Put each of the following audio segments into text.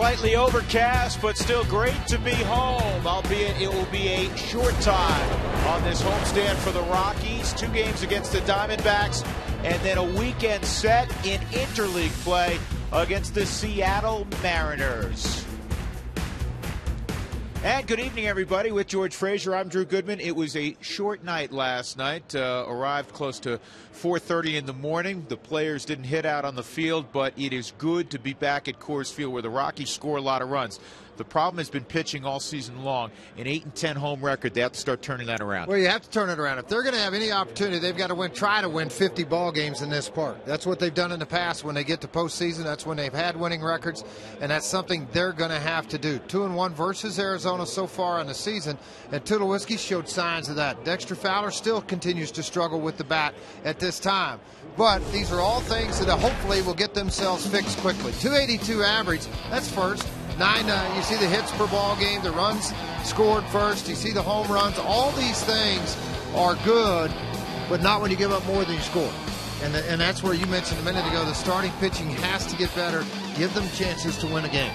Slightly overcast, but still great to be home, albeit it will be a short time on this homestand for the Rockies. 2 games against the Diamondbacks, and then a weekend set in interleague play against the Seattle Mariners. And good evening, everybody. With George Frazier, I'm Drew Goodman. It was a short night last night. Arrived close to 4:30 in the morning. The players didn't hit out on the field, but it is good to be back at Coors Field where the Rockies score a lot of runs. The problem has been pitching all season long. An 8-10 home record. They have to start turning that around. Well, you have to turn it around. If they're going to have any opportunity, they've got to try to win 50 ball games in this park. That's what they've done in the past. When they get to postseason, that's when they've had winning records, and that's something they're going to have to do. 2-1 versus Arizona so far in the season, and Tulowitzki showed signs of that. Dexter Fowler still continues to struggle with the bat at this time. But these are all things that hopefully will get themselves fixed quickly. 282 average, that's first. 9, you see the hits per ball game, the runs scored first, you see the home runs. All these things are good, but not when you give up more than you score. And that's where you mentioned a minute ago, the starting pitching has to get better, give them chances to win a game.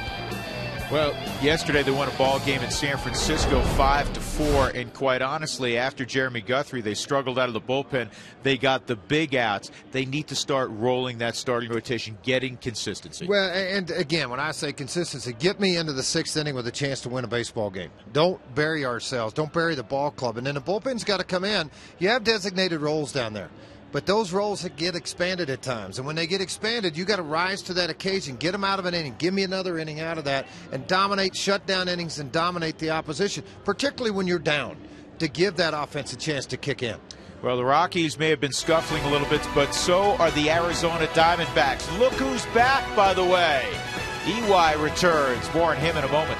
Well, yesterday they won a ball game in San Francisco 5-4, and quite honestly, after Jeremy Guthrie, they struggled out of the bullpen. They got the big outs. They need to start rolling that starting rotation, getting consistency. Well, and again, when I say consistency, get me into the 6th inning with a chance to win a baseball game. Don't bury ourselves. Don't bury the ball club. And then the bullpen's got to come in. You have designated roles down there. But those roles get expanded at times. And when they get expanded, you got to rise to that occasion. Get them out of an inning. Give me another inning out of that. And dominate, shut down innings and dominate the opposition, particularly when you're down, to give that offense a chance to kick in. Well, the Rockies may have been scuffling a little bit, but so are the Arizona Diamondbacks. Look who's back, by the way. EY returns. More on him in a moment.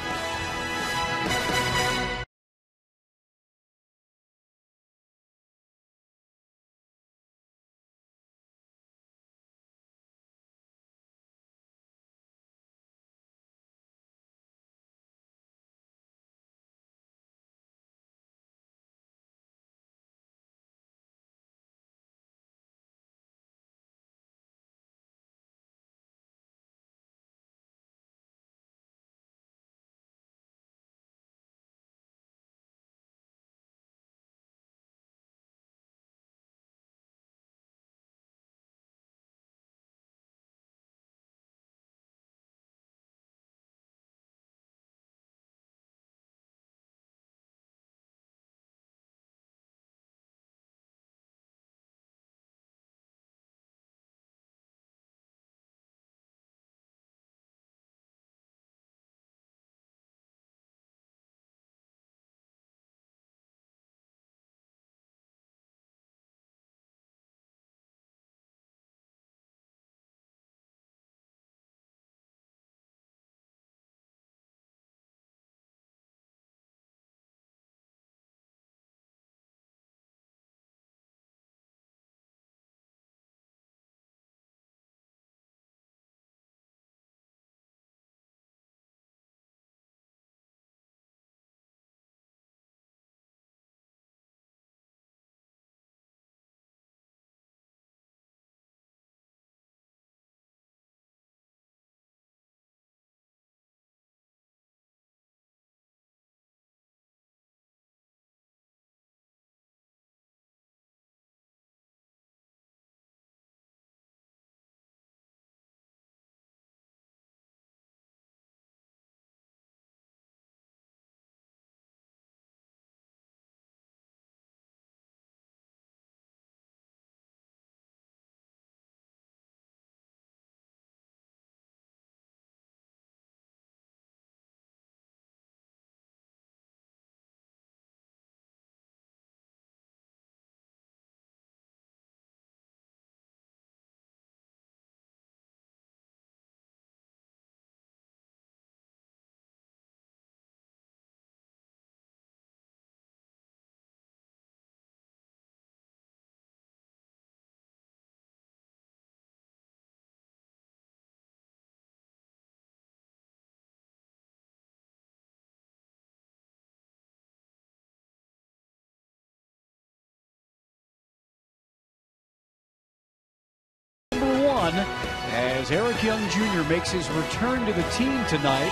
as Eric Young Jr. makes his return to the team tonight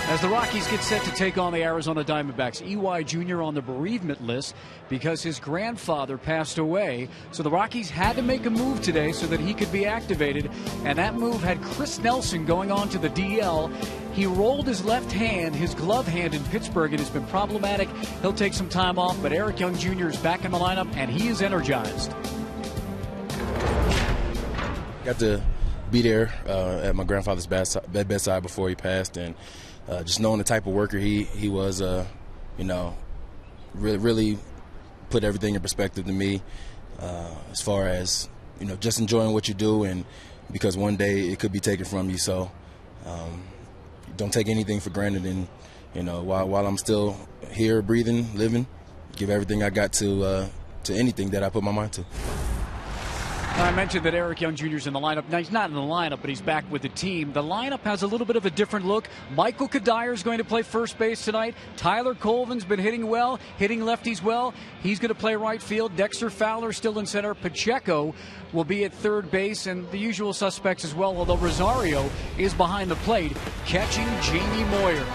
as the Rockies get set to take on the Arizona Diamondbacks. EY Jr. on the bereavement list because his grandfather passed away. So the Rockies had to make a move today so that he could be activated. And that move had Chris Nelson going on to the DL. He rolled his left hand, his glove hand in Pittsburgh. It has been problematic. He'll take some time off, but Eric Young Jr. is back in the lineup, and he is energized. Got to be there at my grandfather's bedside before he passed, and just knowing the type of worker he was, really put everything in perspective to me as far as, just enjoying what you do, and because one day it could be taken from you. So don't take anything for granted, and, while I'm still here, breathing, living, give everything I got to anything that I put my mind to. I mentioned that Eric Young Jr. is in the lineup. Now, he's not in the lineup, but he's back with the team. The lineup has a little bit of a different look. Michael Kadire is going to play first base tonight. Tyler Colvin's been hitting well, hitting lefties well. He's going to play right field. Dexter Fowler still in center. Pacheco will be at third base, and the usual suspects as well, although Rosario is behind the plate, catching Jamie Moyer.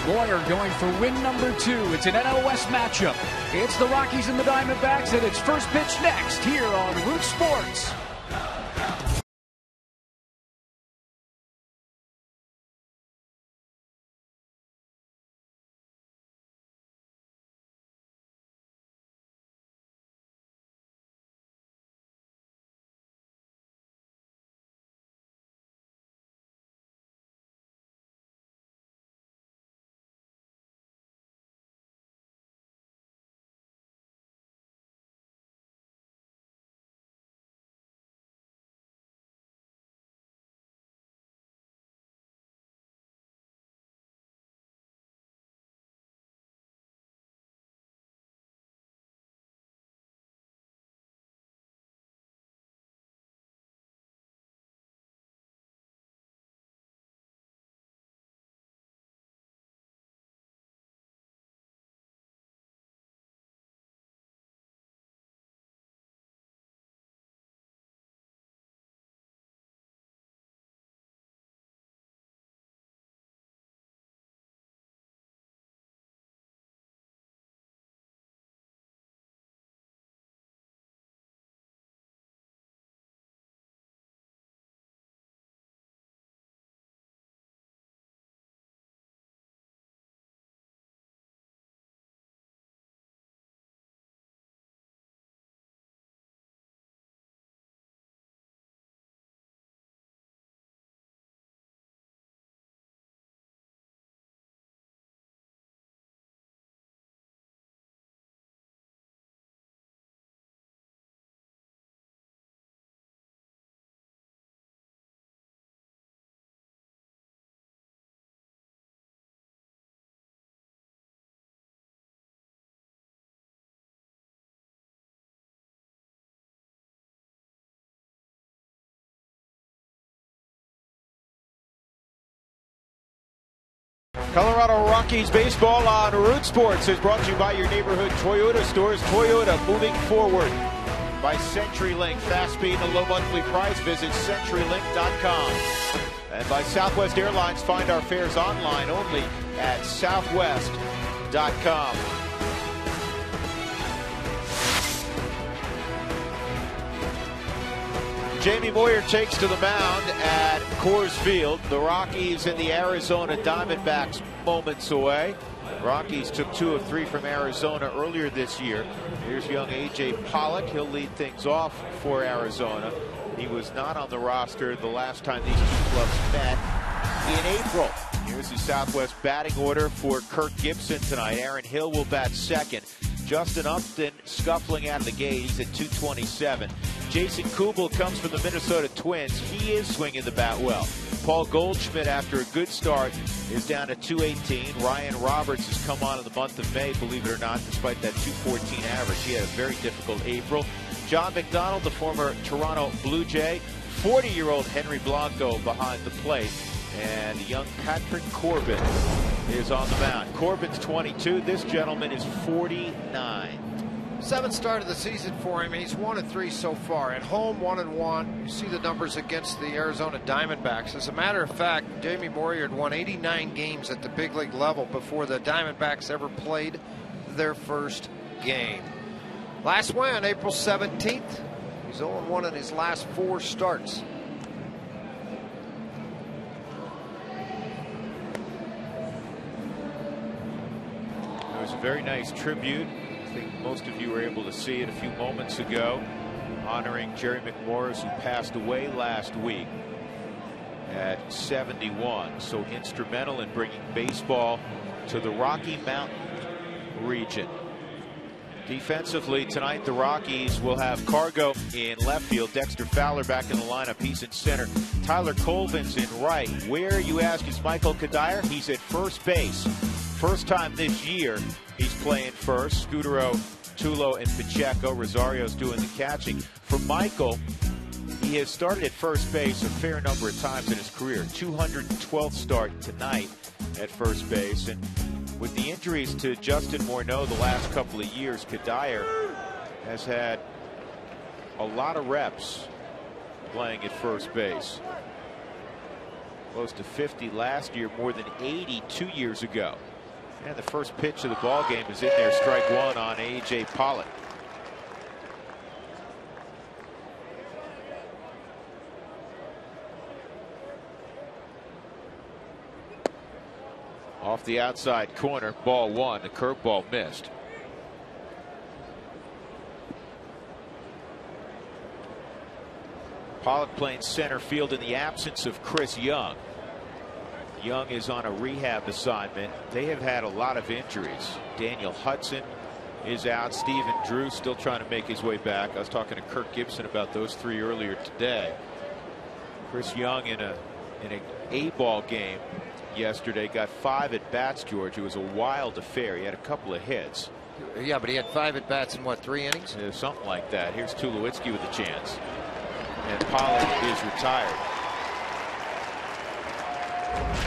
Moyer going for win number 2. It's an NL West matchup. It's the Rockies and the Diamondbacks, and it's first pitch next here on Root Sports. Colorado Rockies baseball on Root Sports is brought to you by your neighborhood Toyota stores. Toyota, moving forward. By CenturyLink, fast speed and a low monthly price. Visit CenturyLink.com. And by Southwest Airlines, find our fares online only at Southwest.com. Jamie Moyer takes to the mound at Coors Field. The Rockies and the Arizona Diamondbacks moments away. Rockies took 2 of 3 from Arizona earlier this year. Here's young A.J. Pollock. He'll lead things off for Arizona. He was not on the roster the last time these two clubs met in April. Here's the Southwest batting order for Kirk Gibson tonight. Aaron Hill will bat second. Justin Upton scuffling out of the gate. He's at 227. Jason Kubel comes from the Minnesota Twins. He is swinging the bat well. Paul Goldschmidt, after a good start, is down to 218. Ryan Roberts has come on in the month of May, believe it or not, despite that 214 average. He had a very difficult April. John McDonald, the former Toronto Blue Jay. 40-year-old Henry Blanco behind the plate. And the young Patrick Corbin is on the mound. Corbin's 22. This gentleman is 49. Seventh start of the season for him. He's 1-3 so far. At home, 1-1. You see the numbers against the Arizona Diamondbacks. As a matter of fact, Jamie Moyer had won 89 games at the big league level before the Diamondbacks ever played their first game. Last win, April 17th. He's 0-1 in his last 4 starts. It was a very nice tribute. I think most of you were able to see it a few moments ago, honoring Jerry McMorris, who passed away last week at 71. So instrumental in bringing baseball to the Rocky Mountain region. Defensively tonight, the Rockies will have Cargo in left field, Dexter Fowler back in the lineup. He's in center. Tyler Colvin's in right. Where, you ask, is Michael Kadire? He's at first base. First time this year he's playing first. Scudero, Tulo, and Pacheco. Rosario's doing the catching. For Michael, he has started at first base a fair number of times in his career. 212th start tonight at first base. And with the injuries to Justin Morneau the last couple of years, Kadire has had a lot of reps playing at first base. Close to 50 last year, more than 80 2 years ago. And the first pitch of the ball game is in there, strike one on A.J. Pollock. Off the outside corner, ball one. The curveball missed. Pollock playing center field in the absence of Chris Young. Young is on a rehab assignment. They have had a lot of injuries. Daniel Hudson is out. Stephen Drew still trying to make his way back. I was talking to Kirk Gibson about those 3 earlier today. Chris Young in an A-ball game yesterday got 5 at bats, George. It was a wild affair. He had a couple of hits. Yeah, but he had 5 at bats in what, 3 innings? Yeah, something like that. Here's Tulowitzki with a chance. And Pollard is retired.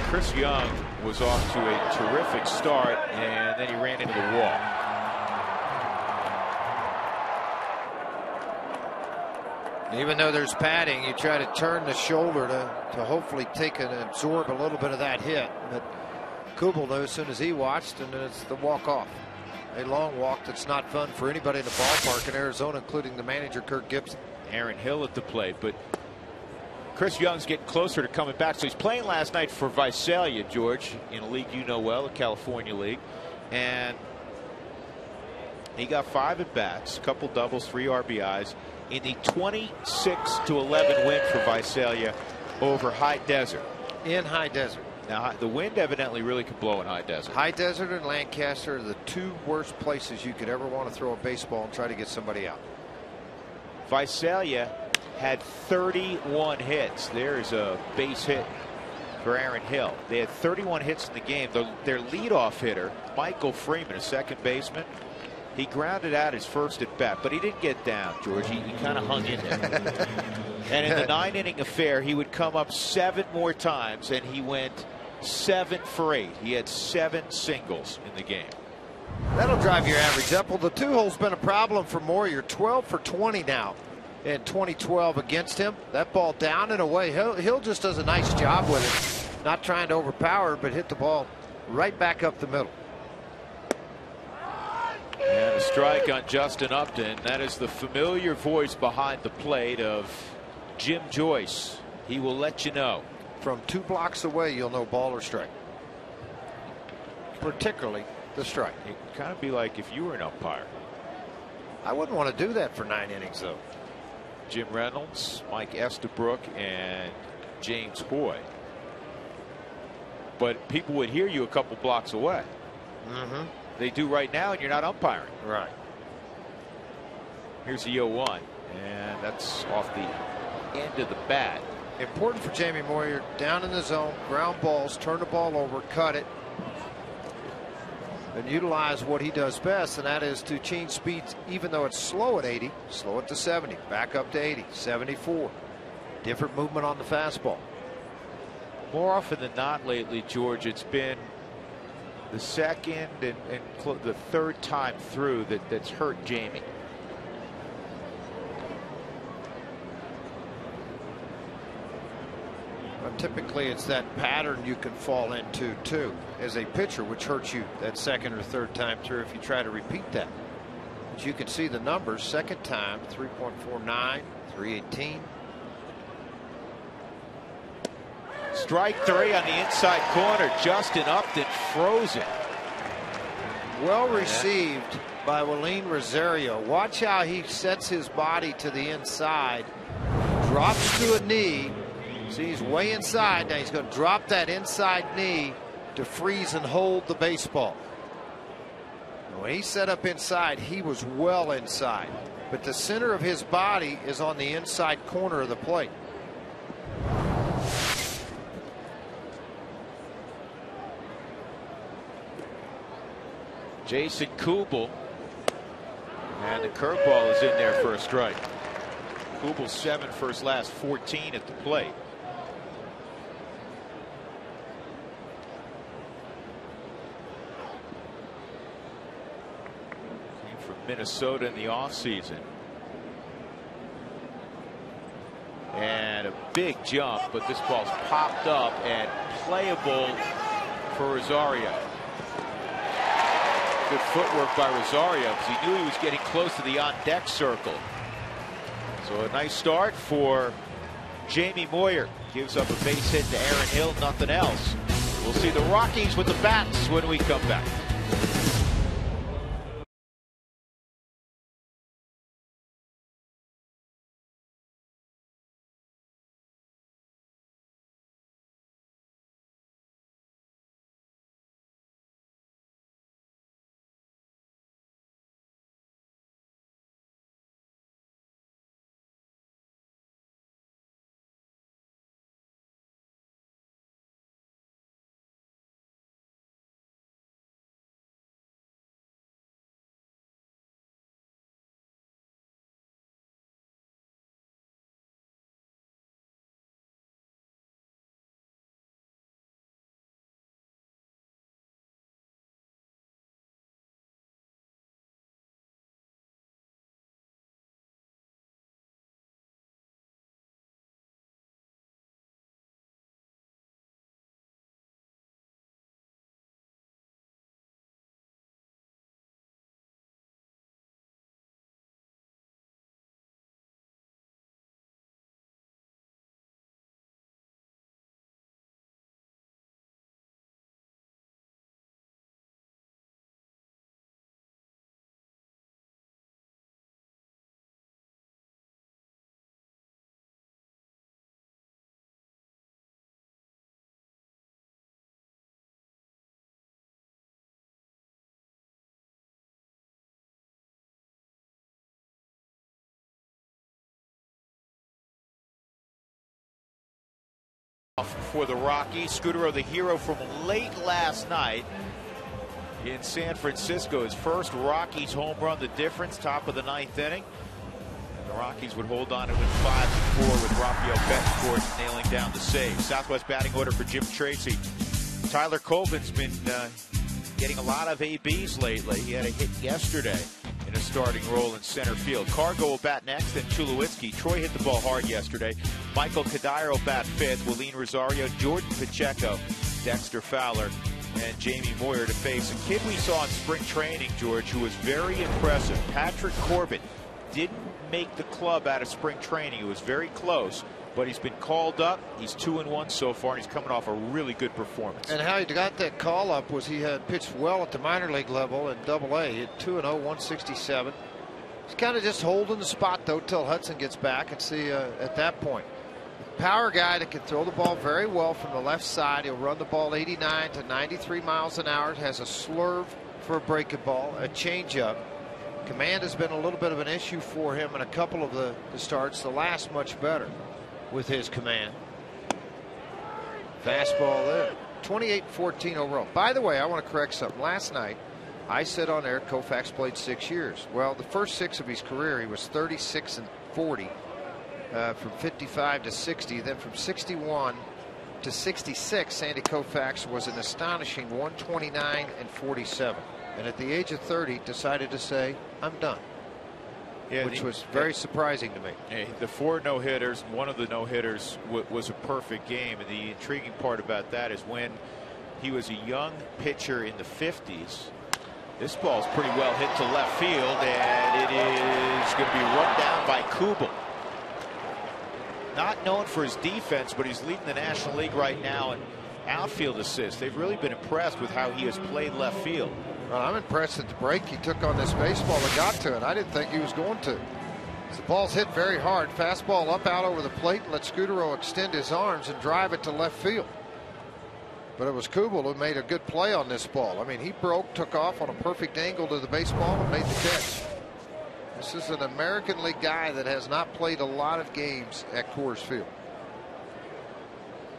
Chris Young was off to a terrific start, and then he ran into the wall. Even though there's padding, you try to turn the shoulder to hopefully take and absorb a little bit of that hit. But Kubel knew as soon as he watched, and then it's the walk-off. A long walk that's not fun for anybody in the ballpark in Arizona, including the manager, Kirk Gibson. Aaron Hill at the plate, but Chris Young's getting closer to coming back. So he's playing last night for Visalia, George, in a league you know well, the California League. And he got 5 at bats, a couple doubles, 3 RBIs in the 26-11 win for Visalia over High Desert. In High Desert. Now, the wind evidently really could blow in High Desert. High Desert and Lancaster are the 2 worst places you could ever want to throw a baseball and try to get somebody out. Visalia had 31 hits. There's a base hit for Aaron Hill. They had 31 hits in the game. Their leadoff hitter, Michael Freeman, a second baseman, he grounded out his first at bat, but he didn't get down, George. He kind of hung in there. And in the 9-inning affair, he would come up 7 more times, and he went 7 for 8. He had 7 singles in the game. That'll drive your average up. Well, the 2-hole's been a problem for Moyer. 12 for 20 now in 2012 against him. That ball down and away. Hill just does a nice job with it. Not trying to overpower, but hit the ball right back up the middle. And a strike on Justin Upton. That is the familiar voice behind the plate of Jim Joyce. He will let you know. From 2 blocks away, you'll know ball or strike. Particularly the strike. It would kind of be like if you were an umpire. I wouldn't want to do that for 9 innings, though. Jim Reynolds, Mike Estabrook, and James Hoy. But people would hear you a couple blocks away. Mm-hmm. They do right now, and you're not umpiring. Right. Here's the 0-1, and that's off the end of the bat. Important for Jamie Moyer, down in the zone, ground balls, turn the ball over, cut it, and utilize what he does best, and that is to change speeds. Even though it's slow at 80, slow it to 70, back up to 80, 74. Different movement on the fastball. More often than not lately, George, it's been the second and the third time through that's hurt Jamie. But typically it's that pattern you can fall into too as a pitcher, which hurts you that second or third time through if you try to repeat that. But you can see the numbers. Second time 3.49, 318. Strike three on the inside corner. Justin Upton frozen. Well received by Willeen Rosario. Watch how he sets his body to the inside, drops to a knee. See, he's way inside. Now he's going to drop that inside knee to freeze and hold the baseball. When he set up inside, he was well inside, but the center of his body is on the inside corner of the plate. Jason Kubel, and the curveball is in there for a strike. Kubel 7 for his last 14 at the plate. Came from Minnesota in the offseason. And a big jump, but this ball's popped up and playable for Rosario. Good footwork by Rosario because he knew he was getting close to the on-deck circle. So a nice start for Jamie Moyer. Gives up a base hit to Aaron Hill, nothing else. We'll see the Rockies with the bats when we come back. For the Rockies, Scudero, the hero from late last night in San Francisco. His first Rockies home run, the difference, top of the ninth inning. And the Rockies would hold on to win 5-4 with Rafael Betancourt nailing down the save. Southwest batting order for Jim Tracy. Tyler Colvin's been getting a lot of ABs lately. He had a hit yesterday in a starting role in center field. Cargo will bat next, then Tulowitzki. Troy hit the ball hard yesterday. Michael Kadire will bat fifth. Willeen Rosario, Jordan Pacheco, Dexter Fowler, and Jamie Moyer to face a kid we saw in spring training, George, who was very impressive. Patrick Corbett didn't make the club out of spring training. It was very close, but he's been called up. He's 2-1 so far, and he's coming off a really good performance. And how he got that call up was he had pitched well at the minor league level in Double-A. He had 2-0, 167. He's kind of just holding the spot, though, till Hudson gets back and see at that point. Power guy that can throw the ball very well from the left side. He'll run the ball 89 to 93 miles an hour. It has a slurve for a breaking ball, a changeup. Command has been a little bit of an issue for him in a couple of the starts. The last much better with his command. Fastball there. 28-14 overall. By the way, I want to correct something. Last night, I said on air Koufax played 6 years. Well, the first 6 of his career, he was 36-40. From 55 to 60, then from 61 to 66, Sandy Koufax was an astonishing 129 and 47. And at the age of 30, decided to say, I'm done. Yeah, which was very surprising to me. The 4 no-hitters, one of the no-hitters was a perfect game. And the intriguing part about that is when he was a young pitcher in the 50s, this ball's pretty well hit to left field, and it is going to be run down by Kubel. Not known for his defense, but he's leading the National League right now in outfield assists. They've really been impressed with how he has played left field. Well, I'm impressed at the break he took on this baseball and got to it. I didn't think he was going to. The ball's hit very hard. Fastball up out over the plate, and let Scudero extend his arms and drive it to left field. But it was Kubel who made a good play on this ball. I mean, he broke, took off on a perfect angle to the baseball and made the catch. This is an American League guy that has not played a lot of games at Coors Field.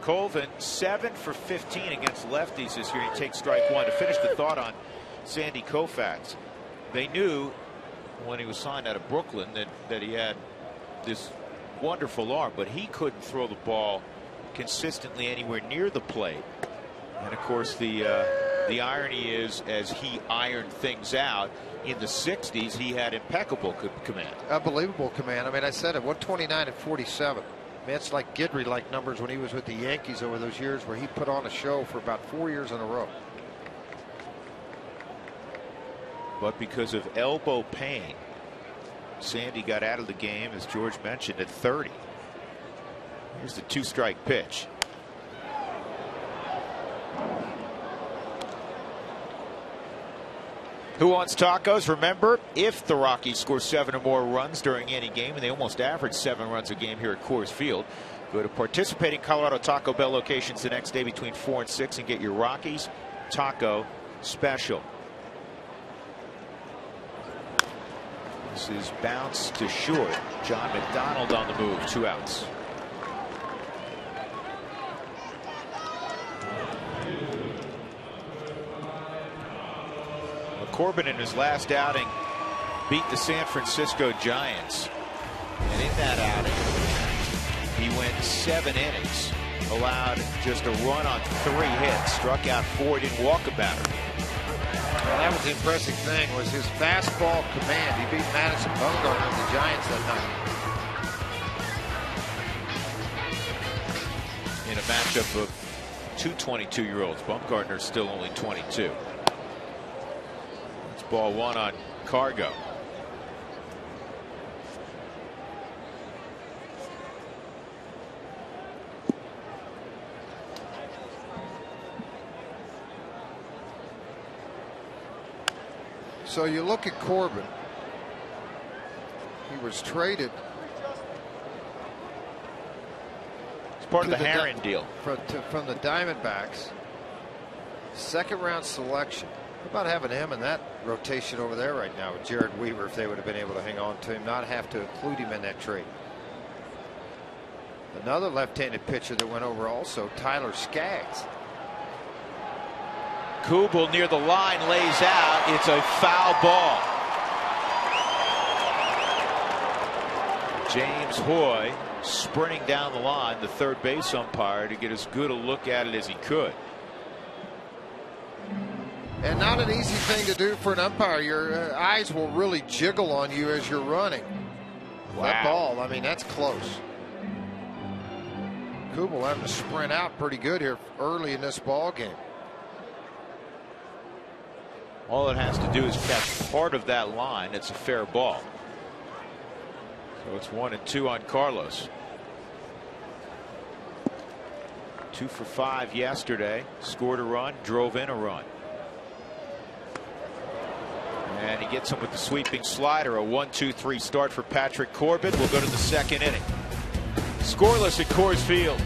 Colvin 7 for 15 against lefties this year. He takes strike 1. To finish the thought on Sandy Koufax, they knew when he was signed out of Brooklyn that he had this wonderful arm, but he couldn't throw the ball consistently anywhere near the plate. And of course, the irony is, as he ironed things out in the 60s, he had impeccable command. Unbelievable command. I mean, I said it, 129 and 47. I mean, it's like Guidry-like numbers when he was with the Yankees over those years where he put on a show for about 4 years in a row. But because of elbow pain, Sandy got out of the game, as George mentioned, at 30. Here's the 2-strike pitch. Who wants tacos? Remember, if the Rockies score 7 or more runs during any game, and they almost average 7 runs a game here at Coors Field, go to participating Colorado Taco Bell locations the next day between 4 and 6 and get your Rockies taco special. This is bounce to short. John McDonald on the move. 2 outs. Corbin in his last outing beat the San Francisco Giants, and in that outing he went 7 innings, allowed just a run on 3 hits, struck out 4, didn't walk a batter. Well, that was the impressive thing, was his fastball command. He beat Madison Bumgarner of the Giants that night. In a matchup of 2 22-year-olds, Bumgarner's still only 22. Ball 1 on Cargo. So you look at Corbin. He was traded. It's part of the Herron deal. From the Diamondbacks. 2nd round selection. How about having him in that rotation over there right now with Jared Weaver, if they would have been able to hang on to him, not have to include him in that trade. Another left-handed pitcher that went over also, Tyler Skaggs. Kubel near the line, lays out. It's a foul ball. James Hoy sprinting down the line, the third base umpire, to get as good a look at it as he could. And not an easy thing to do for an umpire. Your eyes will really jiggle on you as you're running. Wow. That ball, I mean, that's close. Kubel having to sprint out pretty good here early in this ball game. All it has to do is catch part of that line. It's a fair ball. So it's 1 and 2 on Carlos. 2 for 5 yesterday. Scored a run, drove in a run. And he gets him with the sweeping slider. A 1-2-3 start for Patrick Corbin. We'll go to the 2nd inning. Scoreless at Coors Field.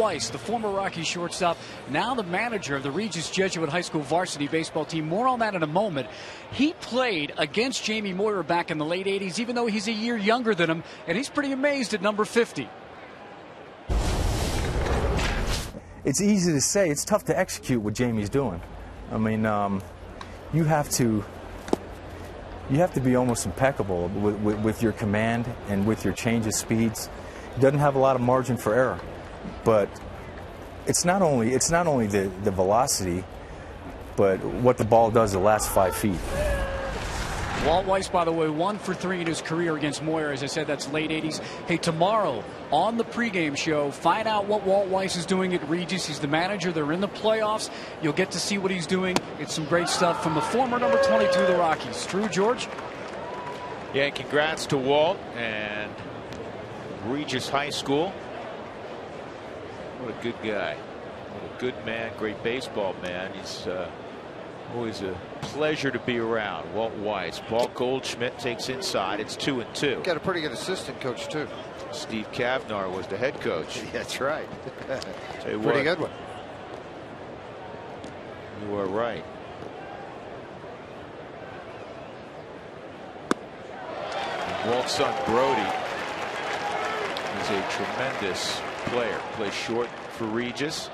Weiss, the former Rocky shortstop, now the manager of the Regis Jesuit High School varsity baseball team. More on that in a moment. He played against Jamie Moyer back in the late 80s, even though he's a year younger than him, and he's pretty amazed at number 50. It's easy to say. It's tough to execute what Jamie's doing. I mean, you have to be almost impeccable with your command and with your change of speeds. He doesn't have a lot of margin for error, but it's not only the velocity, but what the ball does the last 5 feet. Walt Weiss, by the way, 1 for 3 in his career against Moyer. As I said, that's late 80s. Hey, tomorrow on the pregame show, find out what Walt Weiss is doing at Regis. He's the manager. They're in the playoffs. You'll get to see what he's doing. It's some great stuff from the former number 22 of the Rockies. True, George? Yeah, congrats to Walt and Regis High School. What a good guy. What a good man, great baseball man. He's always a pleasure to be around. Walt Weiss. Paul Goldschmidt takes inside. It's 2-2. Got a pretty good assistant coach, too. Steve Kavnar was the head coach. That's right. Pretty good one. You are right. And Walt's son Brody is a tremendous player. Plays short for Regis.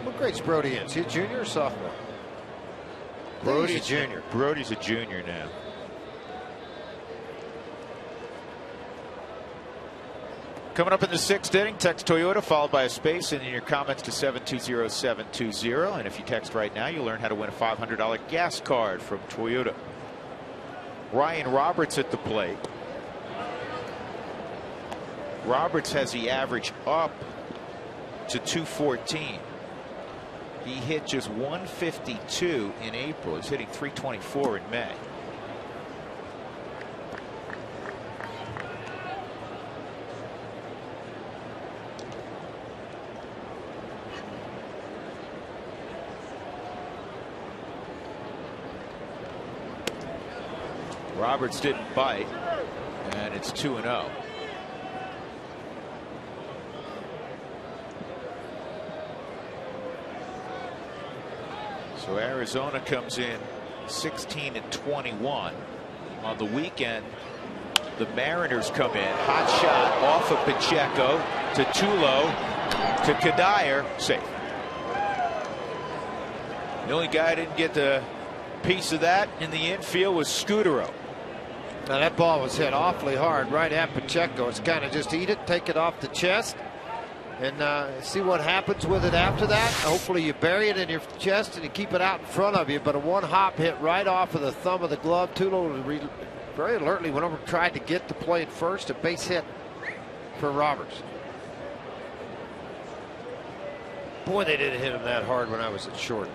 What grade's Brody in? Is he a junior or sophomore? Brody's a junior. Brody's a junior now. Coming up in the 6th inning, text Toyota followed by a space and in your comments to 720-720. And if you text right now, you'll learn how to win a $500 gas card from Toyota. Ryan Roberts at the plate. Roberts has the average up to 214. He hit just 152 in April. He's hitting 324 in May. Roberts didn't bite, and it's 2-0. So Arizona comes in 16-21. On the weekend, the Mariners come in. Hot shot off of Pacheco to Tulo to Kadire. Safe. The only guy who didn't get the piece of that in the infield was Scudero. Now that ball was hit awfully hard right at Pacheco. It's kind of just eat it, take it off the chest, and see what happens with it after that. Hopefully you bury it in your chest and you keep it out in front of you. But a one-hop hit right off of the thumb of the glove. Tulo very alertly went over and tried to get the play at first. A base hit for Roberts. Boy, they didn't hit him that hard when I was at short.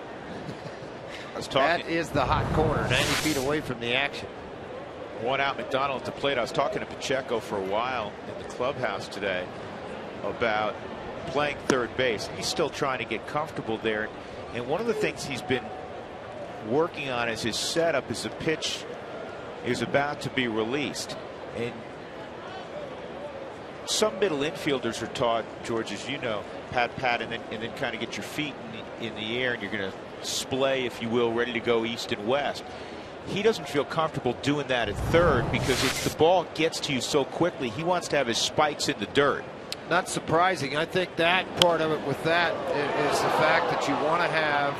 That is the hot corner, 90 feet away from the action. One out, McDonald at the plate. I was talking to Pacheco for a while in the clubhouse today about playing third base. He's still trying to get comfortable there. And one of the things he's been working on is his setup as the pitch is about to be released. And some middle infielders are taught, George, as you know, pat, and then kind of get your feet in the air, and you're going to splay, if you will, ready to go east and west. He doesn't feel comfortable doing that at third because if the ball gets to you so quickly, he wants to have his spikes in the dirt. Not surprising. I think that part of it with that is the fact that you want to have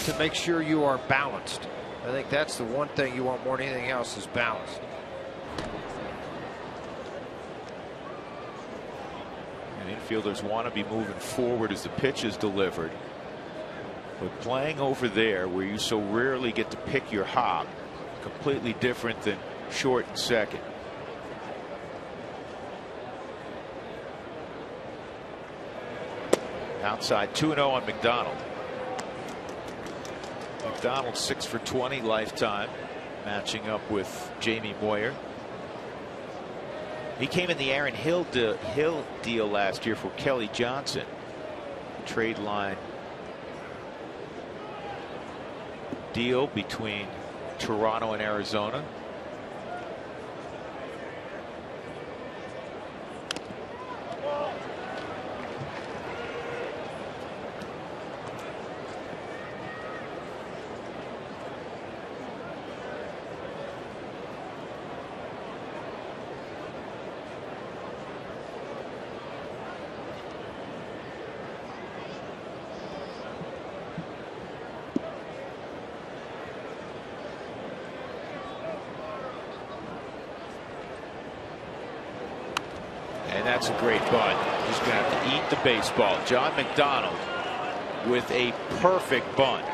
to make sure you are balanced. I think that's the one thing you want more than anything else is balance. And infielders want to be moving forward as the pitch is delivered. But playing over there where you so rarely get to pick your hop, completely different than short and second. Outside 2-0 on McDonald. McDonald 6 for 20 lifetime, matching up with Jamie Moyer. He came in the Aaron Hill deal last year for Kelly Johnson. Trade line deal between Toronto and Arizona. And that's a great bunt. He's going to have to eat the baseball. John McDonald with a perfect bunt.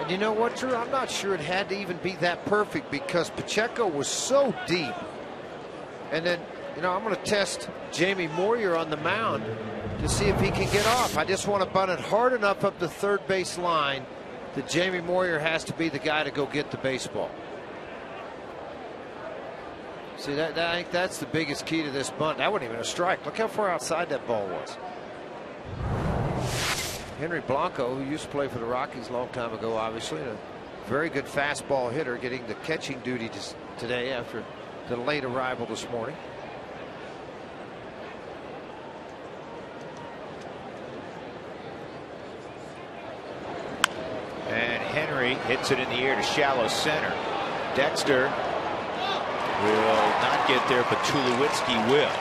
And you know what, Drew? I'm not sure it had to even be that perfect because Pacheco was so deep. And then, you know, I'm going to test Jamie Moyer on the mound to see if he can get off. I just want to bunt it hard enough up the third base line that Jamie Moyer has to be the guy to go get the baseball. See, I think that's the biggest key to this bunt. That wasn't even a strike. Look how far outside that ball was. Henry Blanco, who used to play for the Rockies a long time ago, obviously, a very good fastball hitter, getting the catching duty today after the late arrival this morning. And Henry hits it in the air to shallow center. Dexter will not get there, but Tulowitzki will.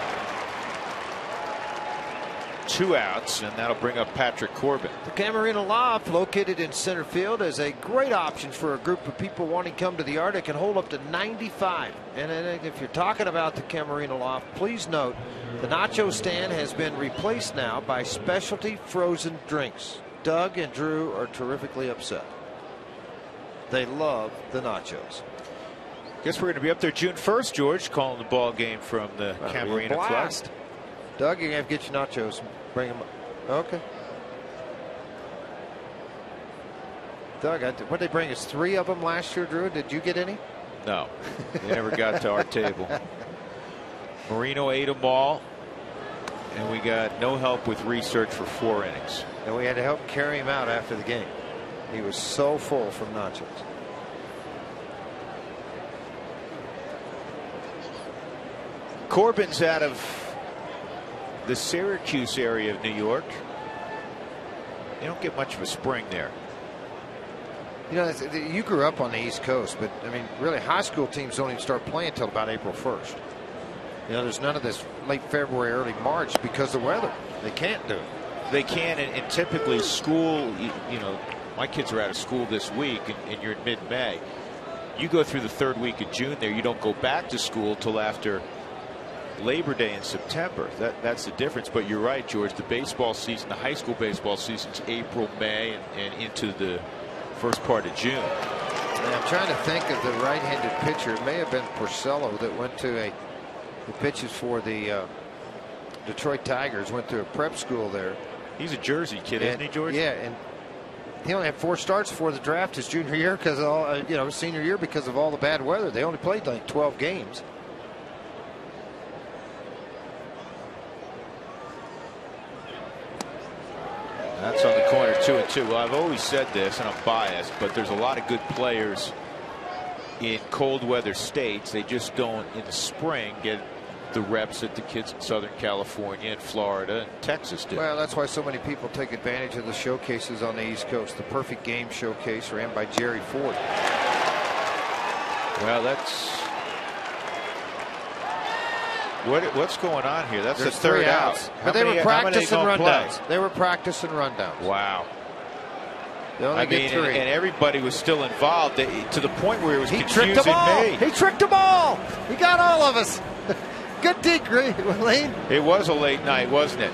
2 outs, and that'll bring up Patrick Corbin. The Camarena Loft, located in center field, is a great option for a group of people wanting to come to the yard. It can hold up to 95. And if you're talking about the Camarena Loft, please note the nacho stand has been replaced now by specialty frozen drinks. Doug and Drew are terrifically upset. They love the nachos. Guess we're going to be up there June 1st, George, calling the ball game from the Camarena Blast. Doug, you're going to have to get your nachos. Bring them up. Okay. Doug, what did they bring us? 3 of them last year, Drew? Did you get any? No. They never got to our table. Marino ate them all, and we got no help with research for 4 innings. And we had to help carry him out after the game. He was so full from nachos. Corbin's out of the Syracuse area of New York. They don't get much of a spring there. You know, you grew up on the East Coast, but I mean, really, high school teams don't even start playing until about April 1st. You know, there's none of this late February, early March because of the weather. They can't do it. They can, and typically school, you know, my kids are out of school this week, and you're in mid-May. You go through the 3rd week of June there. You don't go back to school till after Labor Day in September. That's the difference. But you're right, George. The baseball season, the high school baseball season's April, May, and into the first part of June. And I'm trying to think of the right-handed pitcher. It may have been Porcello that went to the pitches for the Detroit Tigers. Went to a prep school there. He's a Jersey kid, isn't he, George? Yeah, and he only had 4 starts before the draft his junior year because of senior year because of all the bad weather. They only played like 12 games. That's on the corner, 2-2. Well, I've always said this, and I'm biased, but there's a lot of good players in cold weather states. They just don't, in the spring, get the reps that the kids in Southern California and Florida and Texas do. Well, that's why so many people take advantage of the showcases on the East Coast. The Perfect Game Showcase ran by Jerry Ford. Well, that's what's going on here. That's the 3rd out. But they were practicing rundowns. They were practicing rundowns. Wow. They only get 3. And everybody was still involved to the point where it was confusing tricked them all. me. He tricked them all. He got all of us. Good degree, Lane. It was a late night, wasn't it?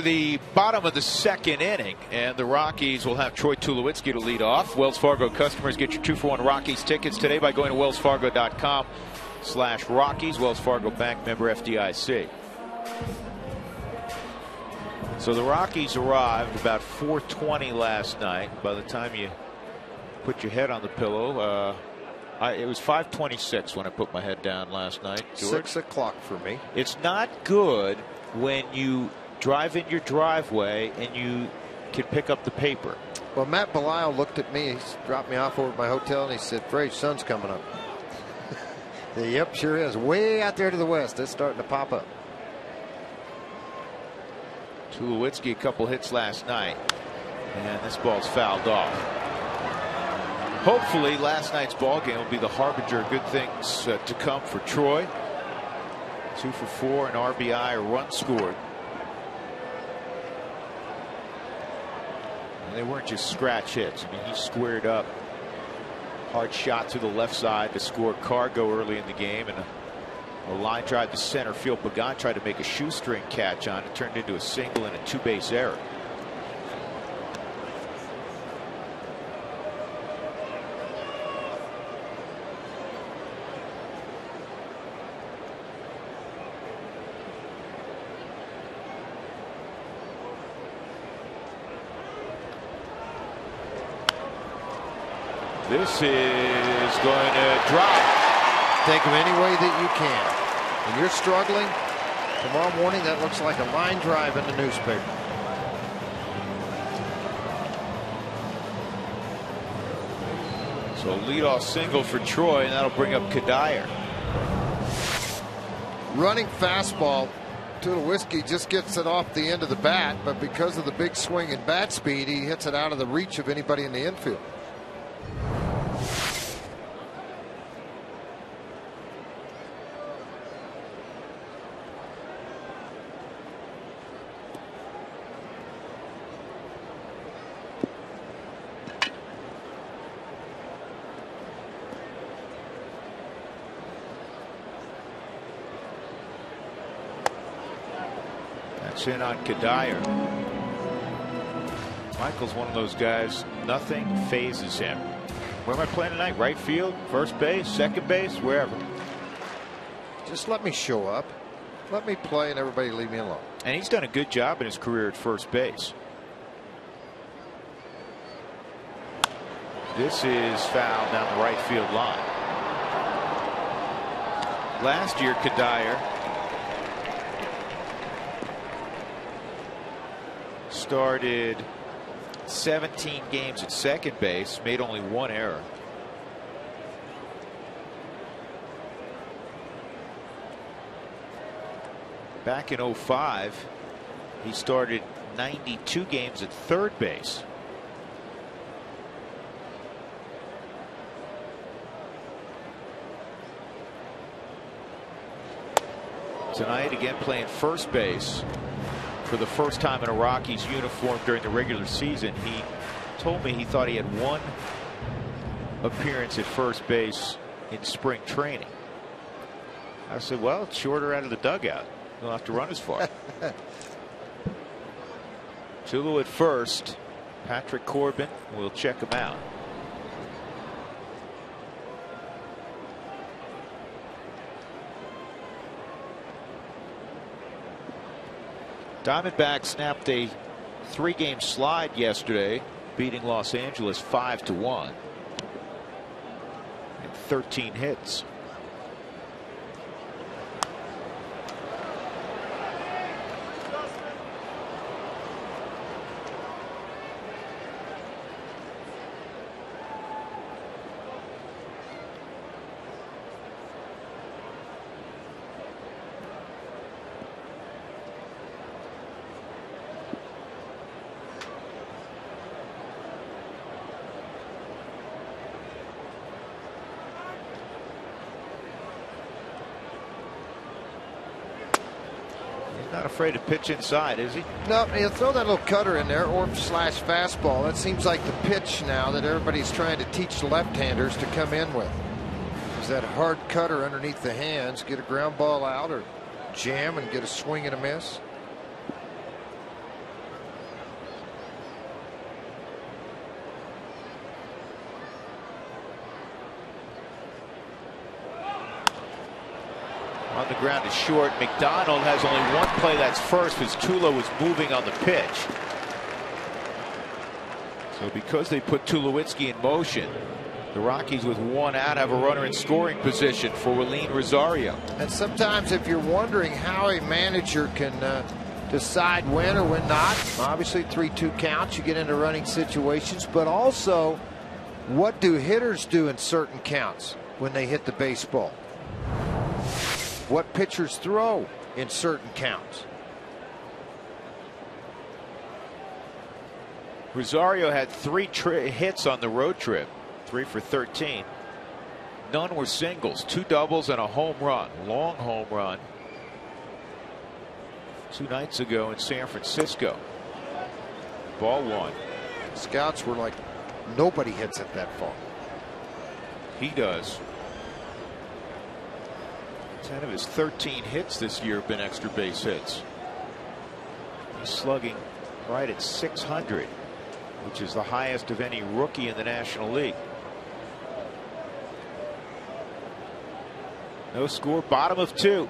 The bottom of the second inning, and the Rockies will have Troy Tulowitzki to lead off. Wells Fargo customers, get your 2-for-1 Rockies tickets today by going to wellsfargo.com/Rockies. Wells Fargo Bank, member FDIC. So the Rockies arrived about 4:20 last night. By the time you put your head on the pillow, it was 5:26 when I put my head down last night, George. 6 o'clock for me. It's not good when you drive in your driveway and you can pick up the paper. Well, Matt Belisle looked at me. He dropped me off over at my hotel, and he said, "Frage, sun's coming up." Yep, sure is. Way out there to the west. It's starting to pop up. Tulowitzki, a couple hits last night, and this ball's fouled off. Hopefully, last night's ball game will be the harbinger of good things to come for Troy. 2 for 4, an RBI, a run scored. And they weren't just scratch hits. I mean, he squared up. Hard shot to the left side to score Cargo early in the game, and a line drive to center field. Pagan tried to make a shoestring catch on it, turned into a single and a 2-base error. This is going to drop. Take them any way that you can. When you're struggling, tomorrow morning, that looks like a line drive in the newspaper. So leadoff single for Troy, and that'll bring up Kadire. Running fastball. Tulowitzki just gets it off the end of the bat, but because of the big swing and bat speed, he hits it out of the reach of anybody in the infield. In on Kadire. Michael's one of those guys, nothing phases him. Where am I playing tonight? Right field, first base, second base, wherever. Just let me show up. Let me play, and everybody leave me alone. And he's done a good job in his career at first base. This is foul down the right field line. Last year, Kadire started 17 games at second base, made only 1 error. Back in 05, he started 92 games at third base. Tonight, again playing first base. For the first time in a Rockies uniform during the regular season. He told me he thought he had 1 appearance at first base in spring training. I said, well, it's shorter out of the dugout. You'll have to run as far. Tulo at first. Patrick Corbin will check him out. Diamondbacks snapped a 3-game slide yesterday, beating Los Angeles 5-1. And 13 hits. Not afraid to pitch inside, is he? No, he'll throw that little cutter in there, or slash fastball. That seems like the pitch now that everybody's trying to teach left-handers to come in with. Is that hard cutter underneath the hands, get a ground ball out, or jam and get a swing and a miss. on the ground is short. McDonald has only one play, that's first, because Tula was moving on the pitch. So because they put Tulowitzki in motion, the Rockies with one out have a runner in scoring position for Willeen Rosario. And sometimes if you're wondering how a manager can decide when or when not, obviously 3-2 counts, you get into running situations, but also what do hitters do in certain counts when they hit the baseball? What pitchers throw in certain counts? Rosario had 3 hits on the road trip, 3 for 13. None were singles, 2 doubles and a home run, long home run 2 nights ago in San Francisco. Ball 1. Scouts were like, nobody hits it that far. He does. 10 of his 13 hits this year have been extra base hits. He's slugging right at 600, which is the highest of any rookie in the National League. No score, bottom of 2.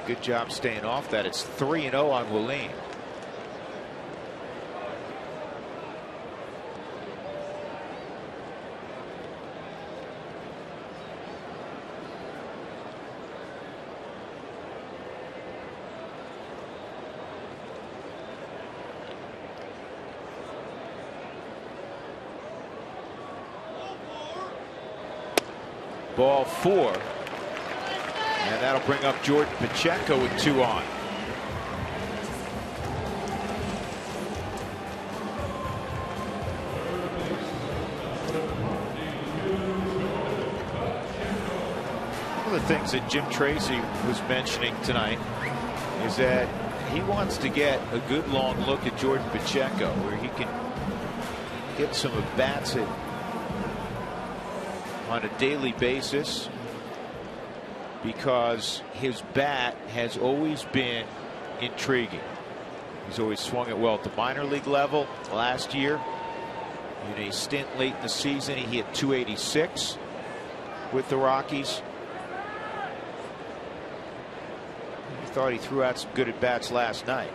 Good job staying off that. It's 3-0 on Willeen. Ball 4. And that'll bring up Jordan Pacheco with 2 on. One of the things that Jim Tracy was mentioning tonight is that he wants to get a good long look at Jordan Pacheco, where he can get some at-bats on a daily basis, because his bat has always been intriguing. He's always swung it well at the minor league level. Last year, in a stint late in the season, he hit .286 with the Rockies. He thought he threw out some good at-bats last night.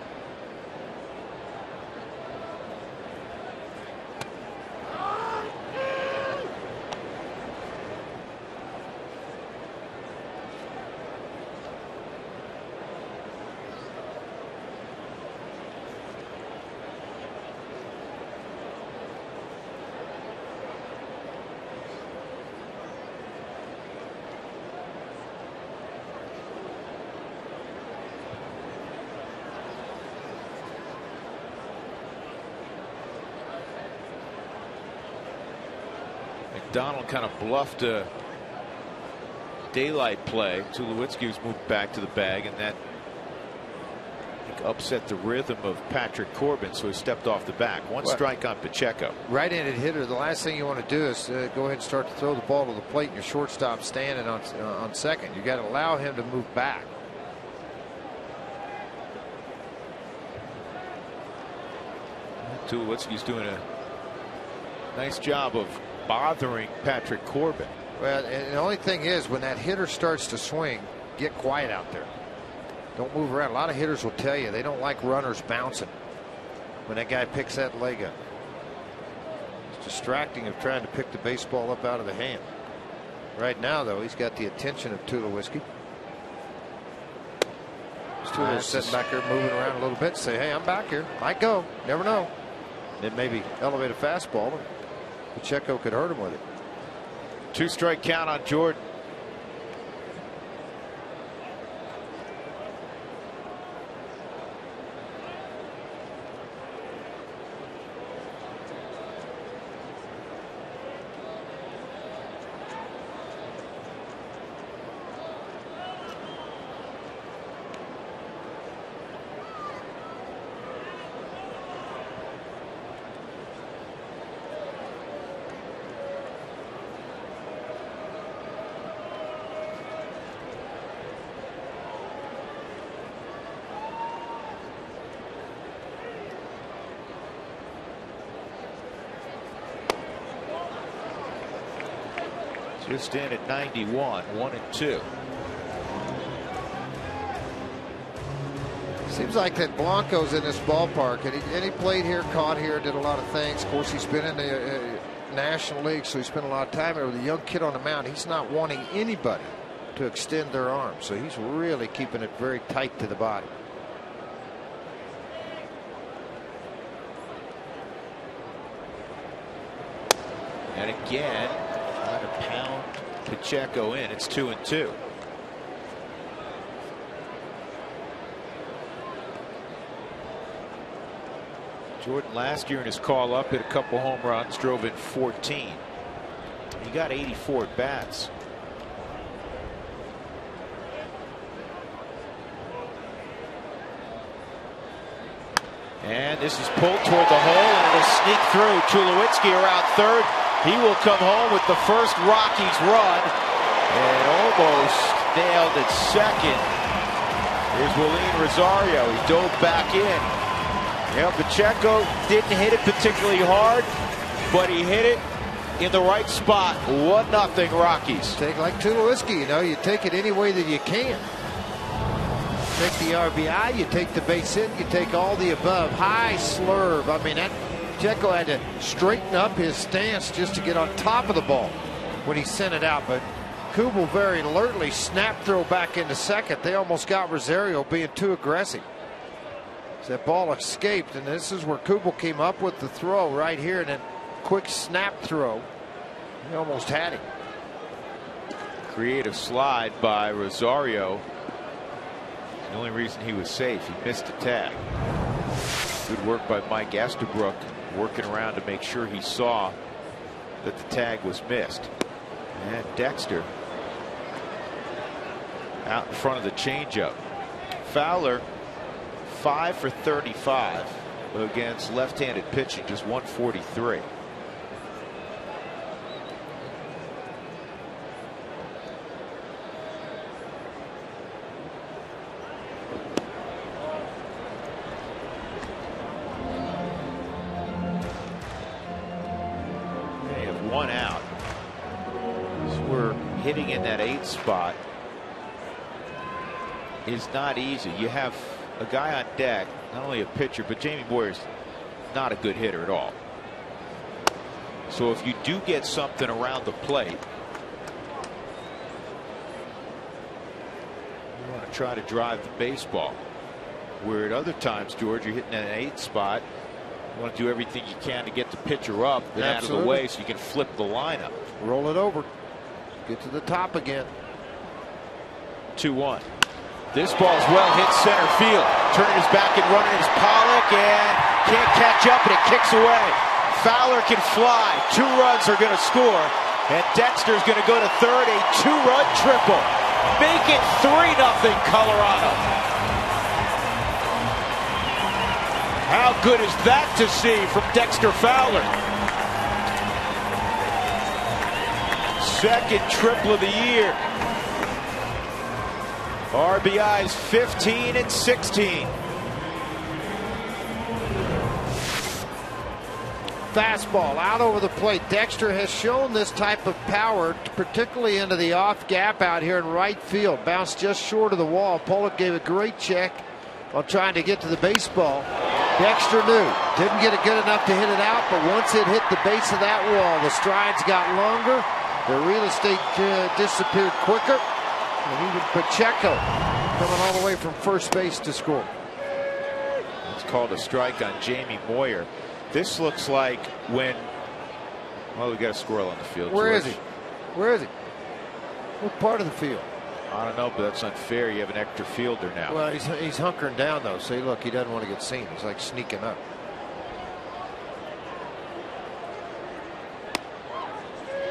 McDonald kind of bluffed a daylight play. Tulowitzki was moved back to the bag, and that upset the rhythm of Patrick Corbin, so he stepped off the back. One strike on Pacheco. Right-handed hitter, the last thing you want to do is go ahead and start to throw the ball to the plate, and your shortstop standing on second. You got to allow him to move back. Tulowitzki's doing a nice job of bothering Patrick Corbin. Well, and the only thing is, when that hitter starts to swing, get quiet out there. Don't move around. A lot of hitters will tell you they don't like runners bouncing when that guy picks that leg up. It's distracting of trying to pick the baseball up out of the hand. Right now, though, he's got the attention of Tulowitzki. Tulo's sitting back there moving around a little bit, say, hey, I'm back here. Might go. Never know. Then maybe elevate a fastball, and Pacheco could hurt him with it. 2-strike count on Jordan. Just in at 91, 1-2. Seems like that Blanco's in this ballpark, and he played here, caught here, did a lot of things. Of course, he's been in the National League, so he spent a lot of time here with a young kid on the mound. He's not wanting anybody to extend their arm, so he's really keeping it very tight to the body. And again, trying to pound Pacheco in. It's 2-2. Jordan last year in his call up hit a couple home runs, drove in 14. He got 84 at bats. And this is pulled toward the hole, and it'll sneak through. Tulowitzki around third. He will come home with the first Rockies run, and almost nailed at second. Here's Willeen Rosario. He dove back in. Pacheco didn't hit it particularly hard, but he hit it in the right spot. 1-0 Rockies. Take like Tulowitzki, you take it any way that you can. Take the RBI, you take the base hit, you take all the above. High slurve. I mean, that Pacheco had to straighten up his stance just to get on top of the ball when he sent it out. But Kubel very alertly snap throw back into second. They almost got Rosario being too aggressive. That ball escaped, and this is where Kubel came up with the throw right here, and then quick snap throw. He almost had him. Creative slide by Rosario. The only reason he was safe, he missed a tag. Good work by Mike Estabrook, working around to make sure he saw that the tag was missed. And Dexter out in front of the changeup. Fowler 5 for 35 against left-handed pitching, just 143. They have one out. So we're hitting in that 8th spot is not easy. You have a guy on deck, not only a pitcher, but Jamie Boyer's not a good hitter at all. So if you do get something around the plate, you want to try to drive the baseball. Where at other times, George, you're hitting an 8th spot, you want to do everything you can to get the pitcher up and out of the way so you can flip the lineup. Roll it over. Get to the top again. 2-1. This ball's well hit center field. Turning his back and running is Pollock, and can't catch up, and it kicks away. Fowler can fly. 2 runs are going to score, and Dexter's going to go to third. A 2-run triple. Make it 3-0 Colorado. How good is that to see from Dexter Fowler? Second triple of the year. RBIs 15 and 16. Fastball out over the plate. Dexter has shown this type of power, particularly into the off gap out here in right field. Bounced just short of the wall. Pollock gave a great check on trying to get to the baseball. Dexter knew. Didn't get it good enough to hit it out, but once it hit the base of that wall, the strides got longer. The real estate disappeared quicker. And even Pacheco coming all the way from first base to score. It's called a strike on Jamie Moyer. This looks like when, well, we got a squirrel on the field. Where is he? Where is he? What part of the field? I don't know, but that's unfair. You have an extra fielder now. Well, he's hunkering down, though. See, look, he doesn't want to get seen. He's like sneaking up.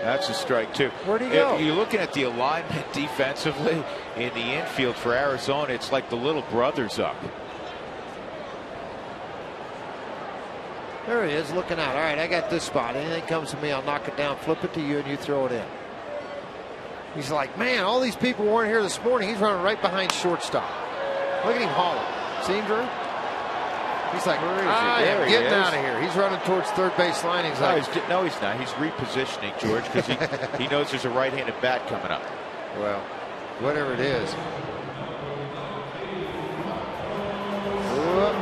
That's a strike, too. Where'd he go? If you're looking at the alignment defensively in the infield for Arizona, it's like the little brother's up. There he is, looking out. All right, I got this spot. Anything comes to me, I'll knock it down, flip it to you, and you throw it in. He's like, man, all these people weren't here this morning. He's running right behind shortstop. Look at him hauling. See him, Drew? He's like, Where is he? I There am he getting is. out of here. He's running towards third base line. He's like, No, he's not. He's repositioning, George, because he knows there's a right-handed bat coming up. well, whatever it is.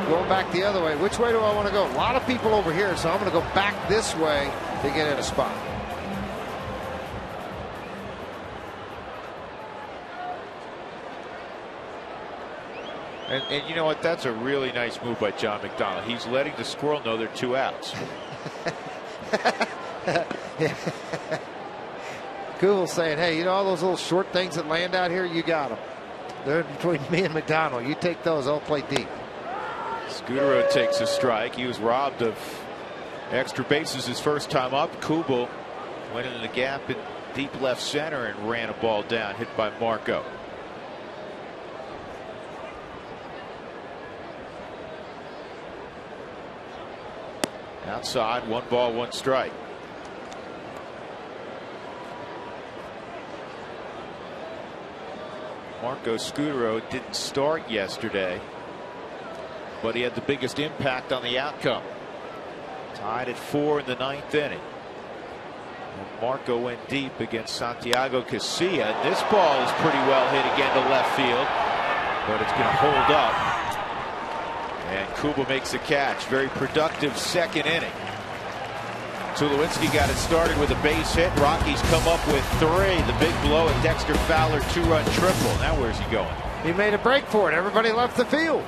Going back the other way. Which way do I want to go? A lot of people over here, so I'm going to go back this way to get in a spot. And you know what? That's a really nice move by John McDonald. He's letting the squirrel know there are 2 outs. Google's saying, hey, you know all those little short things that land out here? You got them. They're between me and McDonald. You take those, I'll play deep. Scudero takes a strike. He was robbed of extra bases his first time up. Kubel went into the gap in deep left center and ran a ball down, hit by Marco. Outside, 1 ball, 1 strike. Marco Scudero didn't start yesterday, but he had the biggest impact on the outcome. Tied at 4 in the 9th inning. And Marco went deep against Santiago Casilla. This ball is pretty well hit again to left field, but it's going to hold up. And Kubel makes the catch. Very productive 2nd inning. Tulowitzki got it started with a base hit. Rockies come up with 3. The big blow at Dexter Fowler, 2-run triple. Now where's he going? He made a break for it. Everybody left the field.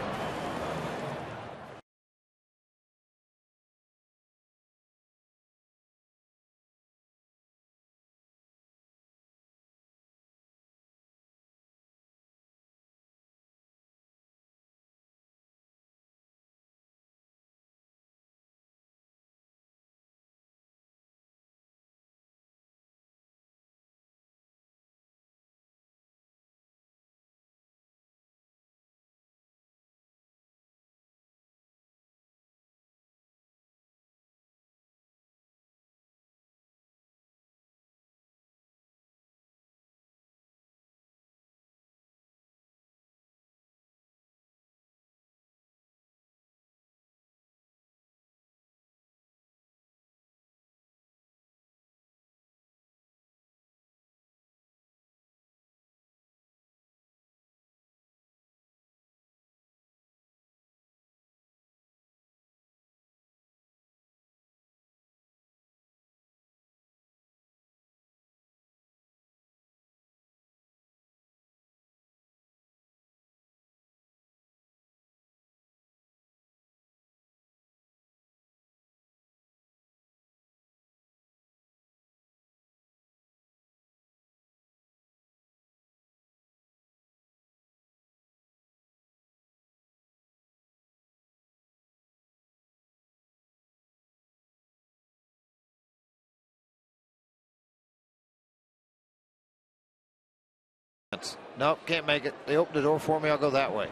Nope, can't make it. They opened the door for me. I'll go that way.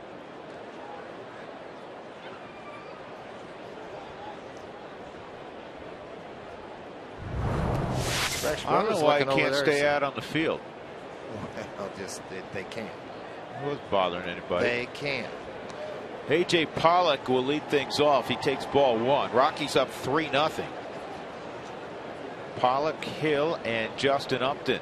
I don't know why he can't stay out on the field. Well, they can't. Who's bothering anybody? They can't. A.J. Pollock will lead things off. He takes ball 1. Rockies up 3-0. Pollock, Hill, and Justin Upton.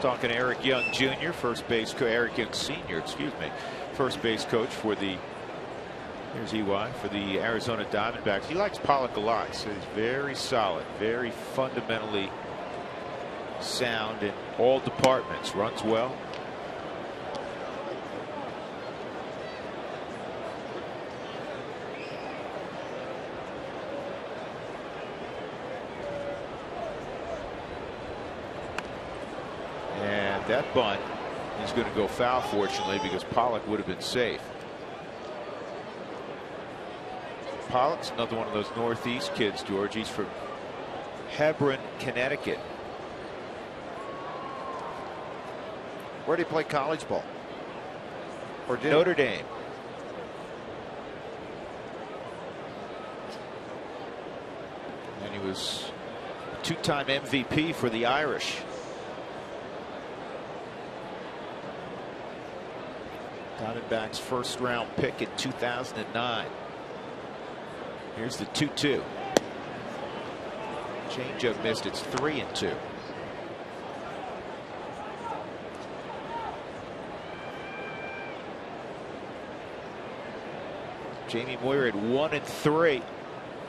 Talking to Eric Young Jr., first base coach, Eric Young Sr., excuse me, first base coach for the, here's EY, for the Arizona Diamondbacks. He likes Pollock a lot. So he's very solid, very fundamentally sound in all departments, runs well. That bunt is going to go foul, fortunately, because Pollock would have been safe. Pollock's another one of those Northeast kids, George. He's from Hebron, Connecticut. Where did he play college ball? Or did Notre Dame. And he was a 2-time MVP for the Irish. Diamondbacks' first-round pick in 2009. Here's the 2-2. Changeup missed. It's 3-2. Jamie Moyer at 1-3.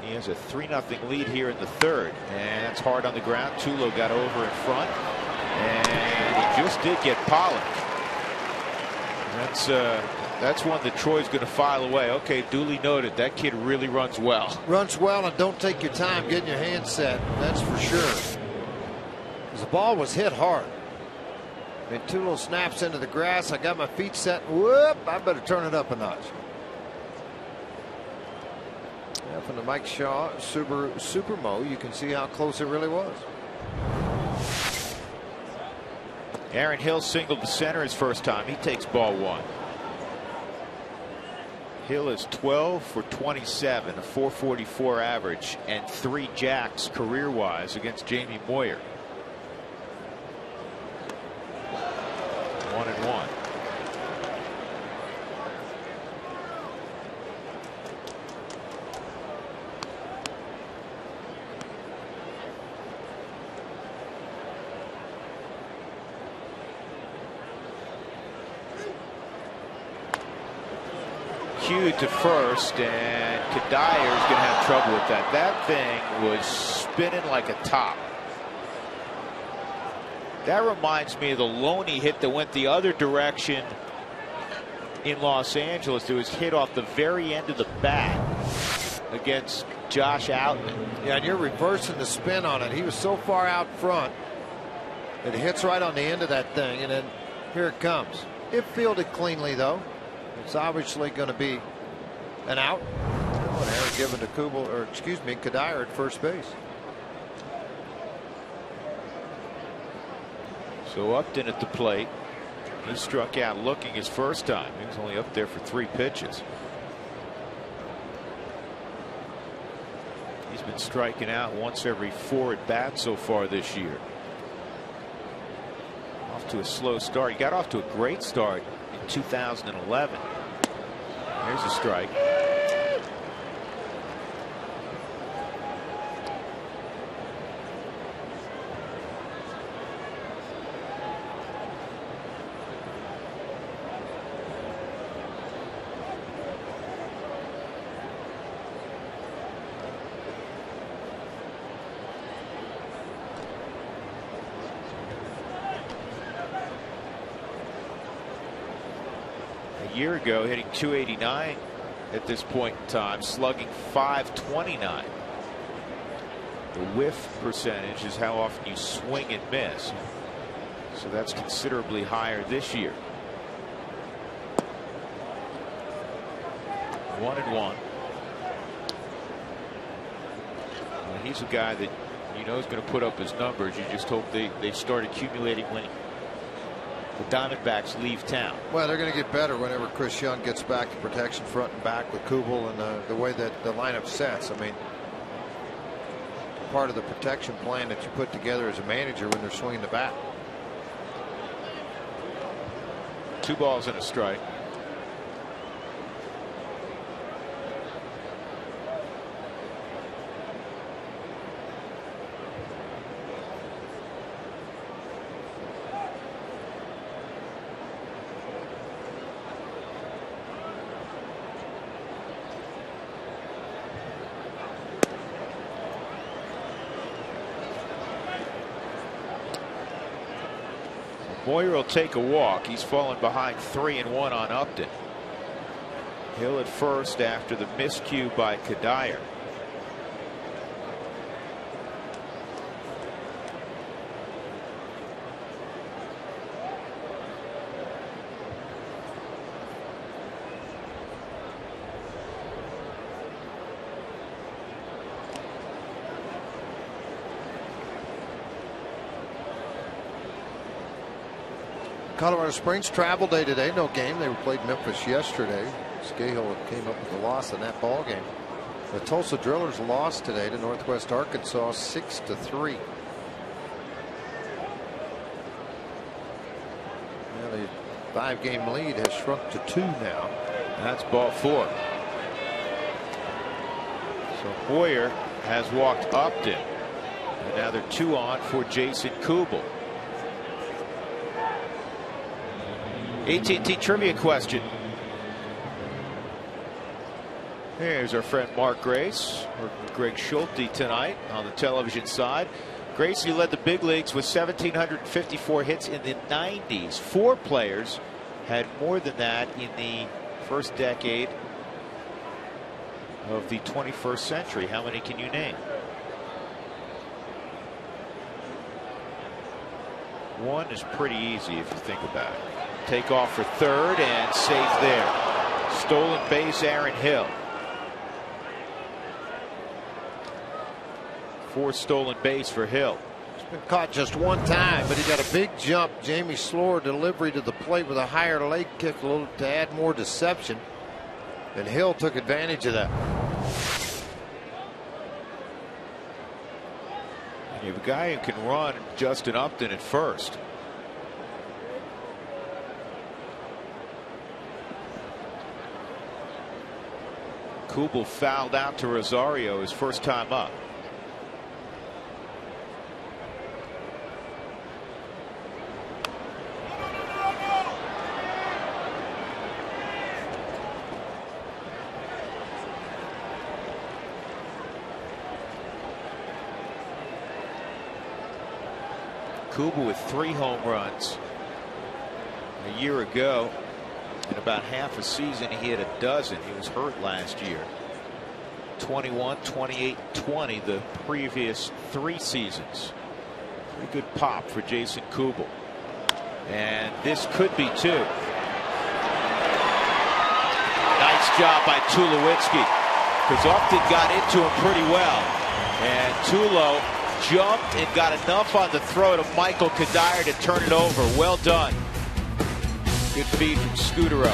He has a 3-0 lead here in the third, and that's hard on the ground. Tulo got over in front, and he just did get Pollock. That's one that Troy's going to file away. Okay, duly noted. That kid really runs well. Runs well, and don't take your time getting your hands set. That's for sure. The ball was hit hard. And Tulo snaps into the grass. I got my feet set. Whoop! I better turn it up a notch. Yeah, from the Mike Shaw Supermo, you can see how close it really was. Aaron Hill singled to center his first time. He takes ball one. Hill is 12 for 27, a 444 average, and 3 jacks career-wise against Jamie Moyer. 1-1. Cue to first, and Kadire is going to have trouble with that. That thing was spinning like a top. That reminds me of the Loney hit that went the other direction in Los Angeles. It was hit off the very end of the bat against Josh Outman. Yeah, and you're reversing the spin on it. He was so far out front. It hits right on the end of that thing, and then here it comes. It fielded cleanly, though. It's obviously going to be an out. An error given to Kadire at first base. So Upton at the plate. He struck out looking his first time. He was only up there for 3 pitches. He's been striking out once every 4 at bats so far this year. Off to a slow start. He got off to a great start in 2011. Here's a strike. A year ago, hitting .289 at this point in time, slugging .529. The whiff percentage is how often you swing and miss. So that's considerably higher this year. 1-1. Well, he's a guy that you know is going to put up his numbers. You just hope they start accumulating when the Diamondbacks leave town. Well, they're going to get better whenever Chris Young gets back to protection front and back with Kubel and the way that the lineup sets. I mean, part of the protection plan that you put together as a manager when they're swinging the bat. 2 balls and a strike. Moyer will take a walk. He's fallen behind 3-1 on Upton. Hill at first after the miscue by Kadire. Colorado Springs travel day today. No game. They played Memphis yesterday. Scahill came up with a loss in that ball game. The Tulsa Drillers lost today to Northwest Arkansas 6-3. Yeah, 5-game lead has shrunk to 2 now. That's ball 4. So Hoyer has walked Upton. And now they're 2 on for Jason Kubel. AT&T trivia question. Here's our friend Mark Grace, or Greg Schulte tonight on the television side. Grace, you led the big leagues with 1,754 hits in the 90s. 4 players had more than that in the first decade of the 21st century. How many can you name? 1 is pretty easy if you think about it. Take off for third and safe there. Stolen base, Aaron Hill. 4 stolen base for Hill. He's been caught just 1 time, but he got a big jump. Jamie slower delivery to the plate with a higher leg kick, a little to add more deception. And Hill took advantage of that. You have a guy who can run, Justin Upton at first. Kubel fouled out to Rosario his first time up. Kubel with 3 home runs a year ago. In about half a season, he hit a dozen. He was hurt last year. 21, 28, 20 the previous 3 seasons. Pretty good pop for Jason Kubel. And this could be 2. Nice job by Tulowitzki, because Upton got into him pretty well. And Tulo jumped and got enough on the throw to Michael Kadire to turn it over. Well done. Good feed from Scudero.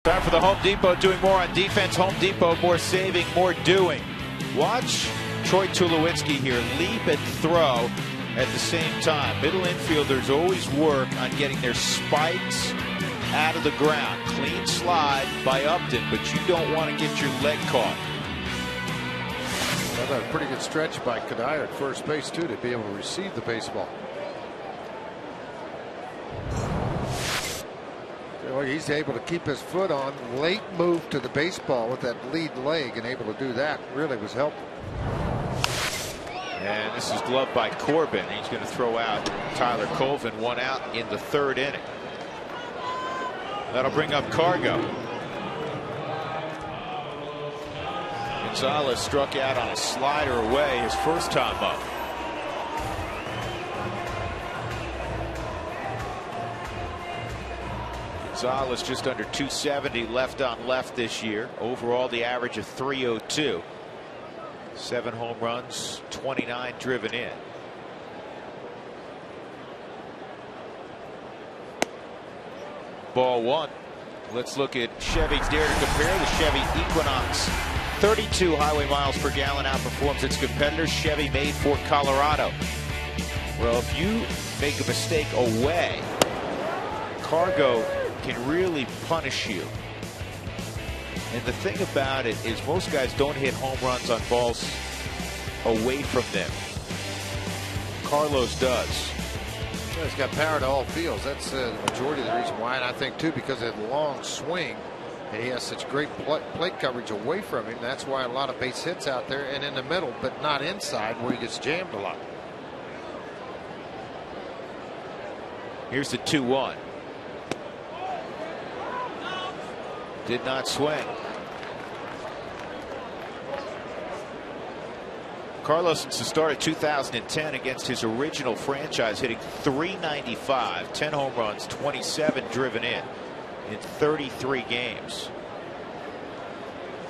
Time for the Home Depot, doing more on defense. Home Depot, more saving, more doing. Watch Troy Tulowitzki here leap and throw at the same time. Middle infielders always work on getting their spikes out of the ground. Clean slide by Upton, but you don't want to get your leg caught. Well, a pretty good stretch by Kadire at first base, too, to be able to receive the baseball. He's able to keep his foot on. Late move to the baseball with that lead leg, and able to do that really was helpful. And this is gloved by Corbin. He's going to throw out Tyler Colvin, 1 out in the 3rd inning. That'll bring up Cargo. Gonzalez struck out on a slider away his first time up. Gonzalez just under 270 left on left this year. Overall, the average of 302. 7 home runs, 29 driven in. Ball 1. Let's look at Chevy's dare to compare. The Chevy Equinox, 32 highway miles per gallon, outperforms its competitors. Chevy made for Colorado. Well, if you make a mistake away, cargo can really punish you. And the thing about it is most guys don't hit home runs on balls away from them. Carlos does. Well, he's got power to all fields. That's the majority of the reason why. And I think, too, because of the long swing, and he has such great plate coverage away from him. That's why a lot of base hits out there and in the middle, but not inside where he gets jammed a lot. Here's the 2-1. Did not swing. Carlos, since the start of 2010 against his original franchise, hitting .395, 10 home runs, 27 driven in 33 games.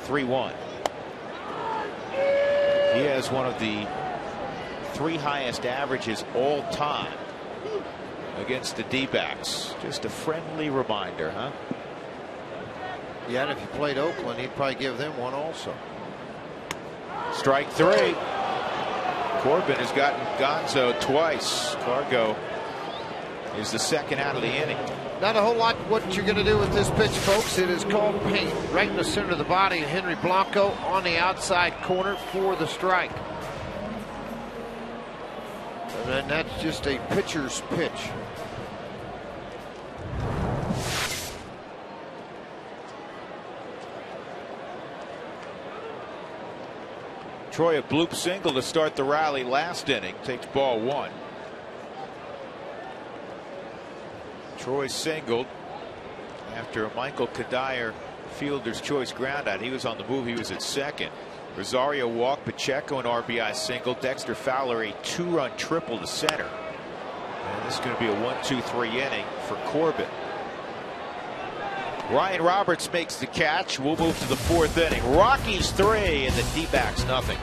3-1. He has one of the 3 highest averages all time against the D-backs. Just a friendly reminder, huh? Yeah, and if he played Oakland, he'd probably give them one also. Strike 3. Corbin has gotten Gonzo twice. Cargo is the second out of the inning. Not a whole lot what you're going to do with this pitch, folks. It is called paint. Right in the center of the body, and Henry Blanco on the outside corner for the strike. And then that's just a pitcher's pitch. Troy, a bloop single to start the rally last inning, takes ball 1. Troy singled after a Michael Kadire fielder's choice ground out. He was on the move. He was at second. Rosario walked. Pacheco an RBI single. Dexter Fowler a 2-run triple to center. And this is going to be a 1-2-3 inning for Corbin. Ryan Roberts makes the catch. We'll move to the 4th inning. Rockies 3 and the D-backs nothing.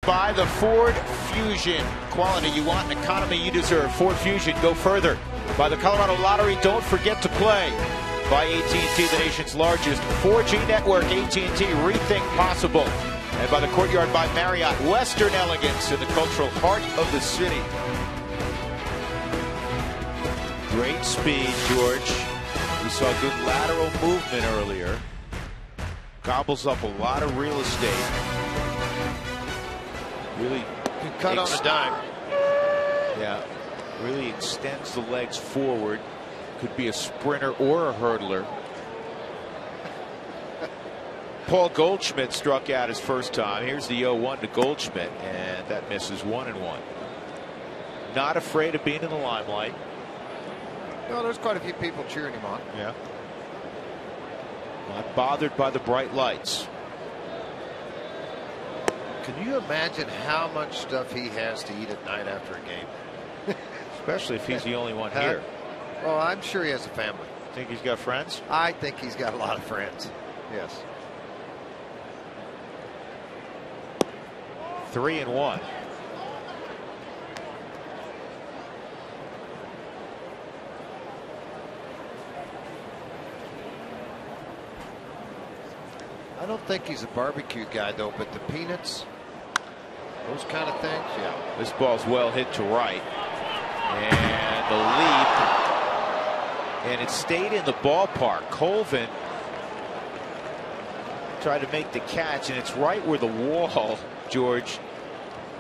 By the Ford Fusion. Quality you want, an economy you deserve. Ford Fusion, go further. By the Colorado Lottery, don't forget to play. By AT&T, the nation's largest 4G network. AT&T, rethink possible. And by the Courtyard by Marriott, Western elegance in the cultural heart of the city. Great speed, George. We saw good lateral movement earlier. Gobbles up a lot of real estate. Really cut on a dime. Yeah, really extends the legs forward. Could be a sprinter or a hurdler. Paul Goldschmidt struck out his first time. Here's the 0-1 to Goldschmidt, and that misses 1-1. Not afraid of being in the limelight. No, there's quite a few people cheering him on. Yeah. Not bothered by the bright lights. Can you imagine how much stuff he has to eat at night after a game? Especially if he's the only one here. Well, I'm sure he has a family. Think he's got friends? I think he's got a lot of friends. Yes. 3-1. I don't think he's a barbecue guy, though, but the peanuts, those kind of things, yeah. This ball's well hit to right. And the leap. And it stayed in the ballpark. Colvin tried to make the catch, and it's right where the wall, George,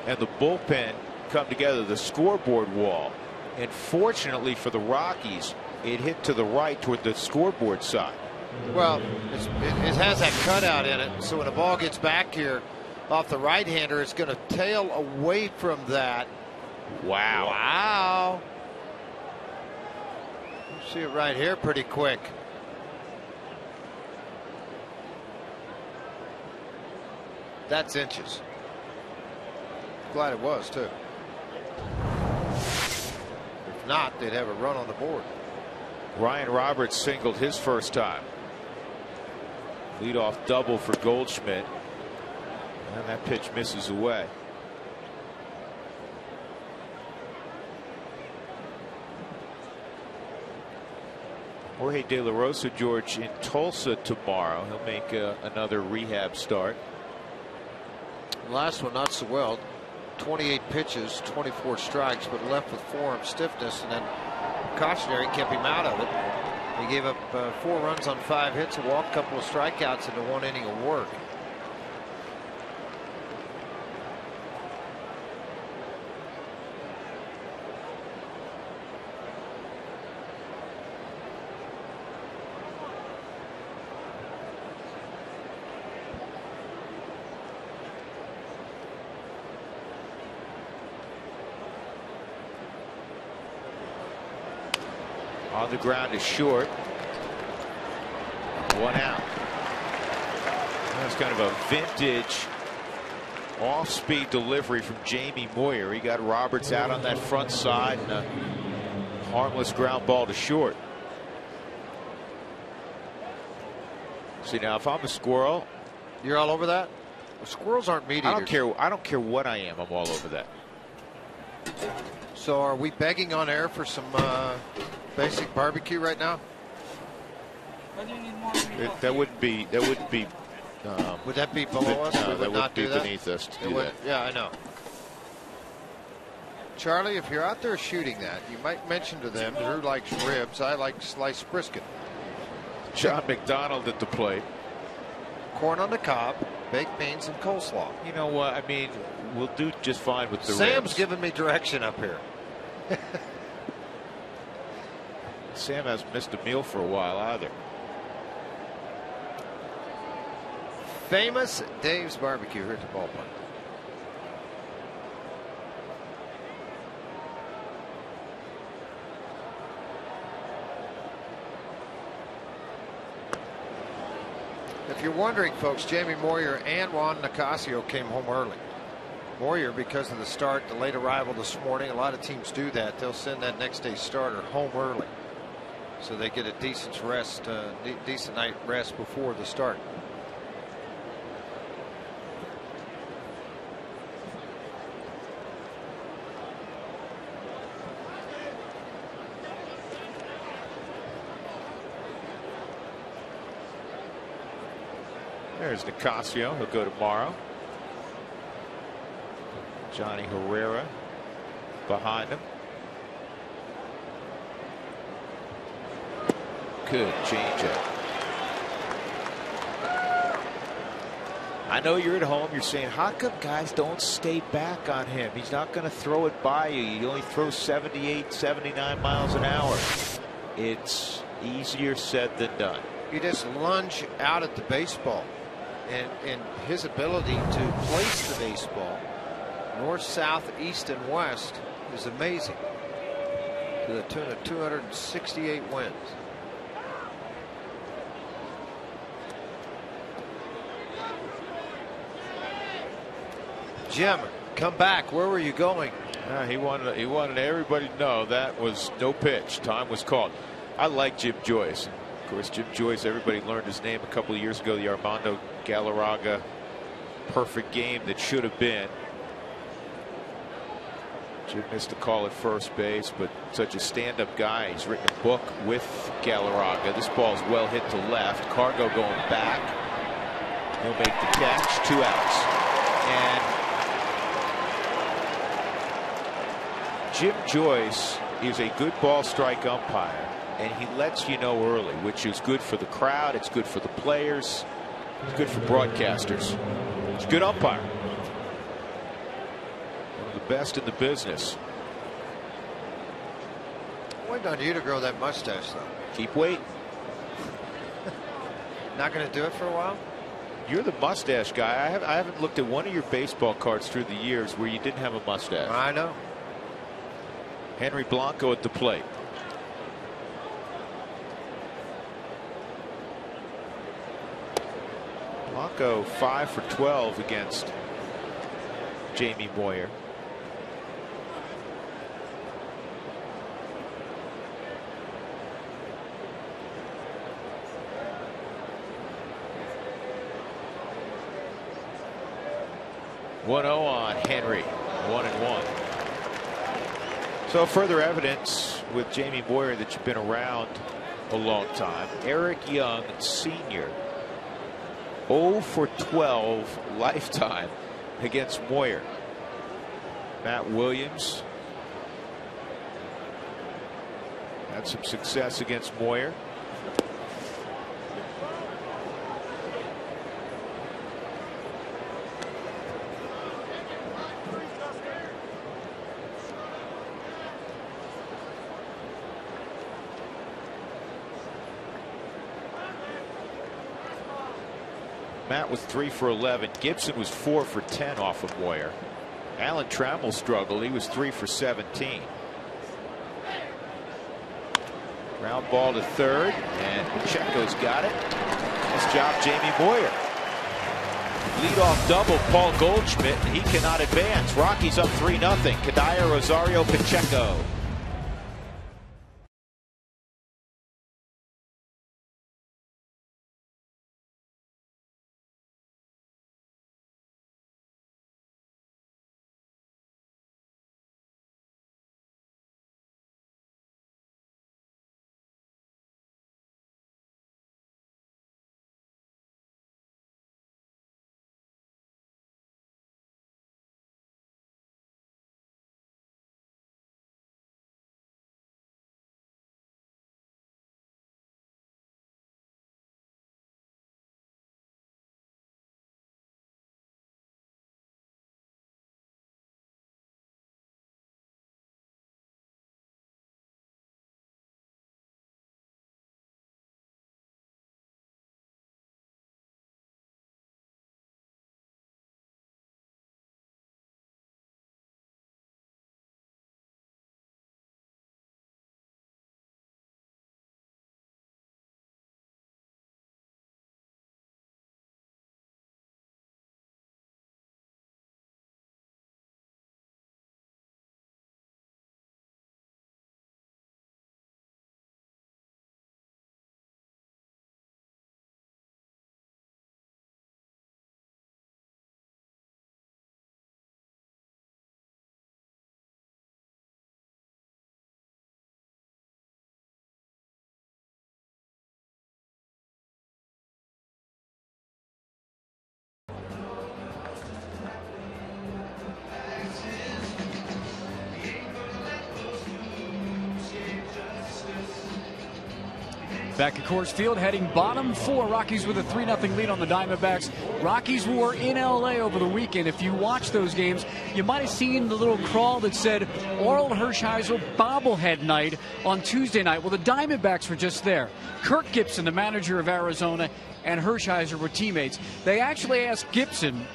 and the bullpen come together, the scoreboard wall. And fortunately for the Rockies, it hit to the right toward the scoreboard side. Well, it has that cutout in it, so when the ball gets back here off the right-hander, it's going to tail away from that. Wow. Wow. You see it right here pretty quick. That's inches. Glad it was, too. If not, they'd have a run on the board. Ryan Roberts singled his first time. Leadoff double for Goldschmidt. And that pitch misses away. Jorge De La Rosa, George, in Tulsa tomorrow. He'll make another rehab start. Last one not so well. 28 pitches, 24 strikes, but left with forearm stiffness, and then cautionary kept him out of it. He gave up 4 runs on 5 hits, a walk, a couple of strikeouts into 1 inning of work. On the ground is short. 1 out. That's kind of a vintage off-speed delivery from Jamie Moyer. He got Roberts out on that front side, and a harmless ground ball to short. See, now if I'm a squirrel, you're all over that. Well, squirrels aren't meat eaters. I don't care what I am. I'm all over that. So are we begging on air for some basic barbecue right now? That wouldn't be. Would that be below us? No, We that would not would be do that? beneath us to It do would, that. yeah, I know. Charlie, if you're out there shooting that, you might mention to them Drew likes ribs. I like sliced brisket. John McDonald at the plate. Corn on the cob, baked beans, and coleslaw. You know what? I mean, we'll do just fine with the Sam's ribs. giving me direction up here. Sam hasn't missed a meal for a while either. Famous Dave's Barbecue here at the ballpark. If you're wondering, folks, Jamie Moyer and Juan Nicasio came home early. Moyer, because of the start, the late arrival this morning, a lot of teams do that. They'll send that next day starter home early, so they get a decent rest, decent night rest before the start. There's Nicasio. He'll go tomorrow. Johnny Herrera behind him. Good changeup. I know you're at home. You're saying, how come guys don't stay back on him? He's not going to throw it by you. He only throws 78, 79 miles an hour. It's easier said than done. You just lunge out at the baseball, and his ability to place the baseball north, south, east, and west is amazing, to the tune of 268 wins. Jim, come back. Where were you going? He wanted everybody to know that was no pitch. Time was called. I like Jim Joyce. Of course, Jim Joyce, everybody learned his name a couple of years ago, the Armando Galarraga perfect game that should have been. Jim missed a call at first base, but such a stand-up guy. He's written a book with Galarraga. This ball's well hit to left. Cargo going back. He'll make the catch. 2 outs. And Jim Joyce is a good ball strike umpire, and he lets you know early, which is good for the crowd. It's good for the players. It's good for broadcasters. He's a good umpire. One of the best in the business. Waiting on you to grow that mustache, though. Keep waiting. Not going to do it for a while? You're the mustache guy. I haven't looked at one of your baseball cards through the years where you didn't have a mustache. I know. Henry Blanco at the plate. Blanco 5 for 12 against Jamie Moyer. One 0 on Henry. 1-1. So further evidence with Jamie Moyer that you've been around a long time. Eric Young, senior, 0 for 12 lifetime against Moyer. Matt Williams had some success against Moyer. Matt was 3 for 11. Gibson was 4 for 10 off of Moyer. Alan Trammell struggled. He was 3 for 17. Ground ball to third, and Pacheco's got it. Nice job, Jamie Moyer. Leadoff double, Paul Goldschmidt. He cannot advance. Rockies up 3-0. Kadire, Rosario, Pacheco. Back at Coors Field, heading bottom 4. Rockies with a 3-0 lead on the Diamondbacks. Rockies were in L.A. over the weekend. If you watch those games, you might have seen the little crawl that said Oral Hershiser bobblehead night on Tuesday night. Well, the Diamondbacks were just there. Kirk Gibson, the manager of Arizona, and Hershiser were teammates. They actually asked Gibson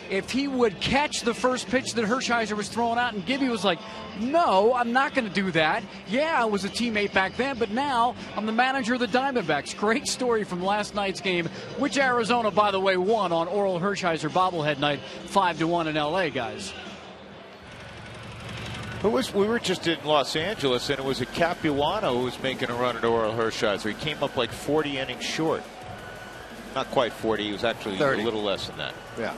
if he would catch the first pitch that Hershiser was throwing out, and Gibby was like, no, I'm not going to do that. Yeah, I was a teammate back then, but now I'm the manager of the Diamondbacks. Great story from last night's game, which Arizona, by the way, won on Oral Hershiser bobblehead night, 5-1 in L.A., guys. We were just in Los Angeles, and it was a Capuano who was making a run at Oral Hershiser. He came up like 40 innings short. Not quite 40. He was actually 30. A little less than that. Yeah.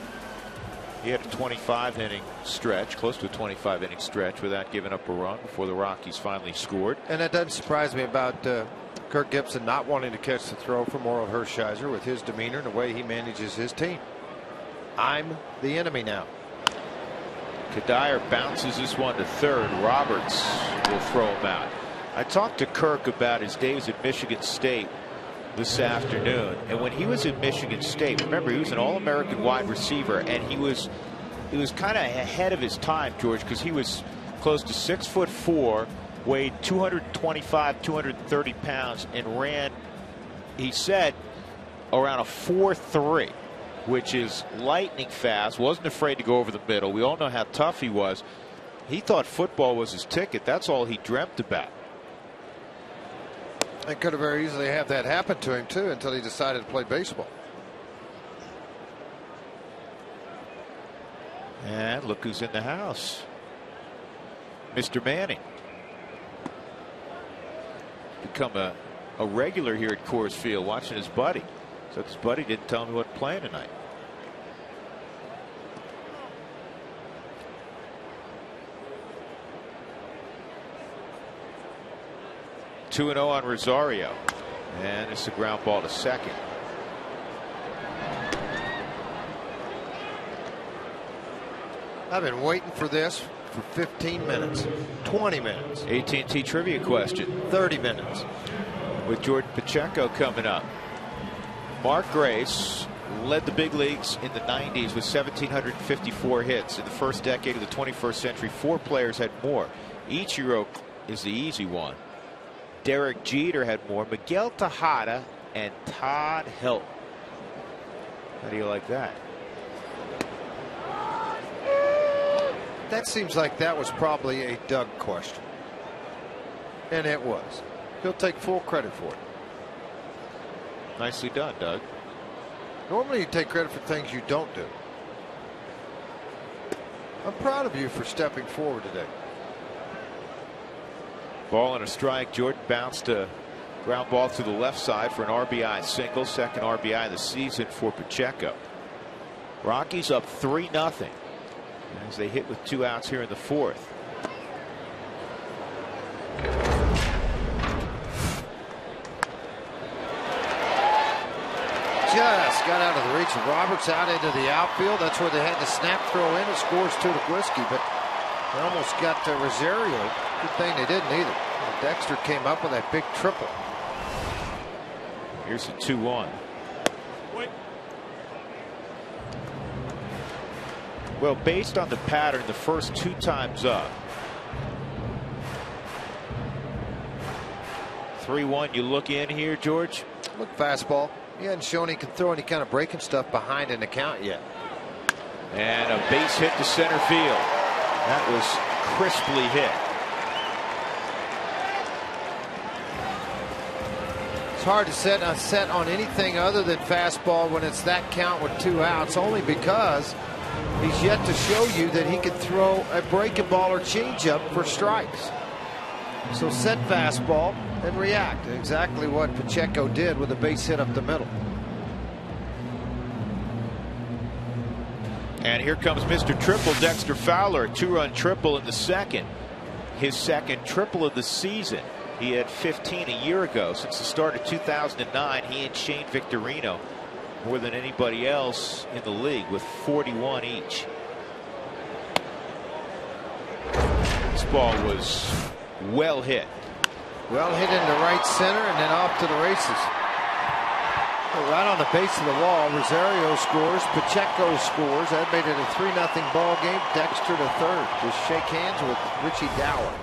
He had a 25-inning stretch, close to a 25-inning stretch, without giving up a run before the Rockies finally scored. And that doesn't surprise me about Kirk Gibson not wanting to catch the throw from Oral Hershiser with his demeanor and the way he manages his team. I'm the enemy now. Kadire bounces this one to third. Roberts will throw him out. I talked to Kirk about his days at Michigan State this afternoon, and when he was at Michigan State, remember, he was an All-American wide receiver, and he was kind of ahead of his time, George, because he was close to 6'4", weighed 225, 230 pounds, and ran, he said, around a 4.3, which is lightning fast. Wasn't afraid to go over the middle. We all know how tough he was. He thought football was his ticket. That's all he dreamt about. It could have very easily had that happen to him too, until he decided to play baseball. And look who's in the house. Mr. Manning. Become a regular here at Coors Field, watching his buddy. So his buddy didn't tell him he wasn't playing tonight. Two 2-0 on Rosario, and it's a ground ball to second. I've been waiting for this for 15 minutes, 20 minutes. AT&T trivia question. 30 minutes. With Jordan Pacheco coming up. Mark Grace led the big leagues in the 90s with 1,754 hits. In the first decade of the 21st century, 4 players had more. Ichiro is the easy one. Derek Jeter had more. Miguel Tejada and Todd Hilton. How do you like that? That seems like that was probably a Doug question. And it was. He'll take full credit for it. Nicely done, Doug. Normally you take credit for things you don't do. I'm proud of you for stepping forward today. Ball and a strike. Jordan bounced a ground ball to the left side for an RBI single. Second RBI of the season for Pacheco. Rockies up 3-0 as they hit with 2 outs here in the 4th. Just got out of the reach of Roberts, out into the outfield. That's where they had the snap throw in. It scores 2 to Whiskey, but they almost got to Rosario. Good thing they didn't either. Dexter came up with that big triple. Here's a 2-1. Well, based on the pattern, the first 2 times up. 3-1. You look in here, George. Look, fastball. He hadn't shown he can throw any kind of breaking stuff behind an account yet. And a base hit to center field. That was crisply hit. It's hard to set on anything other than fastball when it's that count with 2 outs, only because he's yet to show you that he can throw a breaking ball or changeup for strikes. So set fastball and react. Exactly what Pacheco did with a base hit up the middle. And here comes Mr. Triple, Dexter Fowler, a 2-run triple in the second. His second triple of the season. He had 15 a year ago. Since the start of 2009, he and Shane Victorino more than anybody else in the league with 41 each. This ball was well hit. Well hit into right center and then off to the races. Right on the base of the wall. Rosario scores. Pacheco scores. That made it a 3-0 ball game. Dexter to third. Just shake hands with Richie Dower.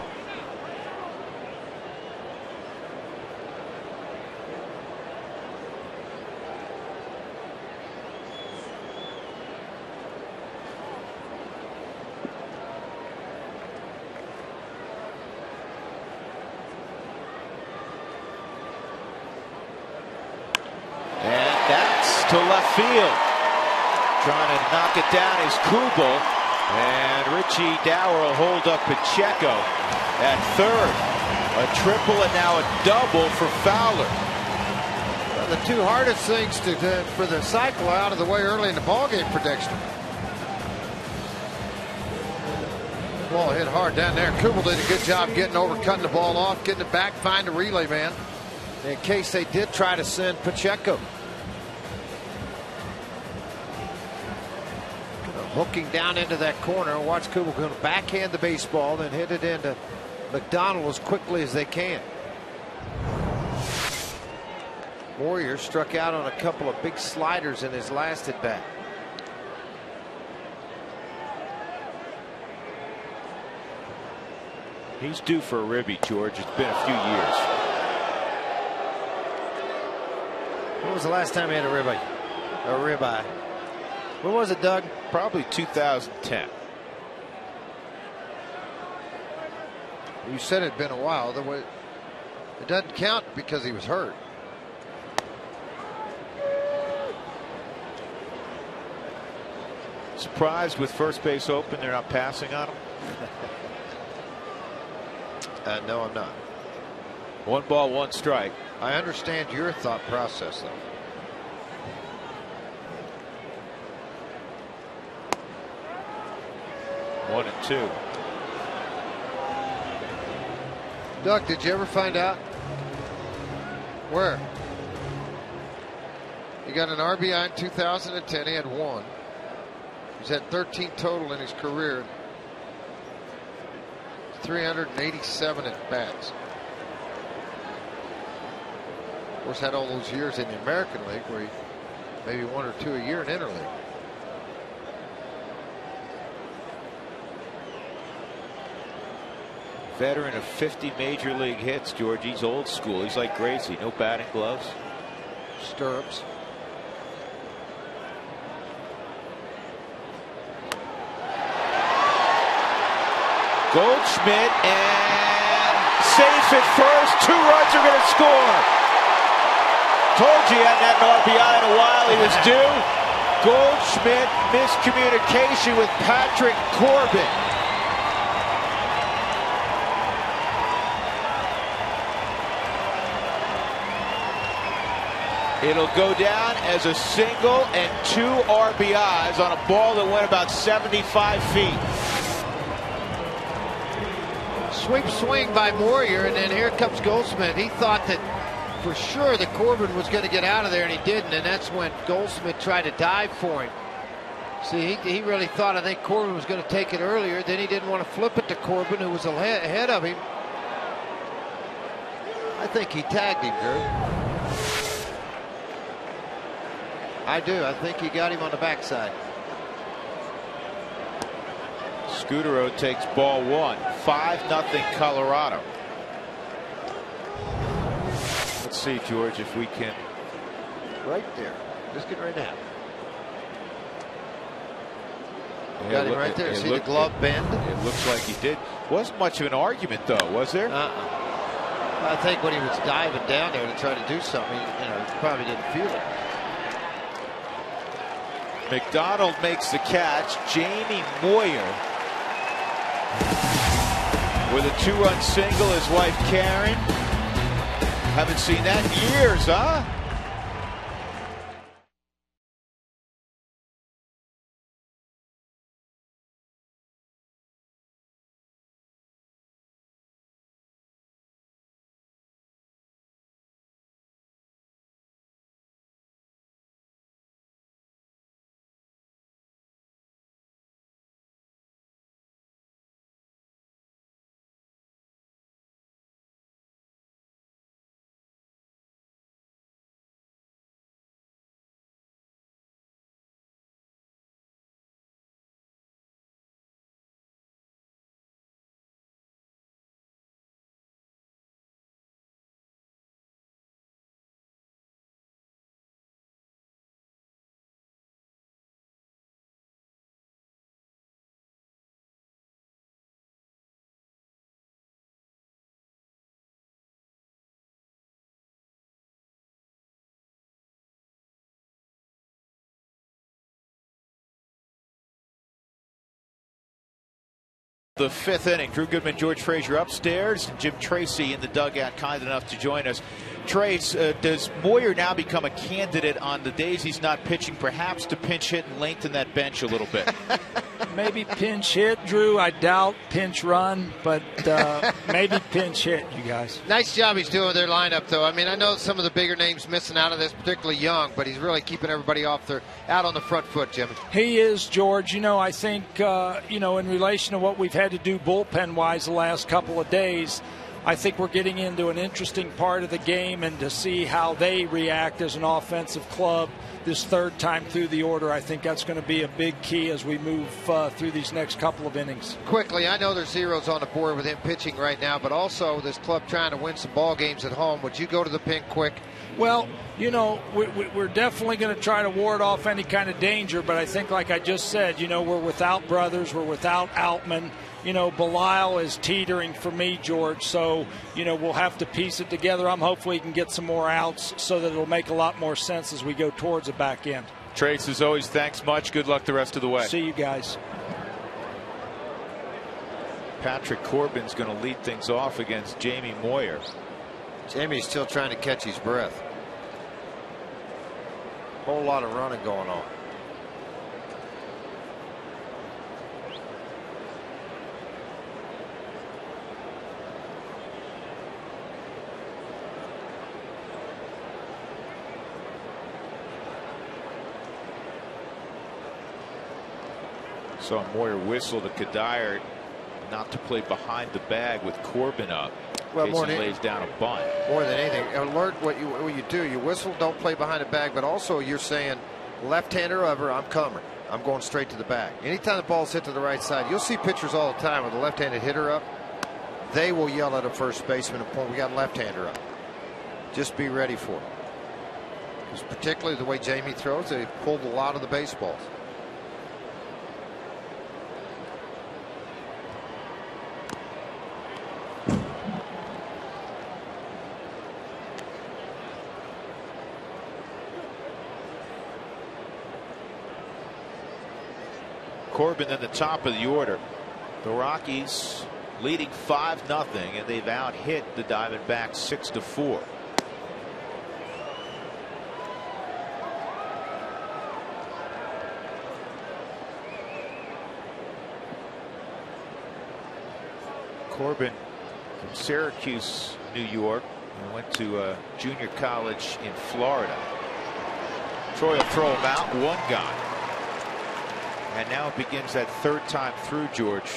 To left field. Trying to knock it down is Kubel. And Richie Dower will hold up Pacheco at third. A triple and now a double for Fowler. Well, the two hardest things for the cycle out of the way early in the ballgame for Dexter. Ball hit hard down there. Kubel did a good job getting over, cutting the ball off, getting it back, find the relay man. In case they did try to send Pacheco. Hooking down into that corner. Watch Kubel going to backhand the baseball, then hit it into McDonald as quickly as they can. Warrior struck out on a couple of big sliders in his last at bat. He's due for a ribby, George. It's been a few years. When was the last time he had a ribeye? A ribeye. When was it, Doug? Probably 2010. You said it'd been a while. It doesn't count because he was hurt. Surprised with first base open, they're not passing on him? No, I'm not. 1 ball, 1 strike. I understand your thought process, though. One and 2. Doug, did you ever find out where he got an RBI in 2010? He had 1. He's had 13 total in his career. 387 at bats. Of course, had all those years in the American League where he maybe 1 or 2 a year in interleague. Veteran of 50 major league hits, George. He's old school. He's like Gracie. No batting gloves. Stirrups. Goldschmidt and safe at first. 2 runs are going to score. Told you he hadn't had an RBI in a while. He was due. Goldschmidt miscommunication with Patrick Corbin. It'll go down as a single and 2 RBIs on a ball that went about 75 feet. Sweep swing by Warrior, and then here comes Goldschmidt. He thought that for sure that Corbin was going to get out of there, and he didn't, and that's when Goldschmidt tried to dive for him. See, he really thought, I think Corbin was going to take it earlier. Then he didn't want to flip it to Corbin, who was ahead of him. I think he tagged him, Drew. I do. I think he got him on the backside. Scutaro takes ball 1. 5-0 Colorado. Let's see, George, if we can. Right there. Just get right now. Yeah, got him right there. See the glove bend? It looks like he did. Wasn't much of an argument, though, was there? I think when he was diving down there to try to do something, he probably didn't feel it. McDonald makes the catch. Jamie Moyer with a 2-run single. His wife Karen. Haven't seen that in years, huh? The fifth inning. Drew Goodman, George Frazier upstairs, and Jim Tracy in the dugout, kind enough to join us. Trace, does Moyer now become a candidate on the days he's not pitching, perhaps to pinch hit and lengthen that bench a little bit? Maybe pinch hit, Drew. I doubt pinch run, but maybe pinch hit, you guys. Nice job he's doing with their lineup, though. I mean, I know some of the bigger names missing out of this, particularly Young, but he's really keeping everybody out on the front foot, Jimmy. He is, George. You know, I think, in relation to what we've had to do bullpen-wise the last couple of days, I think we're getting into an interesting part of the game, and to see how they react as an offensive club this third time through the order, I think that's going to be a big key as we move through these next couple of innings. Quickly, I know there's zeros on the board with him pitching right now, but also this club trying to win some ball games at home. Would you go to the pin quick? Well, you know, we're definitely going to try to ward off any kind of danger, but I think, like I just said, you know, we're without Brothers, we're without Outman. You know, Belisle is teetering for me, George, so, you know, we'll have to piece it together. I'm hopeful he can get some more outs so that it'll make a lot more sense as we go towards the back end. Trace, as always, thanks much. Good luck the rest of the way. See you guys. Patrick Corbin's going to lead things off against Jamie Moyer. Jamie's still trying to catch his breath. Whole lot of running going on. Saw Moyer whistle to Kadire not to play behind the bag with Corbin up. Well, more than lays down a bunt. More than anything, alert what you do. You whistle, don't play behind the bag, but also you're saying left-hander ever, I'm coming. I'm going straight to the bag. Anytime the ball's hit to the right side, you'll see pitchers all the time with a left-handed hitter up. They will yell at a first baseman and point, we got a left-hander up. Just be ready for it. Because particularly the way Jamie throws, they pulled a lot of the baseballs. Corbin in the top of the order. The Rockies leading 5-0, and they've out-hit the Diamondbacks 6-4. Corbin from Syracuse, New York, and went to junior college in Florida. Troy will throw him out, one gone. And now it begins that third time through, George,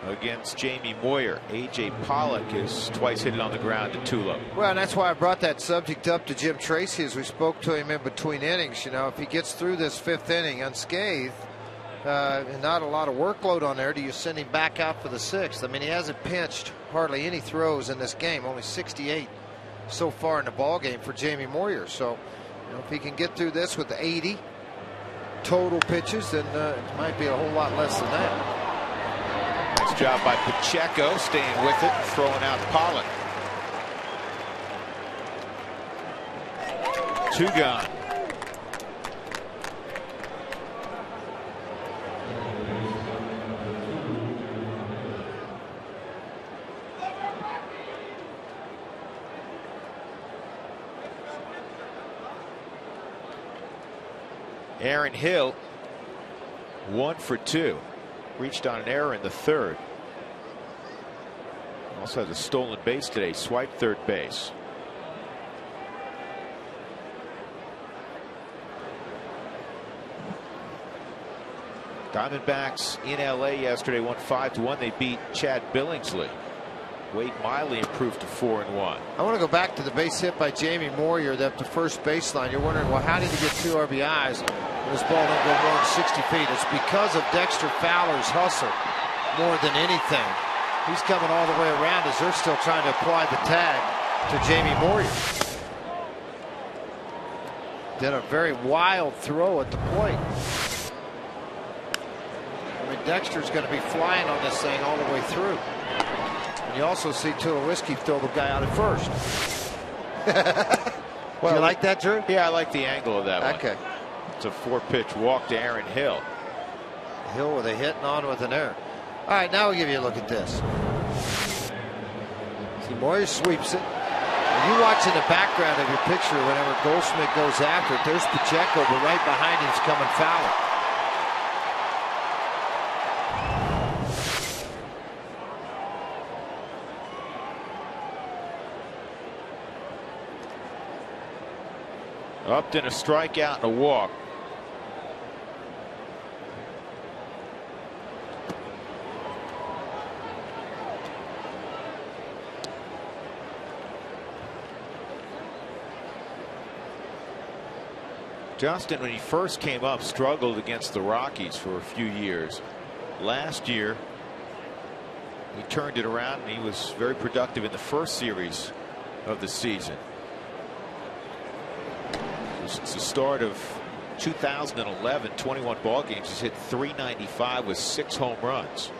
against Jamie Moyer. A.J. Pollock is twice hit it on the ground to Tulo. Well, and that's why I brought that subject up to Jim Tracy as we spoke to him in between innings. You know, if he gets through this fifth inning unscathed and not a lot of workload on there, do you send him back out for the sixth? I mean, he hasn't pinched hardly any throws in this game, only 68 so far in the ball game for Jamie Moyer. So, you know, if he can get through this with the 80 total pitches, then it might be a whole lot less than that. Nice job by Pacheco, staying with it, throwing out Pollock. Two gone. Aaron Hill, 1 for 2. Reached on an error in the third. Also has a stolen base today. Swiped third base. Diamondbacks in LA yesterday won 5-1. They beat Chad Billingsley. Wade Miley improved to 4-1. I want to go back to the base hit by Jamie Moyer at the first baseline. You're wondering, well, how did he get 2 RBIs when this ball don't go more than 60 feet? It's because of Dexter Fowler's hustle more than anything. He's coming all the way around as they're still trying to apply the tag to Jamie Moyer. Did a very wild throw at the plate. I mean, Dexter's going to be flying on this thing all the way through. And you also see Tulowitzki throw the guy out at first. Well, you like that, Drew? Yeah, I like the angle of that one. Okay. It's a 4-pitch walk to Aaron Hill. Hill with a hit and on with an error. All right, now we'll give you a look at this. See, Moyer sweeps it. And you watch in the background of your picture whenever Goldschmidt goes after it, there's Pacheco, but right behind him's coming Fowler. Upton a strikeout and a walk. Justin, when he first came up, struggled against the Rockies for a few years. Last year, he turned it around and he was very productive in the first series of the season. Since the start of 2011, 21 ball games, he's hit .395 with 6 home runs.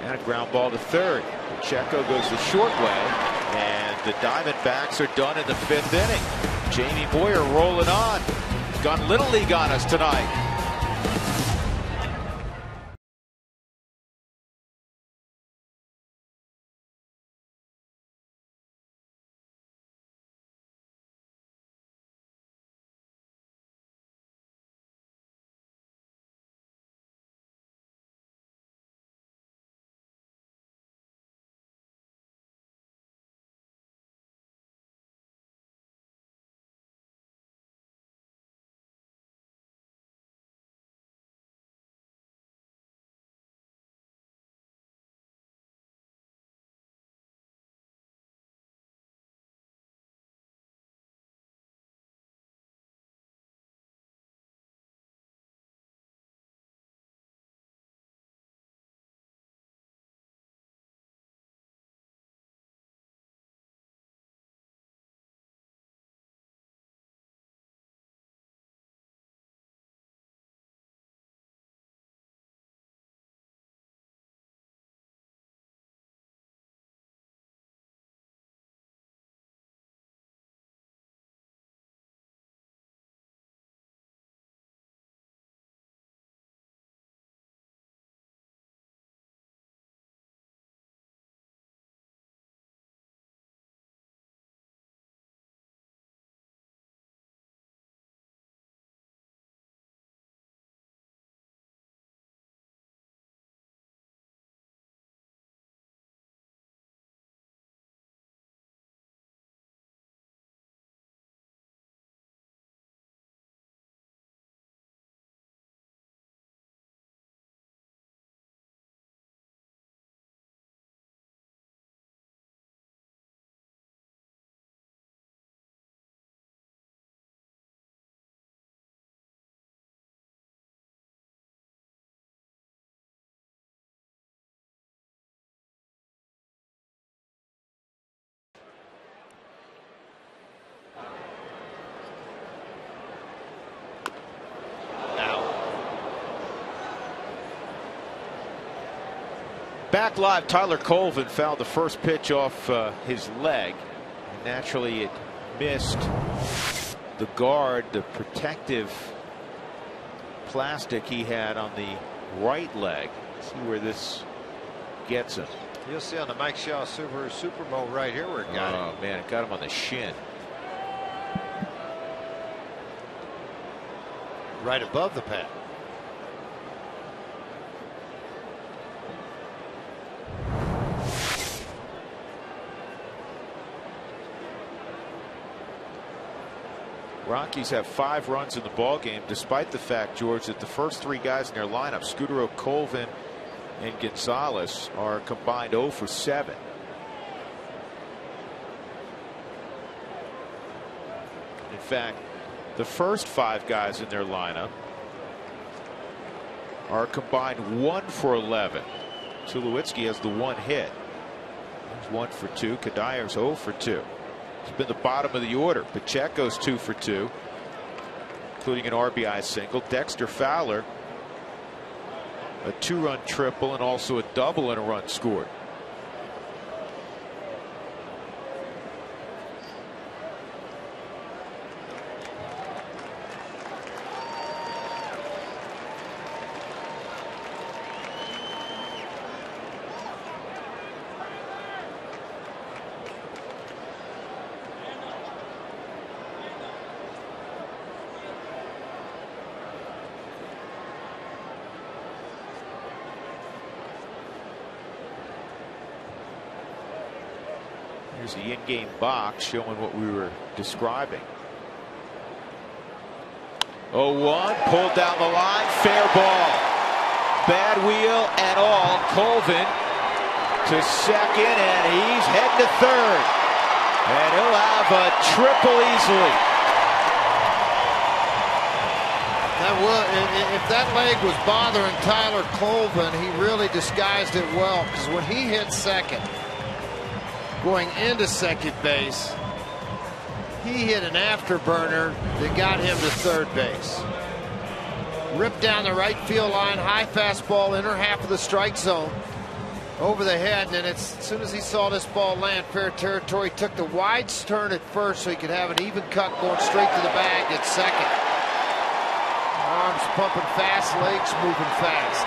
And a ground ball to third. Pacheco goes the short way, and the Diamondbacks are done in the 5th inning. Jamie Moyer rolling on. Gone Little League on us tonight. Back live, Tyler Colvin fouled the first pitch off his leg. And naturally, it missed the guard, the protective plastic he had on the right leg. Let's see where this gets him. You'll see on the Mike Shaw Super Bowl right here where it got him. Oh, man, it got him on the shin. Right above the pad. Rockies have 5 runs in the ball game, despite the fact, George, that the first 3 guys in their lineup, Scudero, Colvin, and Gonzalez, are combined 0 for 7. In fact, the first 5 guys in their lineup are combined 1 for 11. Tulowitzki has the 1 hit. He's 1 for 2. Kadyr's 0 for 2. It's been the bottom of the order. Pacheco's 2 for 2, including an RBI single. Dexter Fowler, a 2-run triple and also a double and a run scored. Here's the in-game box showing what we were describing. 0-1, pulled down the line, fair ball. Bad wheel and all. Colvin to second, and he's heading to third. And he'll have a triple easily. If that leg was bothering Tyler Colvin, he really disguised it well, because when he hit second, going into second base, he hit an afterburner that got him to third base. Ripped down the right field line, high fastball, inner half of the strike zone, over the head, and then as soon as he saw this ball land fair territory, took the wide turn at first so he could have an even cut going straight to the bag at second. Arms pumping fast, legs moving fast.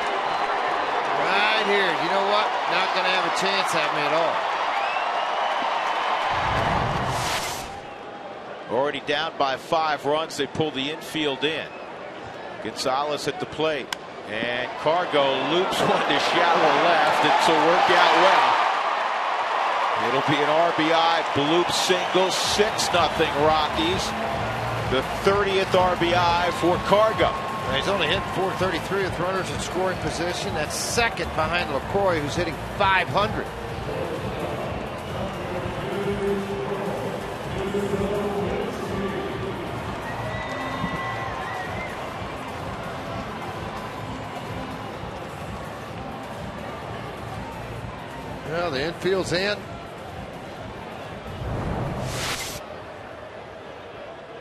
Right here, you know what? Not going to have a chance at me at all. Already down by 5 runs. They pull the infield in. Gonzalez at the plate. And Cargo loops one to shallow left. It'll work out well. It'll be an RBI bloop single. 6-0 Rockies. The 30th RBI for Cargo. He's only hitting .433 with runners in scoring position. That's second behind LaCroix, who's hitting .500. Well, the infield's in.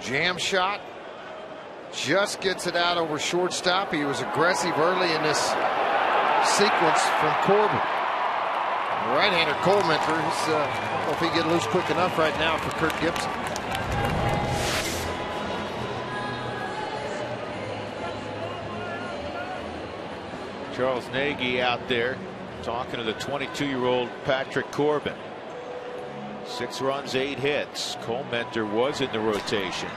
Jam shot. Just gets it out over shortstop. He was aggressive early in this sequence from Corbin. Right-hander Colementer. I don't know if he get loose quick enough right now for Kirk Gibson. Charles Nagy out there talking to the 22-year-old Patrick Corbin. 6 runs, 8 hits. Colementer was in the rotation.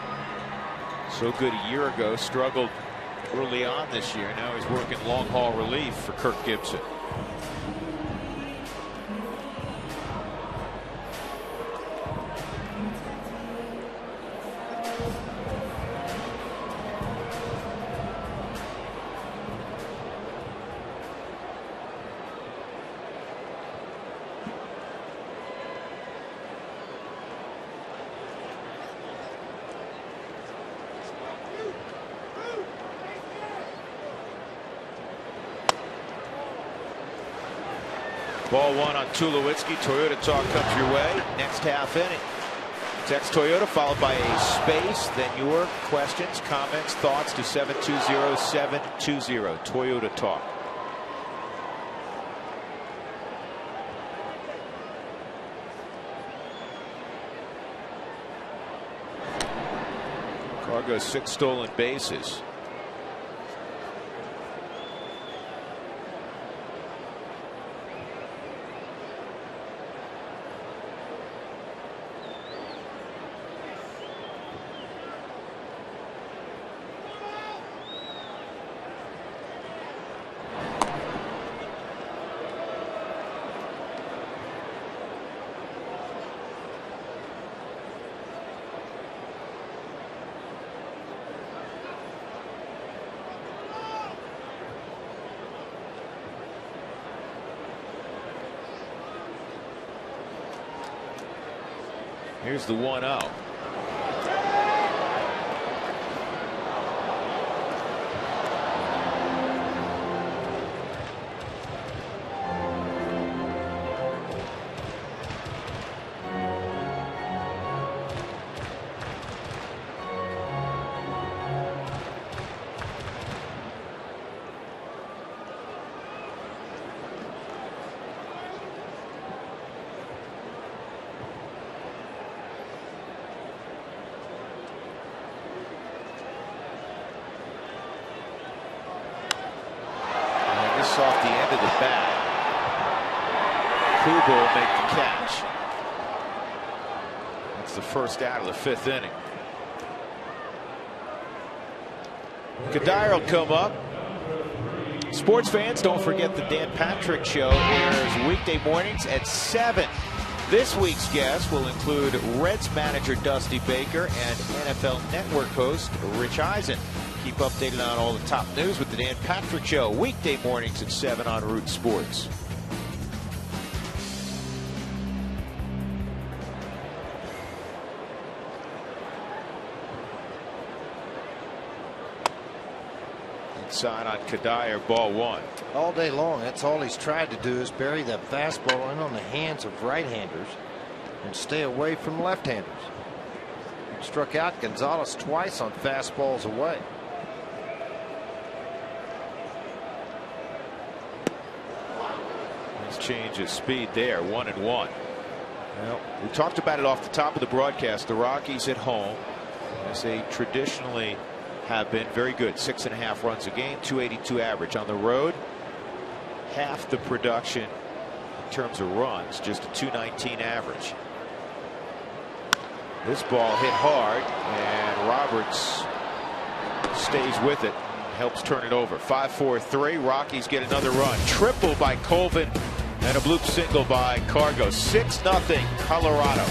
So good a year ago, struggled early on this year. Now he's working long haul relief for Kirk Gibson. Ball 1 on Tulowitzki. Toyota Talk comes your way. Next half inning. Text Toyota followed by a space. Then your questions, comments, thoughts to 720-720. Toyota Talk. Cargo's 6 stolen bases. Here's the 1-0. Off the end of the bat. Kubo will make the catch. That's the first out of the 5th inning. Kadire will come up. Sports fans, don't forget the Dan Patrick Show airs weekday mornings at 7 This week's guests will include Reds manager Dusty Baker and NFL Network host Rich Eisen. Keep updated on all the top news with the Dan Patrick Show, weekday mornings at 7 on Root Sports. Inside on Kadire, ball one. All day long, that's all he's tried to do is bury that fastball in on the hands of right-handers and stay away from left-handers. He struck out Gonzalez twice on fastballs away. Nice change of speed there, 1-1. Well, we talked about it off the top of the broadcast. The Rockies at home, as they traditionally have been, very good. 6.5 runs a game, 282 average. On the road, half the production in terms of runs, just a 219 average. This ball hit hard, and Roberts stays with it, helps turn it over. 5-4-3. Rockies get another run. Triple by Colvin and a bloop single by Cargo. 6-0 Colorado.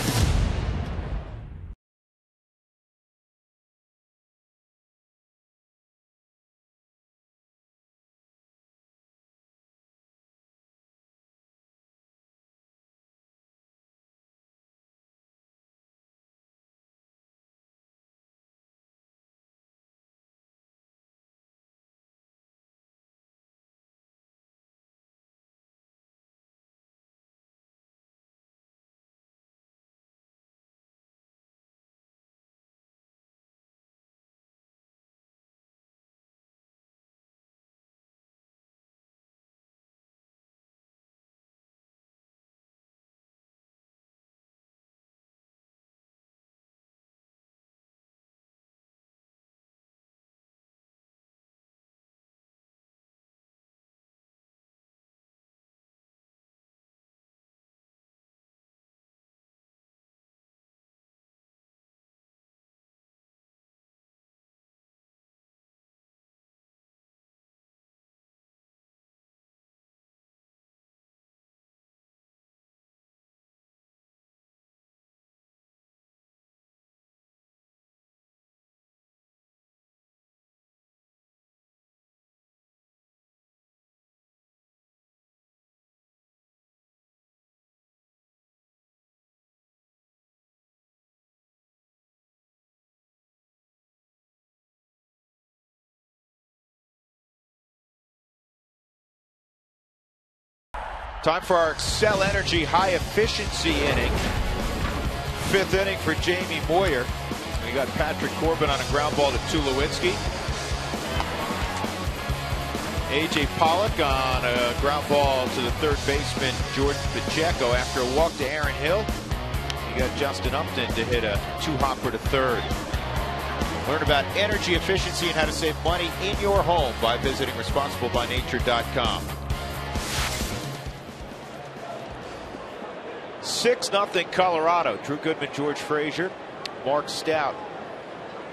Time for our Excel Energy high efficiency inning. 5th inning for Jamie Moyer. We got Patrick Corbin on a ground ball to Tulowitzki. A.J. Pollock on a ground ball to the third baseman Jordan Pacheco. After a walk to Aaron Hill, you got Justin Upton to hit a 2-hopper to third. Learn about energy efficiency and how to save money in your home by visiting responsiblebynature.com. 6-0 Colorado. Drew Goodman, George Frazier, Mark Stout.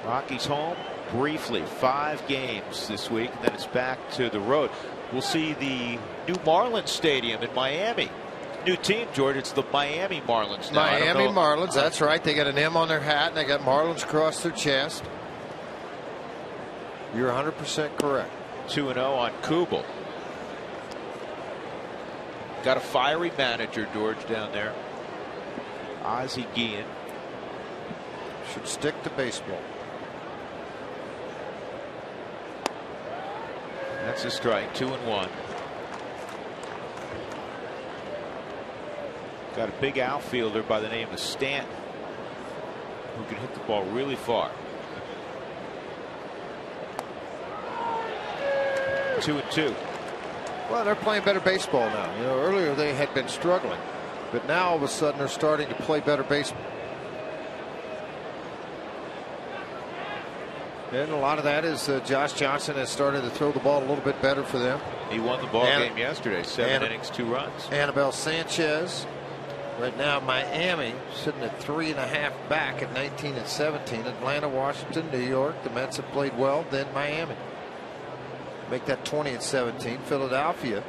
Rockies home briefly. 5 games this week, and then it's back to the road. We'll see the new Marlins Stadium in Miami. New team, George. It's the Miami Marlins now. Miami Marlins, that's right. They got an M on their hat, and they got Marlins across their chest. You're 100% correct. 2-0 on Kubel. Got a fiery manager, George, down there. Ozzie Guillen. Should stick to baseball. That's a strike. 2-1. Got a big outfielder by the name of Stanton, who can hit the ball really far. 2-2. Well, they're playing better baseball now. You know, earlier they had been struggling, but now all of a sudden they're starting to play better baseball. And a lot of that is Josh Johnson has started to throw the ball a little bit better for them. He won the ball game yesterday. 7 innings, 2 runs. Anibal Sanchez. Right now, Miami sitting at 3.5 back at 19-17. Atlanta, Washington, New York. The Mets have played well. Then Miami. Make that 20-17. Philadelphia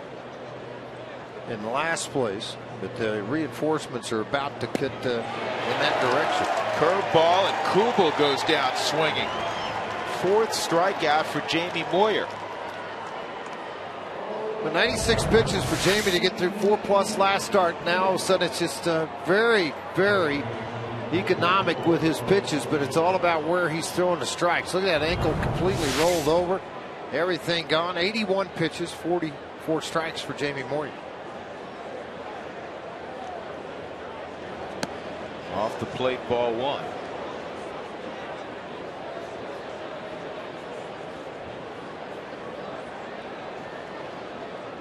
in last place, but the reinforcements are about to get in that direction. Curveball, and Kubel goes down swinging. 4th strikeout for Jamie Moyer. But 96 pitches for Jamie to get through 4+ last start. Now all of a sudden it's just very, very economic with his pitches, but it's all about where he's throwing the strikes. Look at that ankle completely rolled over. Everything gone. 81 pitches, 44 strikes for Jamie Moyer. Off the plate, ball 1.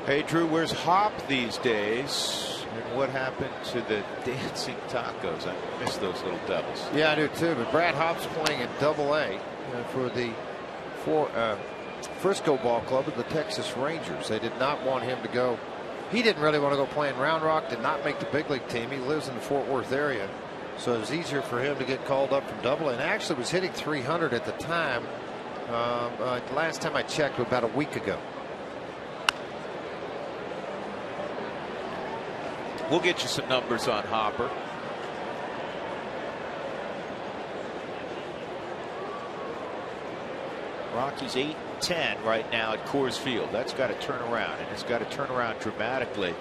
Hey, Drew, where's Hop these days? And what happened to the dancing tacos? I miss those little devils. Yeah, I do too. But Brad Hop's playing at Double-A for the Frisco Ball Club of the Texas Rangers. They did not want him to go. He didn't really want to go play in Round Rock. Did not make the big league team. He lives in the Fort Worth area, so it was easier for him to get called up from Double-A. And actually was hitting 300 at the time. Last time I checked, about a week ago. We'll get you some numbers on Hopper. Rockies 8-10 right now at Coors Field. That's got to turn around, and it's got to turn around dramatically.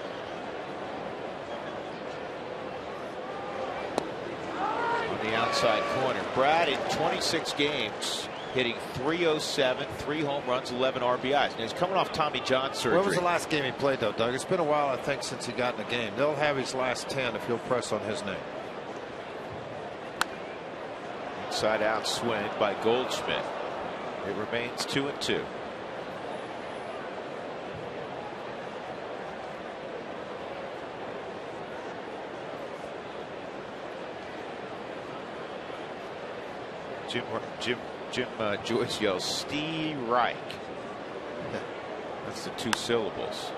On the outside corner, Brad in 26 games hitting .307, 3 home runs, 11 RBIs. And he's coming off Tommy John surgery. When was the last game he played, though, Doug? It's been a while, I think, since he got in the game. They'll have his last 10 if he'll press on his name. Inside out swing by Goldschmidt. It remains 2-2. Jim Joyce yells, Steve Reich. That's the 2 syllables.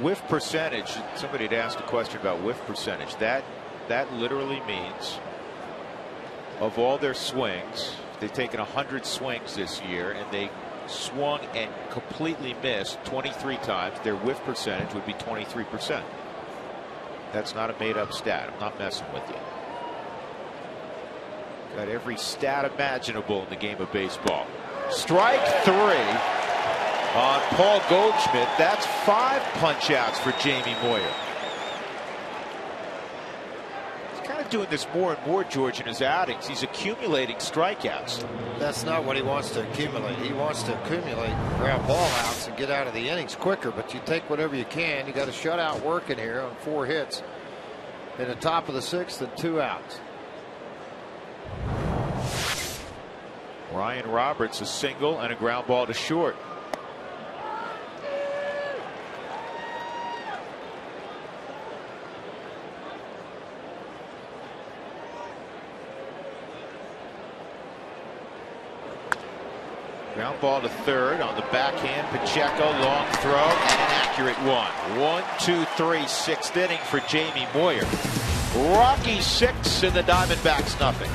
Whiff percentage. Somebody had asked a question about whiff percentage. That literally means of all their swings, they've taken 100 swings this year, and they swung and completely missed 23 times. Their whiff percentage would be 23%. That's not a made-up stat. I'm not messing with you. Got every stat imaginable in the game of baseball. Strike 3 on Paul Goldschmidt. That's 5 punch-outs for Jamie Moyer. Doing this more and more, George, in his outings. He's accumulating strikeouts. That's not what he wants to accumulate. He wants to accumulate ground ball outs and get out of the innings quicker, but you take whatever you can. You got a shutout working here on 4 hits in the top of the 6th and 2 outs. Ryan Roberts, a single and a ground ball to short. Ground ball to third on the backhand. Pacheco, long throw, and an accurate one. 1, 2, 3, 6th inning for Jamie Moyer. Rockies 6 and the Diamondbacks nothing.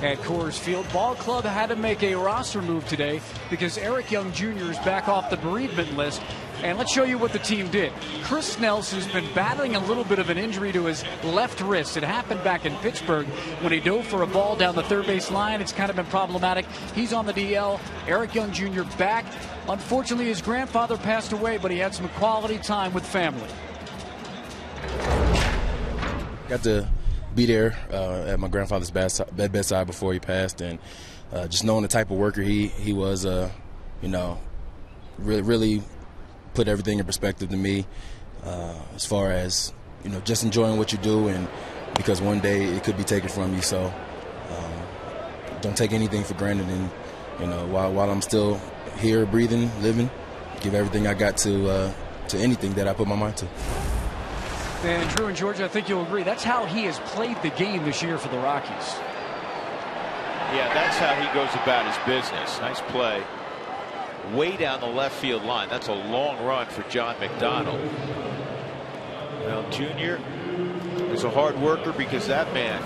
at Coors Field. Ball club had to make a roster move today because Eric Young Jr. is back off the bereavement list. And let's show you what the team did. Chris Nelson's been battling a little bit of an injury to his left wrist. It happened back in Pittsburgh when he dove for a ball down the third base line. It's kind of been problematic. He's on the DL. Eric Young Jr. back. Unfortunately, his grandfather passed away, but he had some quality time with family. Got to be there at my grandfather's bedside before he passed, and just knowing the type of worker he was, really put everything in perspective to me, as far as just enjoying what you do, and because one day it could be taken from you. So don't take anything for granted, and while I'm still here, breathing, living, give everything I got to anything that I put my mind to. And Drew and George, I think you'll agree, that's how he has played the game this year for the Rockies. Yeah, that's how he goes about his business. Nice play. Way down the left field line. That's a long run for John McDonald. Well, Jr. is a hard worker because that man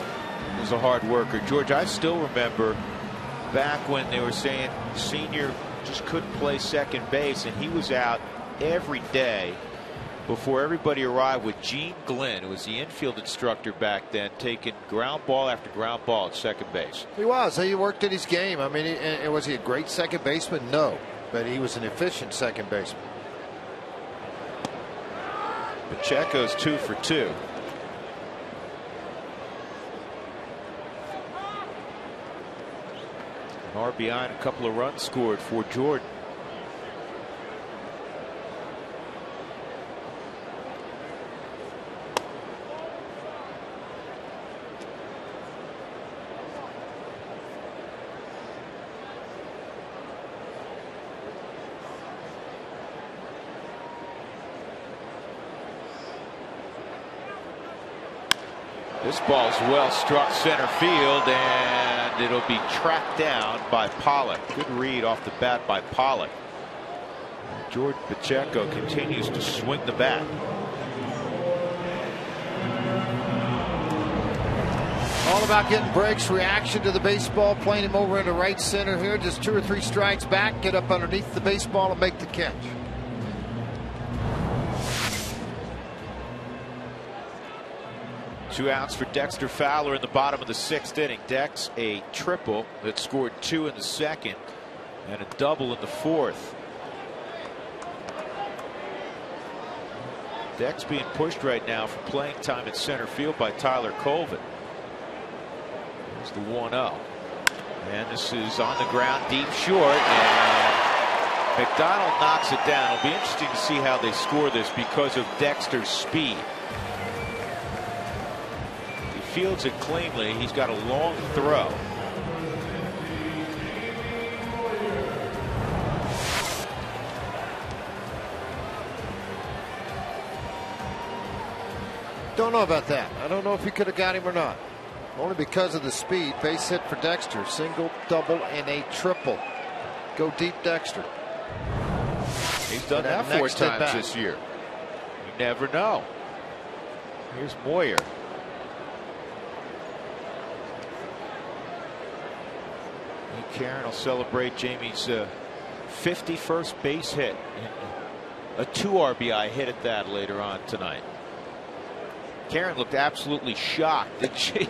was a hard worker. George, I still remember back when they were saying Senior just couldn't play second base, and he was out every day before everybody arrived with Gene Glynn, who was the infield instructor back then, taking ground ball after ground ball at second base. He was. He worked at his game. I mean, was he a great second baseman? No. But he was an efficient second baseman. Pacheco's 2 for 2. An RBI and a couple of runs scored for Jordan. This ball's well struck center field, and it'll be tracked down by Pollock. Good read off the bat by Pollock. George Pacheco continues to swing the bat. All about getting breaks, reaction to the baseball, playing him over into right center here. Just 2 or 3 strikes back, get up underneath the baseball and make the catch. Two outs for Dexter Fowler in the bottom of the 6th inning. Dex a triple that scored 2 in the 2nd and a double in the 4th. Dex being pushed right now for playing time at center field by Tyler Colvin. There's the 1-0. And this is on the ground deep short, and McDonald knocks it down. It'll be interesting to see how they score this because of Dexter's speed. Fields it cleanly. He's got a long throw. Don't know about that. I don't know if he could have got him or not. Only because of the speed. Base hit for Dexter. Single, double, and a triple. Go deep, Dexter. He's done that 4 times this year. You never know. Here's Moyer. Karen will celebrate Jamie's 51st base hit. A 2 RBI hit at that later on tonight. Karen looked absolutely shocked, didn't she?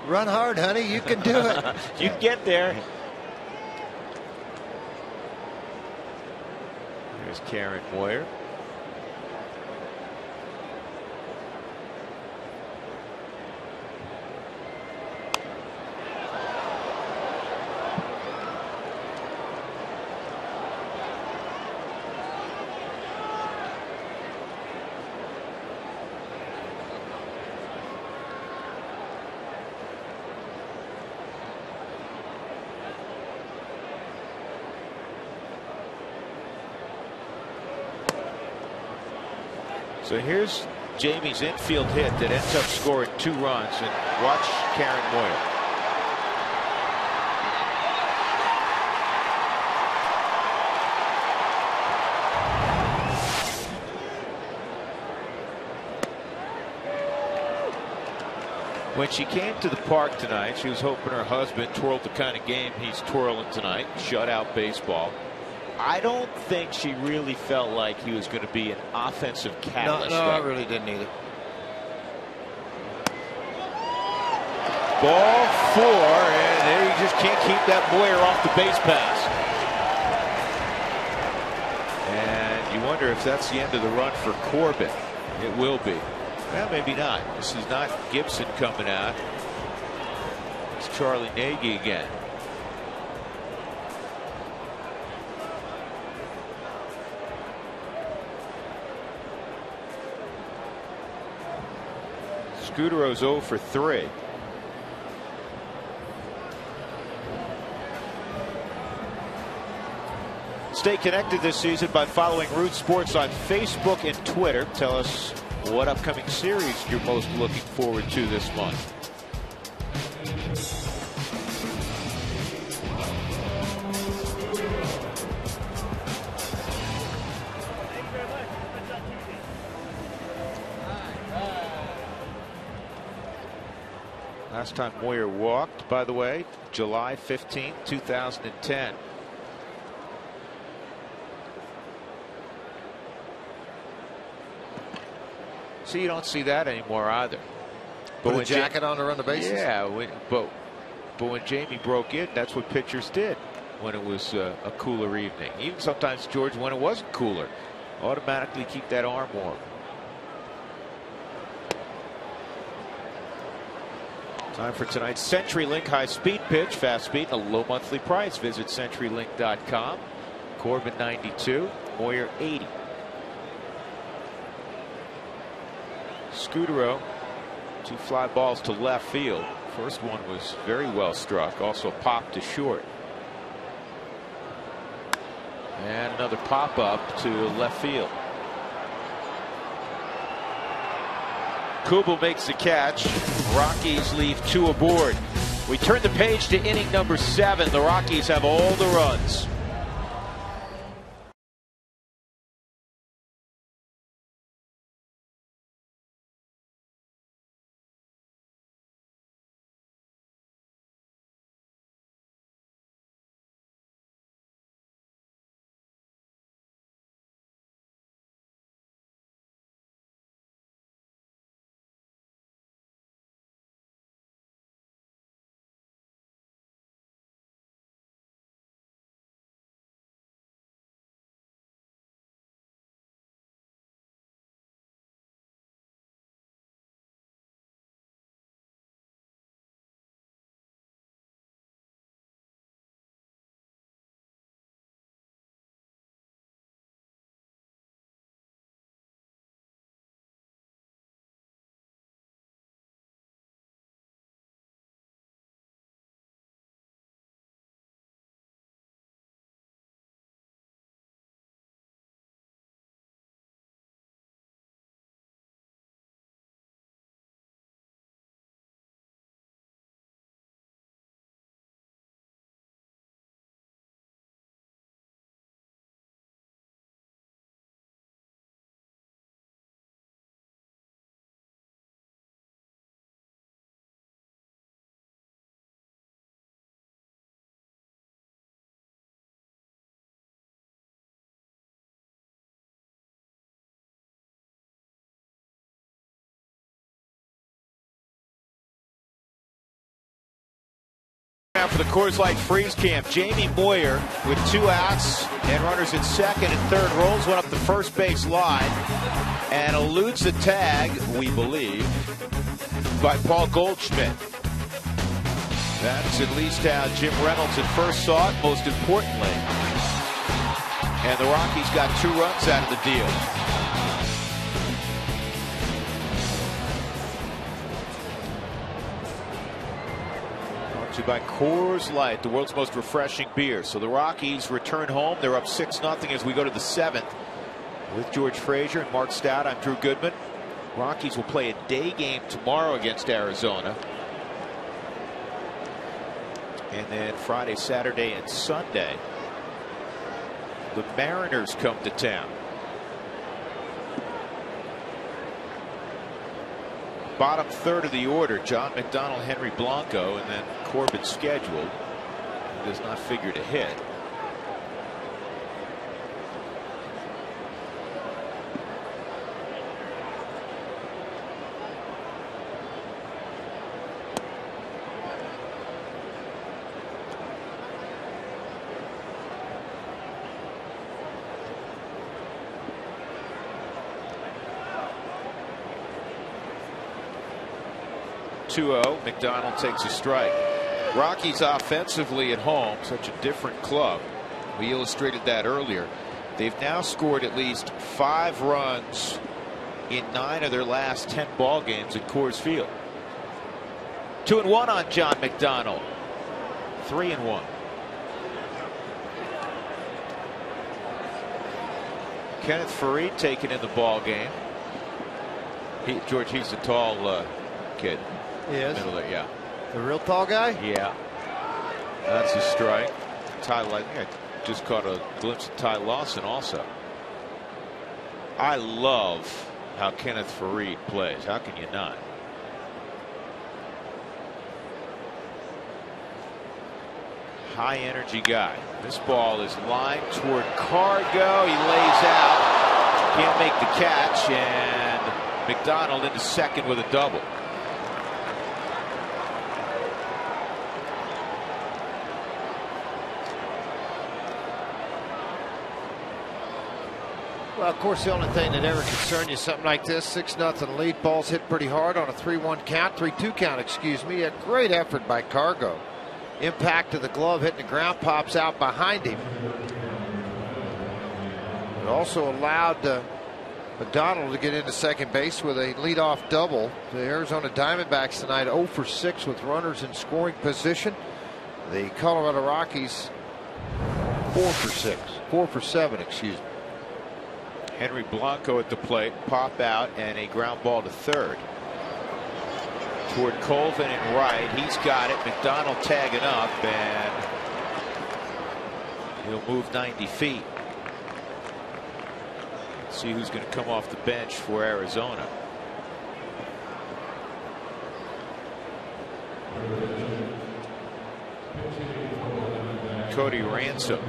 Run hard, honey. You can do it. You can get there. There's Karen Moyer. So here's Jamie's infield hit that ends up scoring 2 runs, and watch Karen Moyer. When she came to the park tonight, she was hoping her husband twirled the kind of game he's twirling tonight, shutout baseball. I don't think she really felt like he was going to be an offensive catalyst. No, I really didn't either. Ball 4, and there you just can't keep that Moyer off the base pass. And you wonder if that's the end of the run for Corbin. It will be. Well, maybe not. This is not Gibson coming out. It's Charlie Nagy again. Scudero's 0 for 3. Stay connected this season by following Root Sports on Facebook and Twitter. Tell us what upcoming series you're most looking forward to this month. Last time Moyer walked, by the way, July 15, 2010. So you don't see that anymore either. Put a jacket on to run the bases? Yeah, but when Jamie broke in, that's what pitchers did when it was a cooler evening. Even sometimes, George, when it wasn't cooler, automatically keep that arm warm. Time for tonight's CenturyLink high-speed pitch. Fast speed, a low monthly price. Visit CenturyLink.com. Corbin 92, Moyer 80. Scudero, 2 fly balls to left field. First one was very well struck. Also popped to short. And another pop up to left field. Kubel makes the catch. Rockies leave 2 aboard. We turn the page to inning number 7. The Rockies have all the runs. For the Coors Light Freeze Camp, Jamie Moyer with 2 outs and runners in second and third rolls one up the first base line and eludes the tag, we believe, by Paul Goldschmidt. That's at least how Jim Reynolds at first saw it, most importantly. And the Rockies got 2 runs out of the deal. By Coors Light, the world's most refreshing beer. So the Rockies return home. They're up 6-0 as we go to the 7th. With George Frazier and Mark Stout, I'm Drew Goodman. Rockies will play a day game tomorrow against Arizona. And then Friday, Saturday, and Sunday, the Mariners come to town. bottom third of the order, John McDonald, Henry Blanco, and then Corbett scheduled. He does not figure to hit. McDonald takes a strike. Rockies offensively at home, such a different club. We illustrated that earlier. They've now scored at least 5 runs in 9 of their last 10 ball games at Coors Field. 2-1 on John McDonald. 3-1. Kenneth Farid taken in the ball game. George, he's a tall kid. He is. Middle there, yeah. The real tall guy? Yeah. That's a strike. I just caught a glimpse of Ty Lawson also. I love how Kenneth Farid plays. How can you not? High energy guy. This ball is lined toward Cargo. He lays out. Can't make the catch, and McDonald into second with a double. Well, of course, the only thing that ever concerned you, something like this, 6-0 lead, balls hit pretty hard on a 3-1 count, 3-2 count, excuse me. A great effort by Cargo. Impact of the glove hitting the ground, pops out behind him. It also allowed McDonald to get into second base with a leadoff double. The Arizona Diamondbacks tonight 0 for 6 with runners in scoring position. The Colorado Rockies 4 for 7, excuse me. Henry Blanco at the plate, pop out, and a ground ball to third. Toward Colvin and right. He's got it. McDonald tagging up, and he'll move 90 feet. See who's going to come off the bench for Arizona. Cody Ransom.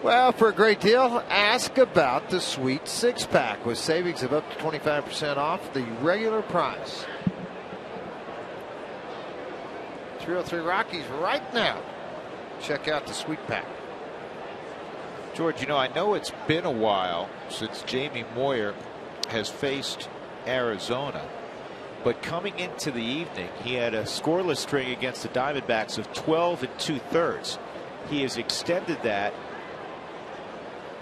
Well, for a great deal, ask about the Sweet 6-pack with savings of up to 25% off the regular price. 303 Rockies right now. Check out the Sweet Pack. George, I know it's been a while since Jamie Moyer has faced Arizona, but coming into the evening, he had a scoreless string against the Diamondbacks of 12 2/3. He has extended that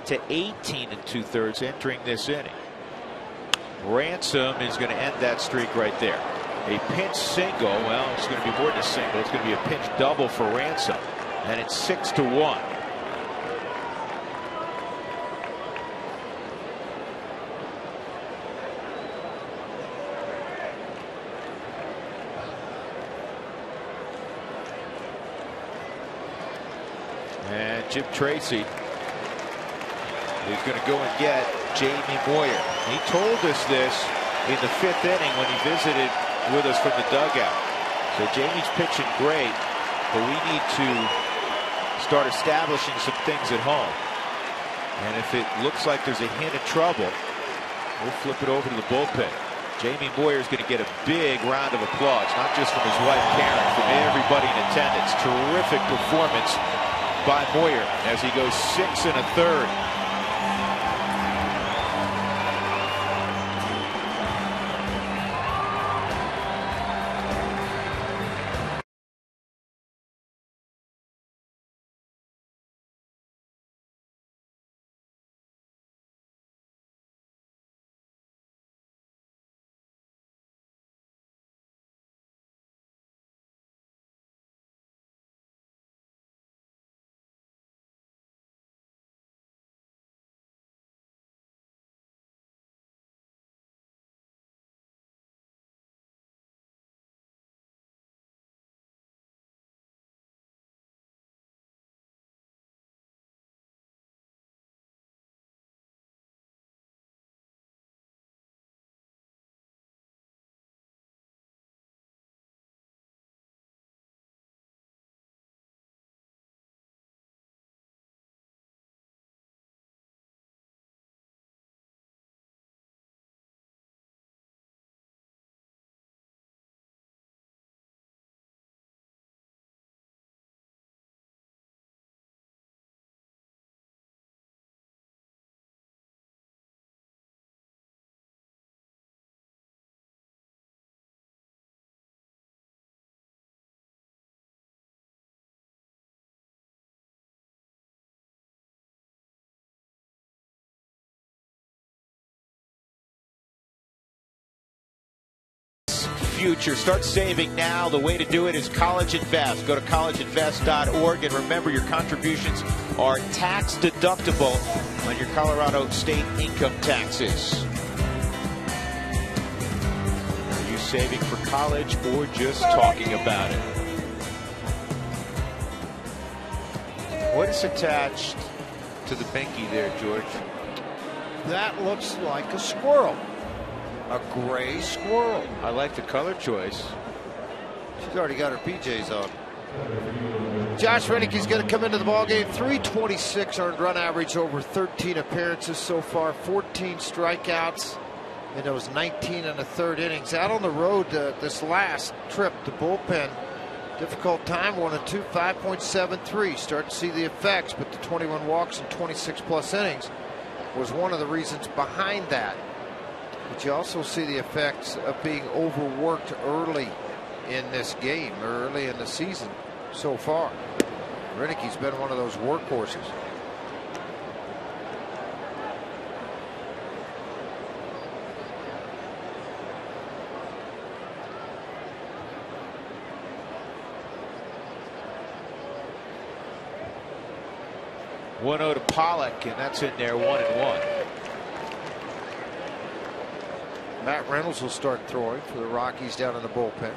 to 18 2/3 entering this inning. Ransom is going to end that streak right there. A pinch single. Well, it's going to be more than a single. It's going to be a pinch double for Ransom, and it's 6-1. And Jim Tracy is going to go and get Jamie Moyer. He told us this in the 5th inning when he visited with us from the dugout. So Jamie's pitching great, but we need to start establishing some things at home. And if it looks like there's a hint of trouble, we'll flip it over to the bullpen. Jamie Moyer is going to get a big round of applause, not just from his wife Karen, from everybody in attendance. Terrific performance by Moyer as he goes 6 1/3. future. Start saving now. The way to do it is College Invest. Go to collegeinvest.org, and remember, your contributions are tax deductible on your Colorado state income taxes. Are you saving for college or just talking about it? What is attached to the binky there, George? That looks like a squirrel. A gray squirrel. I like the color choice. She's already got her PJs on. Josh Renicke's going to come into the ballgame. 326 earned run average over 13 appearances so far. 14 strikeouts in those 19 and a third innings. Out on the road this last trip, the bullpen. Difficult time, 1-2, 5.73. Start to see the effects, but the 21 walks and 26 plus innings was one of the reasons behind that. But you also see the effects of being overworked early in this game, early in the season so far. Renicke's been one of those workhorses. One-0 to Pollock, and that's in there, 1-1. Matt Reynolds will start throwing for the Rockies down in the bullpen.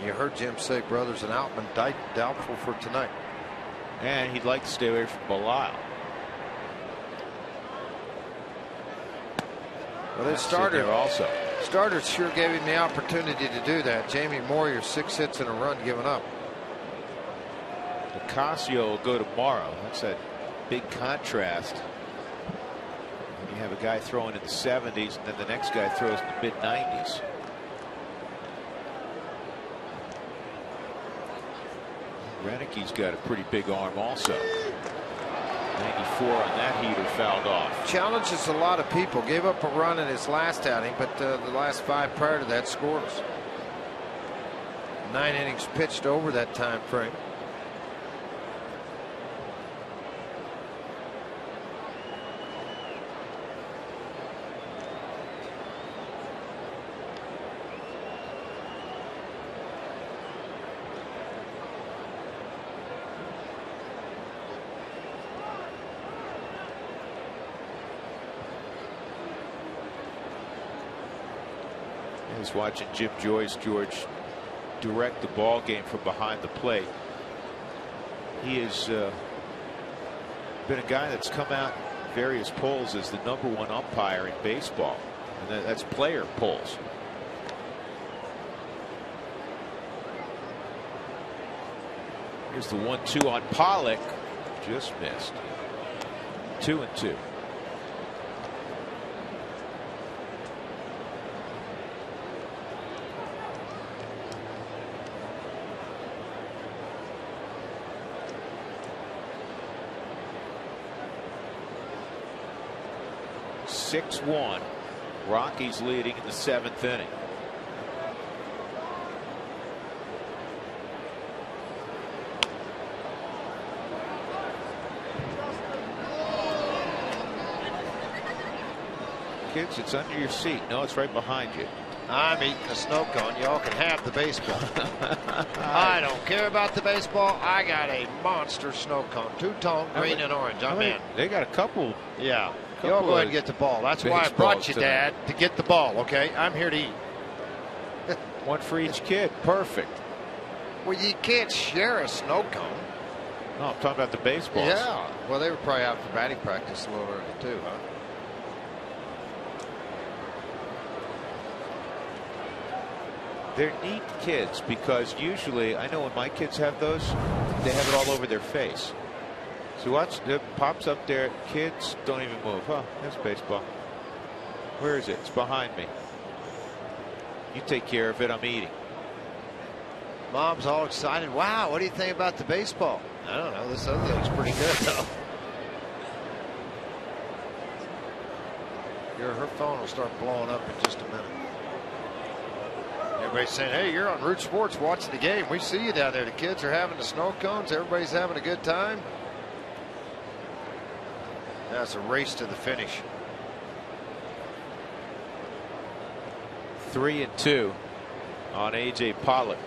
You heard Jim say Brothers and Outman doubtful for tonight. And he'd like to stay away from Belisle. Well, they started also. Starters sure gave him the opportunity to do that. Jamie Moyer, 6 hits and a run given up. Ocasio will go tomorrow. That's that big contrast. You have a guy throwing in the 70s, and then the next guy throws in the mid-90s. Renicke's got a pretty big arm also. 94 on that heater, fouled off. Challenges a lot of people. Gave up a run in his last outing, but the last 5 prior to that scoreless. 9 innings pitched over that time frame. I was watching Jim Joyce, George, direct the ball game from behind the plate. He has been a guy that's come out in various polls as the #1 umpire in baseball, and that's player polls. Here's the 1-2 on Pollock, just missed. 2-2. (6-1). Rockies leading in the 7th inning. Kids, it's under your seat. No, it's right behind you. I'm eating the snow cone. Y'all can have the baseball. I don't care about the baseball. I got a monster snow cone. 2-tone, green and orange. I'm in. They got a couple. Yeah. Y'all go ahead and get the ball. That's why I brought you, Dad, to get the ball, okay? I'm here to eat. One for each kid. Perfect. Well, you can't share a snow cone. No, I'm talking about the baseballs. Yeah. Well, they were probably out for batting practice a little early, too, huh? They're neat kids because usually, I know when my kids have those, they have it all over their face. So watch, it pops up there. Kids don't even move. Huh, that's baseball. Where is it? It's behind me. You take care of it. I'm eating. Mom's all excited. Wow, what do you think about the baseball? I don't know. This other thing's pretty good, though. Her phone will start blowing up in just a minute. Everybody's saying, hey, you're on Root Sports watching the game. We see you down there. The kids are having the snow cones. Everybody's having a good time. That's a race to the finish. 3-2 on A.J. Pollock.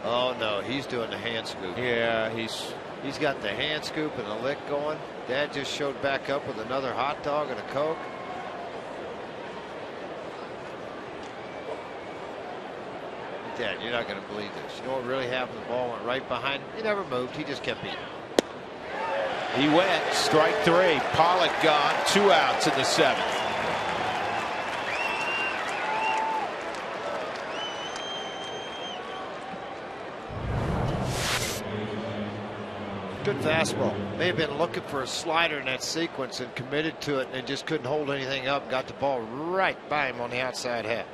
Oh no, he's doing the hand scoop. Yeah, he's got the hand scoop and the lick going. Dad just showed back up with another hot dog and a Coke. Dad, you're not going to believe this. You know what really happened? The ball went right behind him. He never moved. He just kept beating. He went strike 3. Pollock gone. 2 outs in the 7th. Good fastball. May have been looking for a slider in that sequence and committed to it and just couldn't hold anything up. Got the ball right by him on the outside half.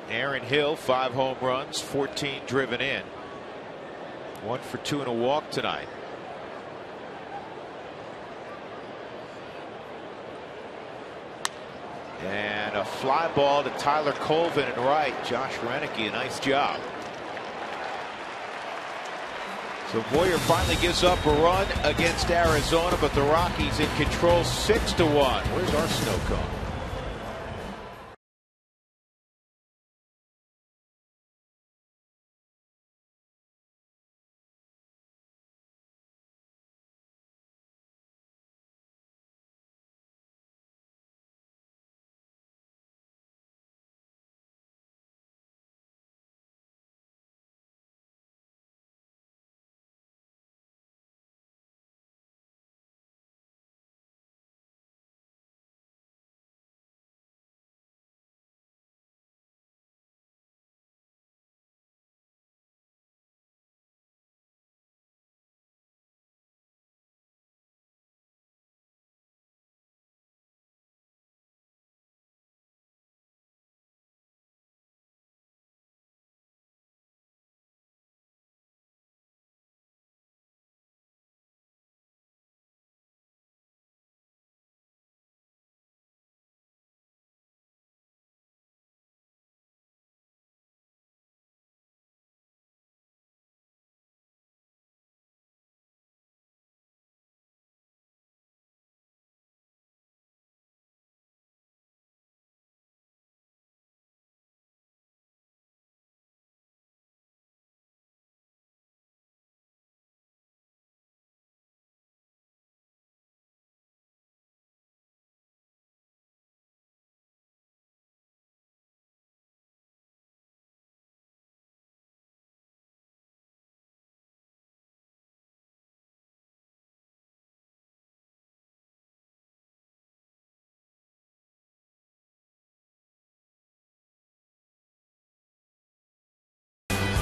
Aaron Hill, 5 home runs, 14 driven in. 1 for 2 and a walk tonight. And a fly ball to Tyler Colvin and right. Josh Renicky, a nice job. So Boyer finally gives up a run against Arizona, but the Rockies in control 6-1. Where's our snow cone?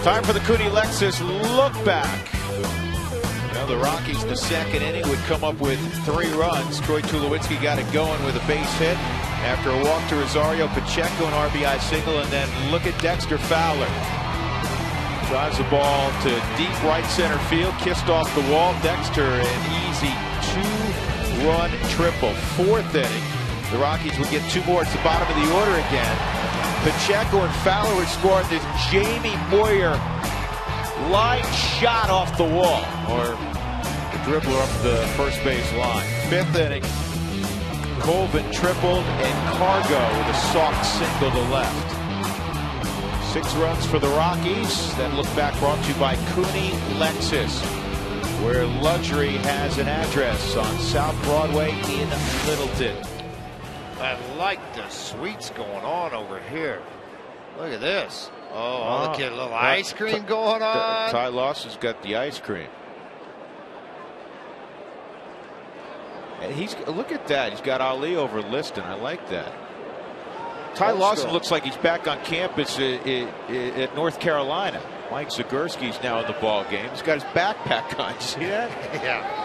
Time for the Cooney Lexus look back. Well, the Rockies in the 2nd inning would come up with 3 runs. Troy Tulowitzki got it going with a base hit after a walk to Rosario Pacheco, an RBI single, and then look at Dexter Fowler. Drives the ball to deep right center field, kissed off the wall. Dexter, an easy 2-run triple. 4th inning, the Rockies would get 2 more. It's the bottom of the order again. Pacheco and Fowler would score this Jamie Boyer line shot off the wall, or the dribbler up the first base line. 5th inning, Colvin tripled and Cargo with a soft single to left. 6 runs for the Rockies. That look back brought to you by Cooney Lexus, where luxury has an address on South Broadway in Littleton. I like the sweets going on over here. Look at this. Oh, look at a little ice cream going on. Ty Lawson's got the ice cream. And look at that. He's got Ali over Liston. I like that. Ty Lawson looks like he's back on campus at North Carolina. Mike Zagorski's now in the ball game. He's got his backpack on. You see that? Yeah.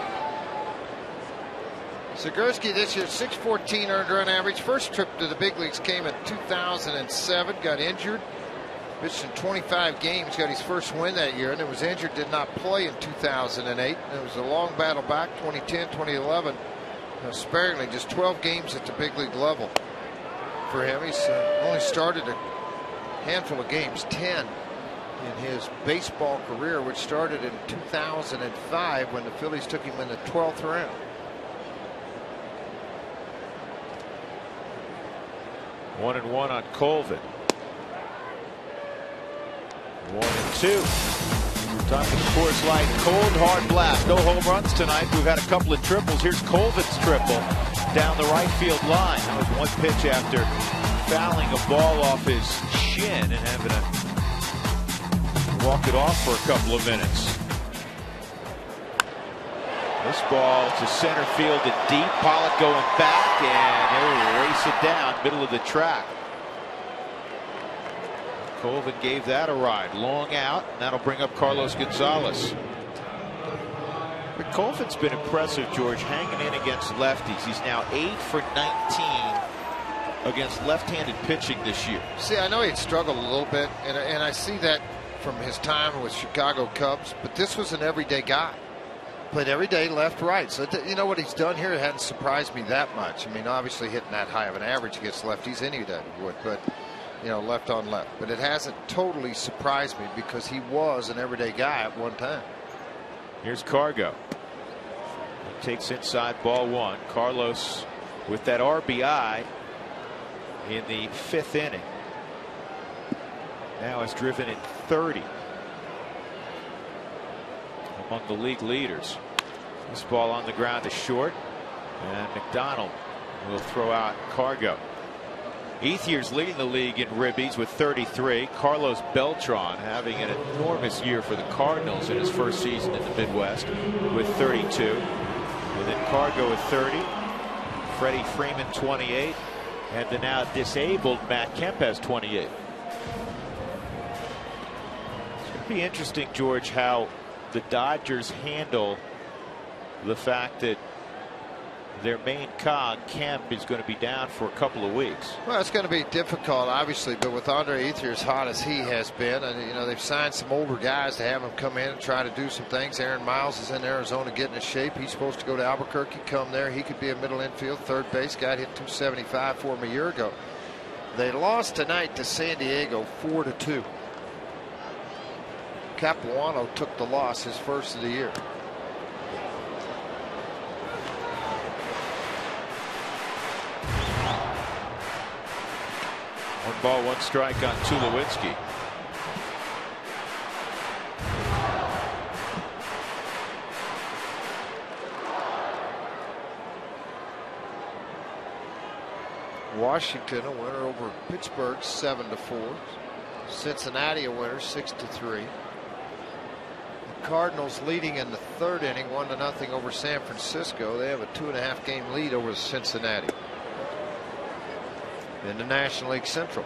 Zagorski this year, 614 earned run average. First trip to the big leagues came in 2007. Got injured Pitched in 25 games, got his first win that year, and it was injured, did not play in 2008. It was a long battle back, 2010, 2011. Sparingly, just 12 games at the big league level for him. He's only started a handful of games, 10 in his baseball career, which started in 2005 when the Phillies took him in the 12th round. 1-1 on Colvin. 1-2. We're talking Coors Light, cold hard blast. No home runs tonight. We've had a couple of triples. Here's Colvin's triple down the right field line. That was one pitch after fouling a ball off his shin and having to walk it off for a couple of minutes. This ball to center field and deep. Pollock going back, and he'll race it down middle of the track. Colvin gave that a ride. Long out. And that'll bring up Carlos Gonzalez. But Colvin's been impressive, George, hanging in against lefties. He's now 8 for 19 against left-handed pitching this year. See, I know he'd struggled a little bit, and I see that from his time with Chicago Cubs, but this was an everyday guy. Played every day left, right. So, you know what he's done here? It hadn't surprised me that much. I mean, obviously hitting that high of an average against lefties, any day would, but, you know, left on left. But it hasn't totally surprised me because he was an everyday guy at one time. Here's Cargo. He takes inside ball one. Carlos with that RBI in the 5th inning. Now has driven in 30. Among the league leaders. This ball on the ground is short, and McDonald will throw out Cargo. Ethier's leading the league in ribbies with 33. Carlos Beltran having an enormous year for the Cardinals in his first season in the Midwest with 32. And then Cargo with 30. Freddie Freeman 28. And the now disabled Matt Kemp has 28. It's going to be interesting, George, how the Dodgers handle the fact that their main cog, Kemp, is going to be down for a couple of weeks. Well, it's going to be difficult, obviously, but with Andre Ethier as hot as he has been, and you know they've signed some older guys to have him come in and try to do some things. Aaron Miles is in Arizona getting in shape. He's supposed to go to Albuquerque, come there. He could be a middle infield, third base. Got hit 275 for him a year ago. They lost tonight to San Diego 4-2. Capuano took the loss, his first of the year. One ball, one strike on Tulowitzki. Washington a winner over Pittsburgh 7-4. Cincinnati a winner 6-3. The Cardinals leading in the 3rd inning 1-0 over San Francisco. They have a 2.5 game lead over Cincinnati in the National League Central.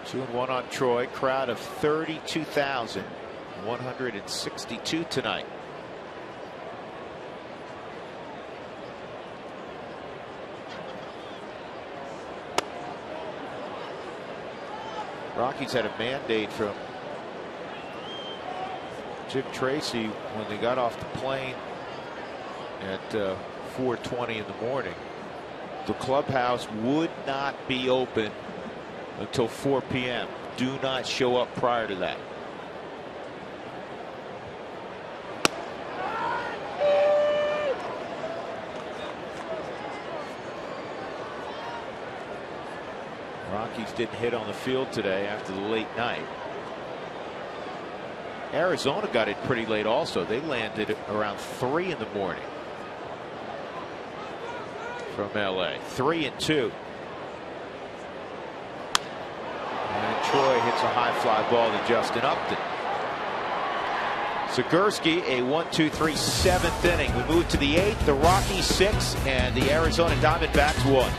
Two and one on Troy. Crowd of 32,162 tonight. Rockies had a mandate from Jim Tracy when they got off the plane at 4:20 in the morning. The clubhouse would not be open until 4 p.m. Do not show up prior to that. Rockies didn't hit on the field today after the late night. Arizona got it pretty late also. They landed around 3 in the morning from LA. 3-2. And Troy hits a high fly ball to Justin Upton. Zagurski, a 1-2-3 7th inning. We move to the 8th, the Rockies 6, and the Arizona Diamondbacks 1.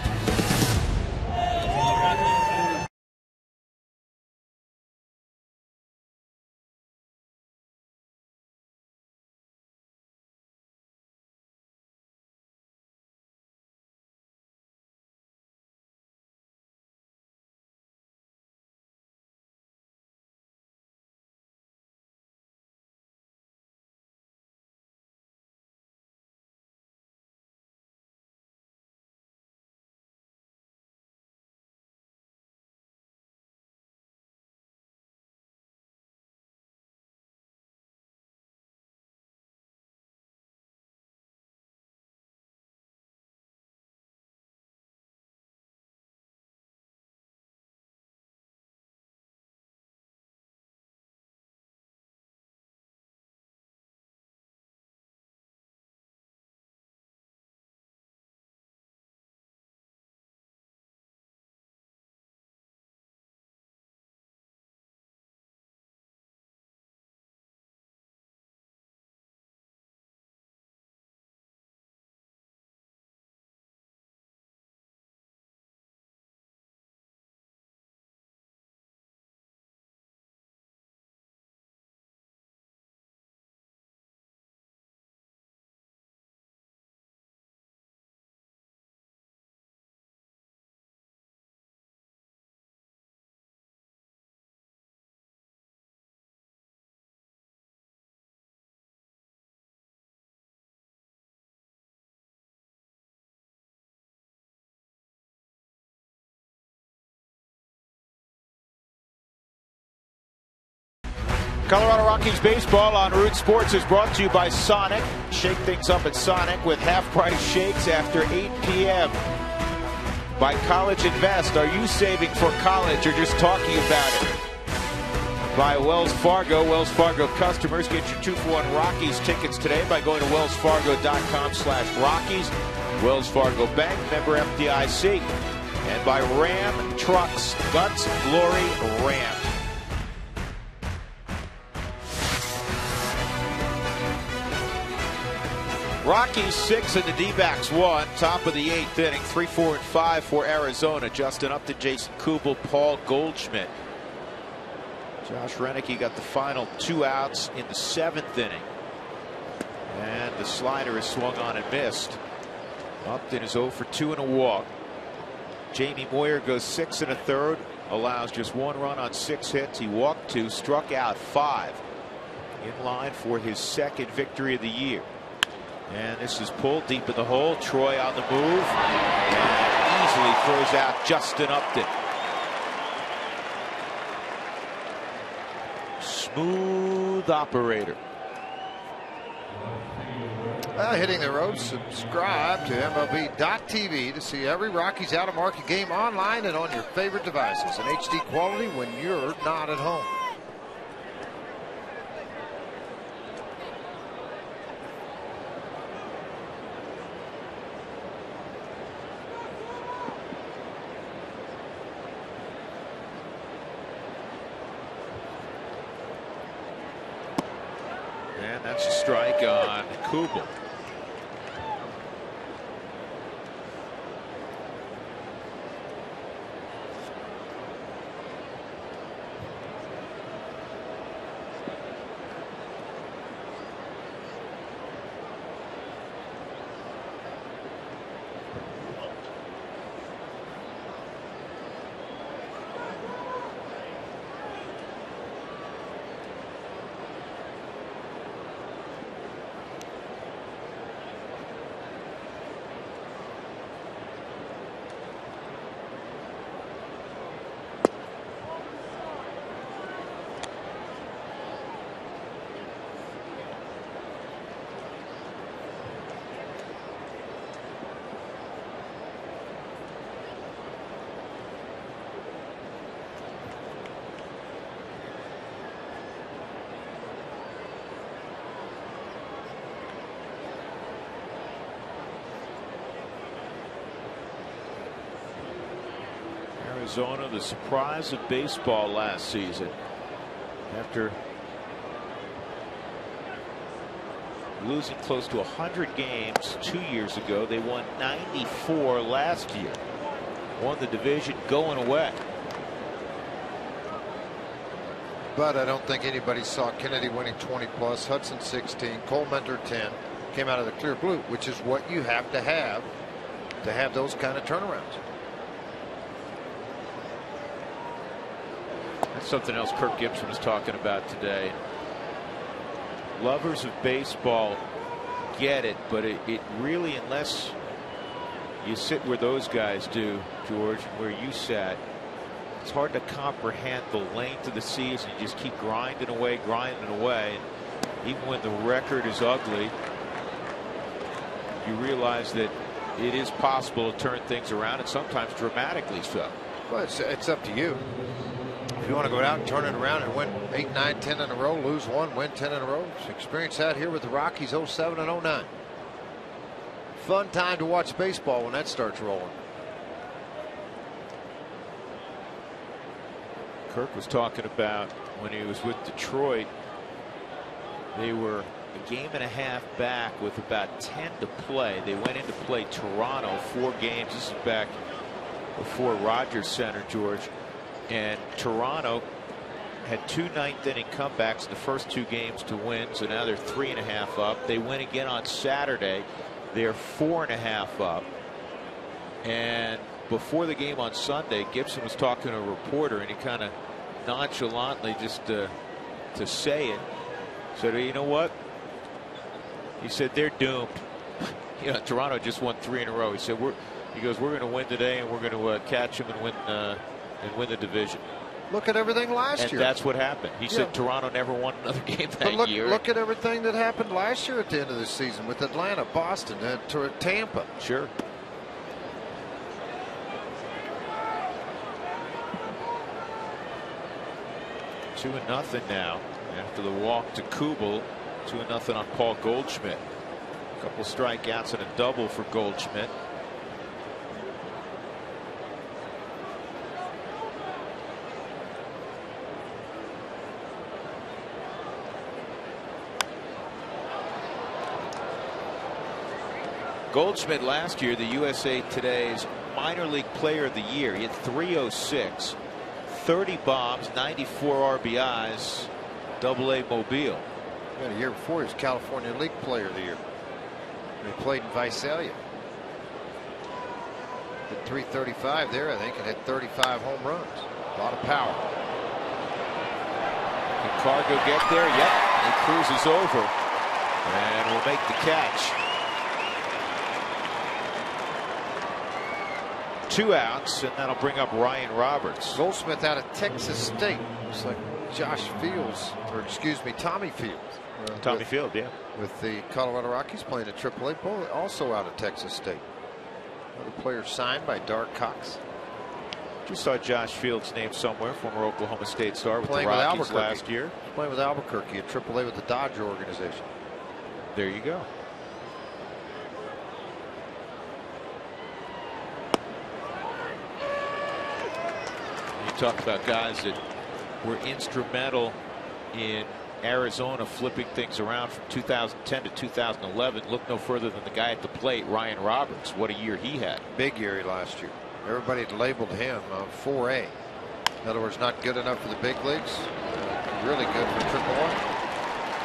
Colorado Rockies baseball on Root Sports is brought to you by Sonic. Shake things up at Sonic with half-price shakes after 8 p.m. By College Invest. Are you saving for college or just talking about it? By Wells Fargo. Wells Fargo customers get your 2-for-1 Rockies tickets today by going to wellsfargo.com/Rockies. Wells Fargo Bank, member FDIC. And by Ram Trucks. Guts, Glory, Ram. Rockies 6 and the D-backs 1. Top of the 8th inning. 3, 4, and 5 for Arizona. Justin Upton, Jason Kubel, Paul Goldschmidt. Josh Renicky got the final 2 outs in the 7th inning. And the slider is swung on and missed. Upton is 0 for 2 and a walk. Jamie Moyer goes 6 1/3. Allows just 1 run on 6 hits. He walked 2, struck out 5. In line for his 2nd victory of the year. And this is pulled deep in the hole. Troy on the move. And easily throws out Justin Upton. Smooth operator. Well, hitting the road, subscribe to MLB.tv to see every Rockies out-of-market game online and on your favorite devices in HD quality when you're not at home. And that's a strike on Kubel. Arizona, the surprise of baseball last season. After losing close to 100 games 2 years ago, they won 94 last year. Won the division going away. But I don't think anybody saw Kennedy winning 20+, Hudson 16, Cole Mentor 10. Came out of the clear blue, which is what you have to have those kind of turnarounds. That's something else Kirk Gibson was talking about today. Lovers of baseball get it, but it really, unless you sit where those guys do, George, and where you sat, it's hard to comprehend the length of the season. You just keep grinding away. And even when the record is ugly, you realize that it is possible to turn things around, and sometimes dramatically so. Well, it's up to you. If you want to go out and turn it around and win 8, 9, 10 in a row, lose 1, win 10 in a row, experience that here with the Rockies 07 and 09. Fun time to watch baseball when that starts rolling. Kirk was talking about when he was with Detroit, they were a game and a half back with about 10 to play. They went in to play Toronto 4 games. This is back before Rogers Center, George. And Toronto had 2 ninth-inning comebacks in the first 2 games to win, so now they're 3.5 up. They win again on Saturday. They're 4.5 up. And before the game on Sunday, Gibson was talking to a reporter, and he kind of nonchalantly, just to say it, said, you know what? He said, they're doomed. Toronto just won 3 in a row. He said, we're going to win today, and we're going to catch them and win the division. Look at everything last year. And that's what happened. He said Toronto never won another game that but year. Look at everything that happened last year at the end of the season with Atlanta, Boston, Tampa. Sure. Two and nothing now after the walk to Kubel. 2-0 on Paul Goldschmidt. A couple strikeouts and a double for Goldschmidt. Goldschmidt last year, the USA Today's minor league player of the year. He had 306, 30 bombs, 94 RBIs, AA Mobile. The year before, he was California League Player of the Year. He played in Visalia. Hit 335 there, I think, and hit 35 home runs. A lot of power. Can Cargo get there? Yep. He cruises over and will make the catch. 2 outs, and that'll bring up Ryan Roberts. Goldsmith out of Texas State. It's like Josh Fields, or excuse me, Tommy Fields. Tommy Field, yeah. With the Colorado Rockies playing at AAA, also out of Texas State. Another player signed by Dark Cox. Just saw Josh Fields' name somewhere, former Oklahoma State star with the Rockies last year. Playing with Albuquerque at AAA with the Dodger organization. There you go. You talk about guys that were instrumental in Arizona flipping things around from 2010 to 2011. Look no further than the guy at the plate, Ryan Roberts. What a year he had. Big year last year. Everybody had labeled him 4A. In other words, not good enough for the big leagues. Really good for AAA.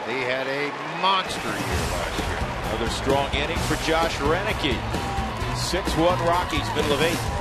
He had a monster year last year. Another strong inning for Josh Renicky. 6-1 Rockies, middle of 8th.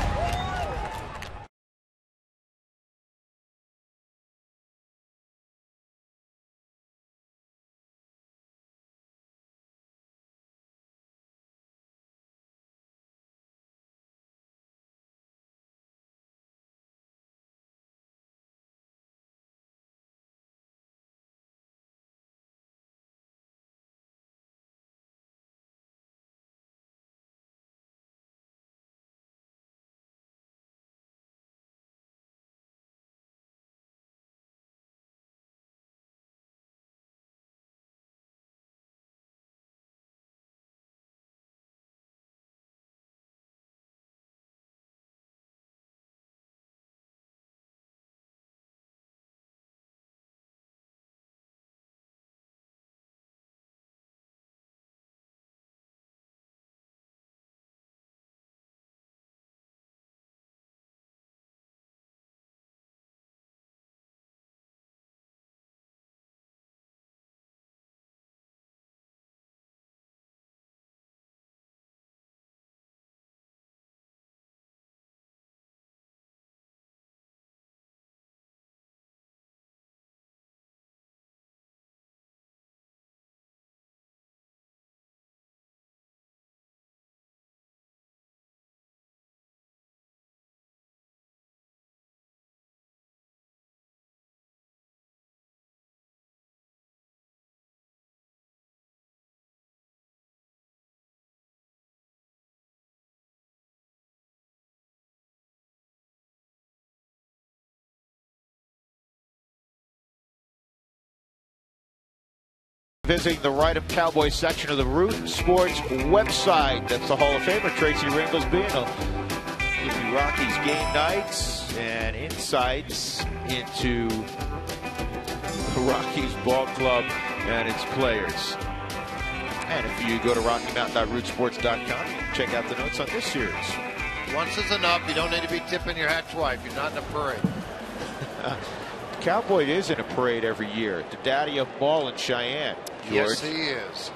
Visiting the Write Up Cowboys section of the Root Sports website. That's the Hall of Famer, Tracy Ringolsby. Give you Rockies game nights and insights into the Rockies ball club and its players. And if you go to RockyMountain.rootsports.com, check out the notes on this series. Once is enough. You don't need to be tipping your hat twice. You're not in a parade. Cowboy is in a parade every year at the Daddy of Mall in Cheyenne. George. Yes, he is.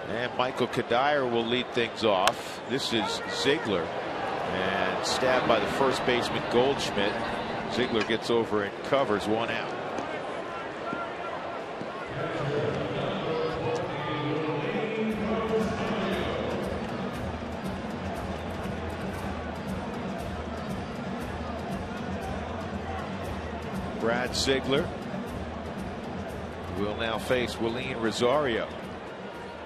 And Michael Kadire will lead things off. This is Ziegler. And stabbed by the first baseman Goldschmidt. Ziegler gets over and covers 1 out. Brad Ziegler will now face Willeen Rosario.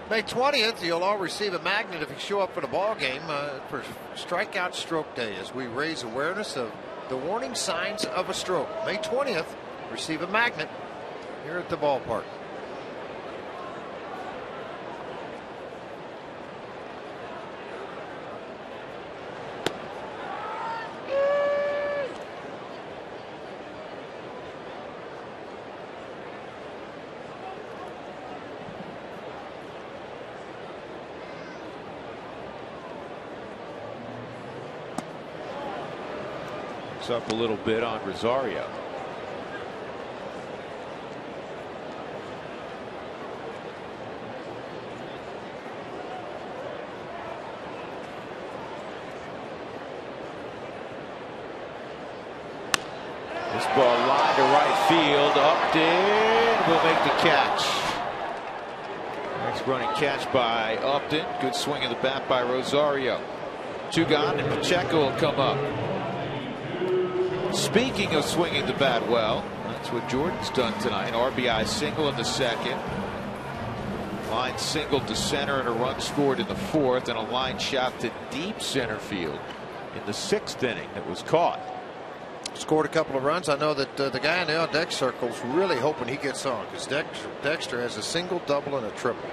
May 20th, you'll all receive a magnet if you show up for the ball game for Strikeout Stroke Day, as we raise awareness of the warning signs of a stroke. May 20th, receive a magnet here at the ballpark. Up a little bit on Rosario. This ball line to right field. Upton will make the catch. Next running catch by Upton. Good swing of the bat by Rosario. Two gone, and Pacheco will come up. Speaking of swinging the bat well, that's what Jordan's done tonight. RBI single in the second. Line single to center and a run scored in the fourth, and a line shot to deep center field in the sixth inning that was caught. Scored a couple of runs. I know that the guy in the on deck circle is really hoping he gets on, because Dexter has a single, double, and a triple.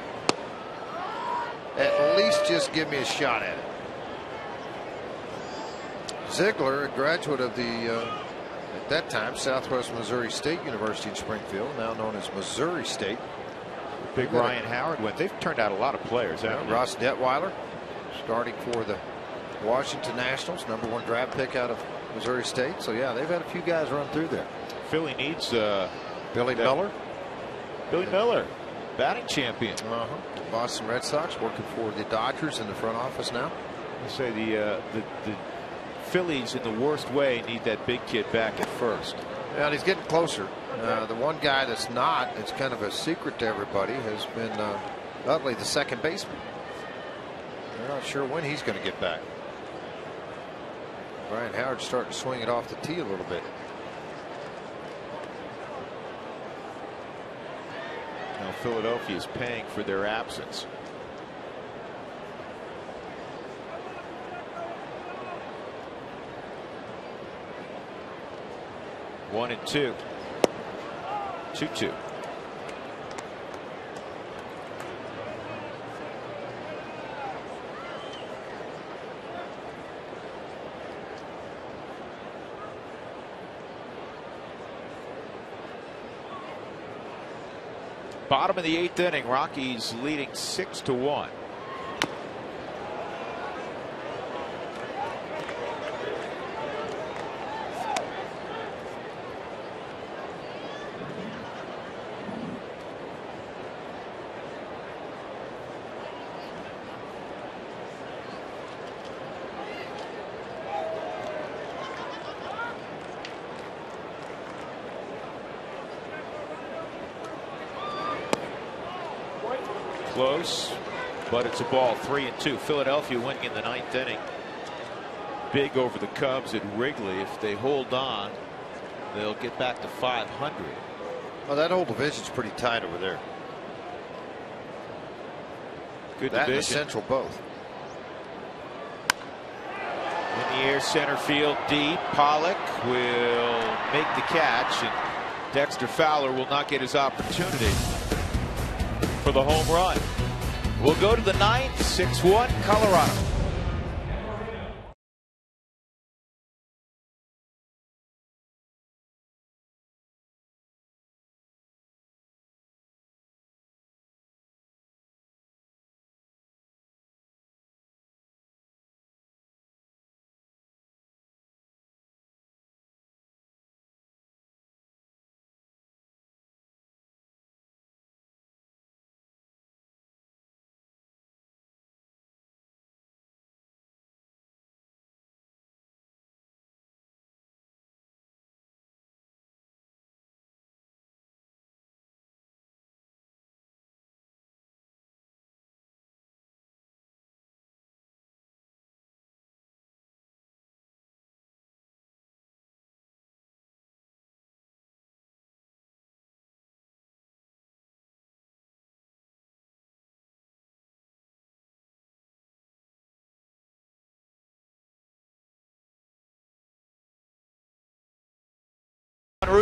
At least just give me a shot at it. Ziegler, a graduate of the, at that time, Southwest Missouri State University in Springfield, now known as Missouri State. Big Ryan Howard went. They've turned out a lot of players. Ross Detweiler starting for the Washington Nationals, #1 draft pick out of Missouri State. So yeah, they've had a few guys run through there. Philly needs Billy Miller. Billy Miller, batting champion. Boston Red Sox working for the Dodgers in the front office now. I say the Phillies in the worst way need that big kid back at first. Yeah, and he's getting closer. The one guy that's not, it's kind of a secret to everybody, has been Utley, the second baseman. They're not sure when he's going to get back. Brian Howard's starting to swing it off the tee a little bit. Now Philadelphia is paying for their absence. One and two. 2-2. Bottom of the eighth inning, Rockies leading 6-1. Close, but it's a ball. 3-2. Philadelphia winning in the ninth inning. Big over the Cubs at Wrigley. If they hold on, they'll get back to 500. Well, that whole division's pretty tight over there. Good that division. And the Central both. In the air, center field deep. Pollock will make the catch, and Dexter Fowler will not get his opportunity for the home run. We'll go to the ninth. 6-1 Colorado.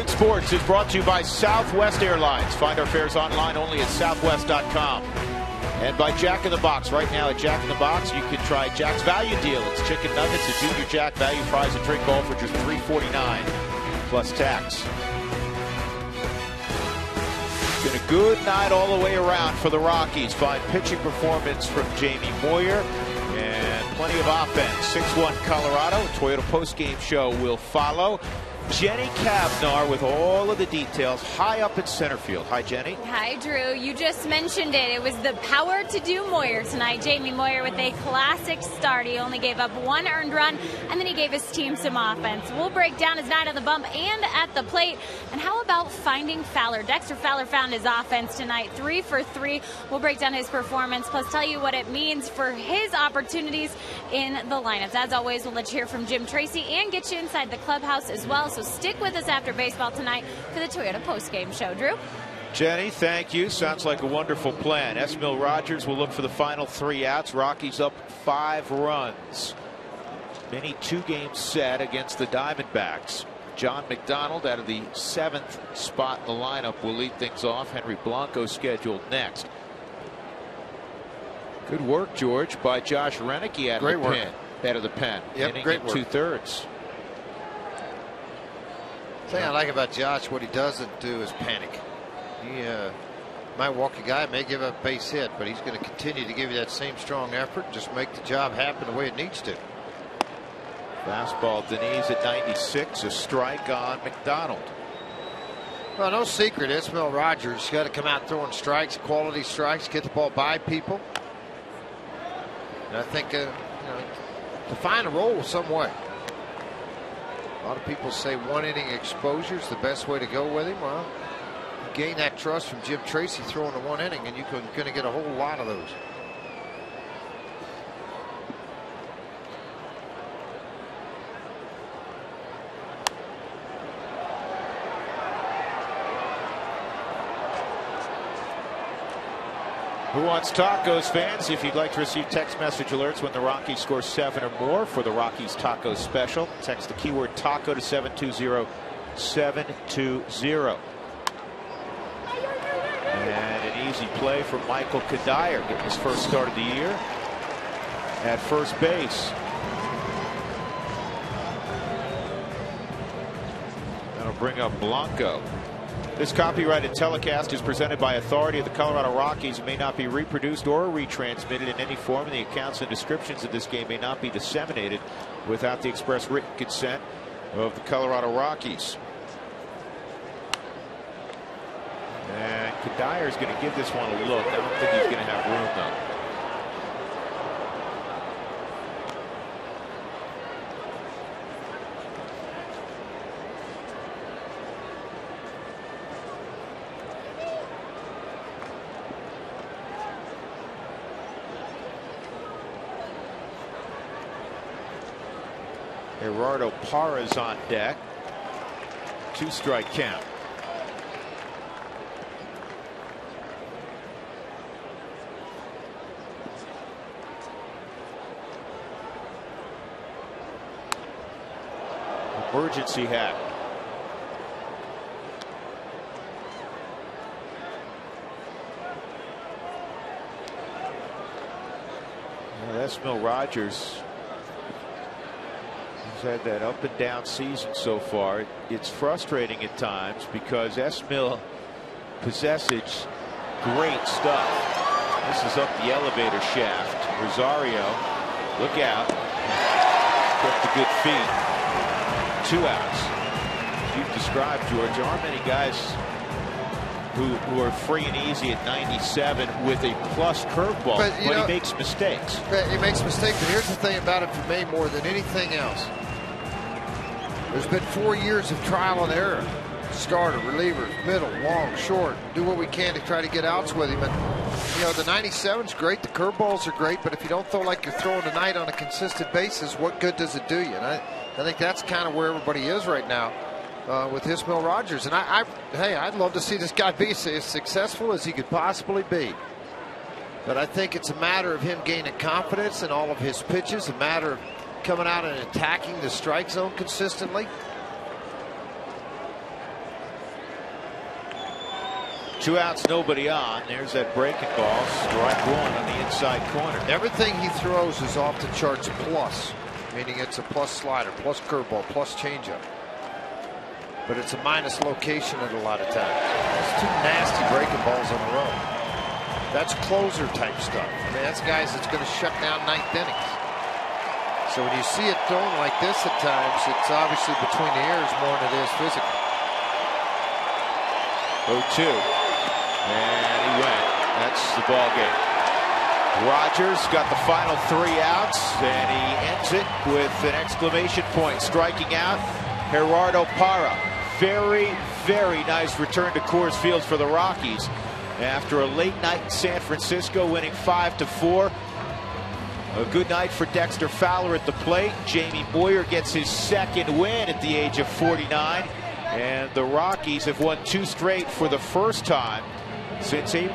Good Sports is brought to you by Southwest Airlines. Find our fares online only at southwest.com. And by Jack in the Box. Right now at Jack in the Box, you can try Jack's Value Deal. It's chicken nuggets, a Junior Jack, value fries, and drink all for just $3.49 plus tax. Been a good night all the way around for the Rockies. Fine pitching performance from Jamie Moyer and plenty of offense. 6-1 Colorado. Toyota postgame show will follow. Jenny Kavnar with all of the details high up in center field. Hi, Jenny. Hi, Drew. You just mentioned it. It was the power to do Moyer tonight. Jamie Moyer with a classic start. He only gave up 1 earned run, and then he gave his team some offense. We'll break down his night on the bump and at the plate. And how about finding Fowler? Dexter Fowler found his offense tonight, 3 for 3. We'll break down his performance, plus tell you what it means for his opportunities in the lineups. As always, we'll let you hear from Jim Tracy and get you inside the clubhouse as well. So stick with us after baseball tonight for the Toyota postgame show. Drew? Jenny, thank you. Sounds like a wonderful plan. Esmil Rogers will look for the final 3 outs. Rockies up 5 runs. Mini 2-game set against the Diamondbacks. John McDonald out of the 7th spot in the lineup will lead things off. Henry Blanco scheduled next. Good work, George, by Josh Renicky out of the pen. Yep, great work. 2/3. The thing I like about Josh, what he doesn't do is panic. He might walk a guy, may give up a base hit, but he's going to continue to give you that same strong effort, just make the job happen the way it needs to. Fastball Denise at 96, a strike on McDonald. Well, no secret, Esmil Rogers got to come out throwing strikes, quality strikes, get the ball by people. And I think to find a role some way. A lot of people say 1-inning exposure is the best way to go with him. Well, you gain that trust from Jim Tracy throwing the 1 inning, and you're going to get a whole lot of those. Who Wants Tacos fans? If you'd like to receive text message alerts when the Rockies score 7 or more for the Rockies Taco Special, text the keyword taco to 720-720. And an easy play from Michael Kadire, getting his first start of the year at first base. That'll bring up Blanco. This copyrighted telecast is presented by authority of the Colorado Rockies and may not be reproduced or retransmitted in any form, and the accounts and descriptions of this game may not be disseminated without the express written consent of the Colorado Rockies. And Kadire is going to give this one a look. I don't think he's going to have room, though. Gerardo Parra's on deck. 2-strike count. Emergency hat. Well, that's Esmil Rogers. Had that up and down season so far. It's frustrating at times because Esmil possesses great stuff. This is up the elevator shaft. Rosario, look out. Got the good feet. 2 outs. You've described, George, there aren't many guys who are free and easy at 97 with a plus curveball, but he makes mistakes. He makes mistakes, but here's the thing about it for me more than anything else. There's been 4 years of trial and error. Starter, reliever, middle, long, short. Do what we can to try to get outs with him. And, the 97's great. The curveballs are great. But if you don't throw like you're throwing tonight on a consistent basis, what good does it do you? And I think that's kind of where everybody is right now with Esmil Rogers. And hey, I'd love to see this guy be as successful as he could possibly be. But I think it's a matter of him gaining confidence in all of his pitches, a matter of coming out and attacking the strike zone consistently. 2 outs, nobody on. There's that breaking ball. Strike one on the inside corner. Everything he throws is off the charts plus, meaning it's a plus slider, plus curveball, plus changeup. But it's a minus location at a lot of times. It's 2 nasty breaking balls in a row. That's closer type stuff. I mean, that's guys that's going to shut down 9th innings. So when you see it thrown like this at times, it's obviously between the ears more than it is physical. 0-2. And he went. That's the ball game. Rogers got the final 3 outs, and he ends it with an exclamation point. Striking out Gerardo Parra. Very, very nice return to Coors Field for the Rockies after a late night in San Francisco, winning 5-4. A good night for Dexter Fowler at the plate. Jamie Moyer gets his 2nd win at the age of 49. And the Rockies have won 2 straight for the first time since April.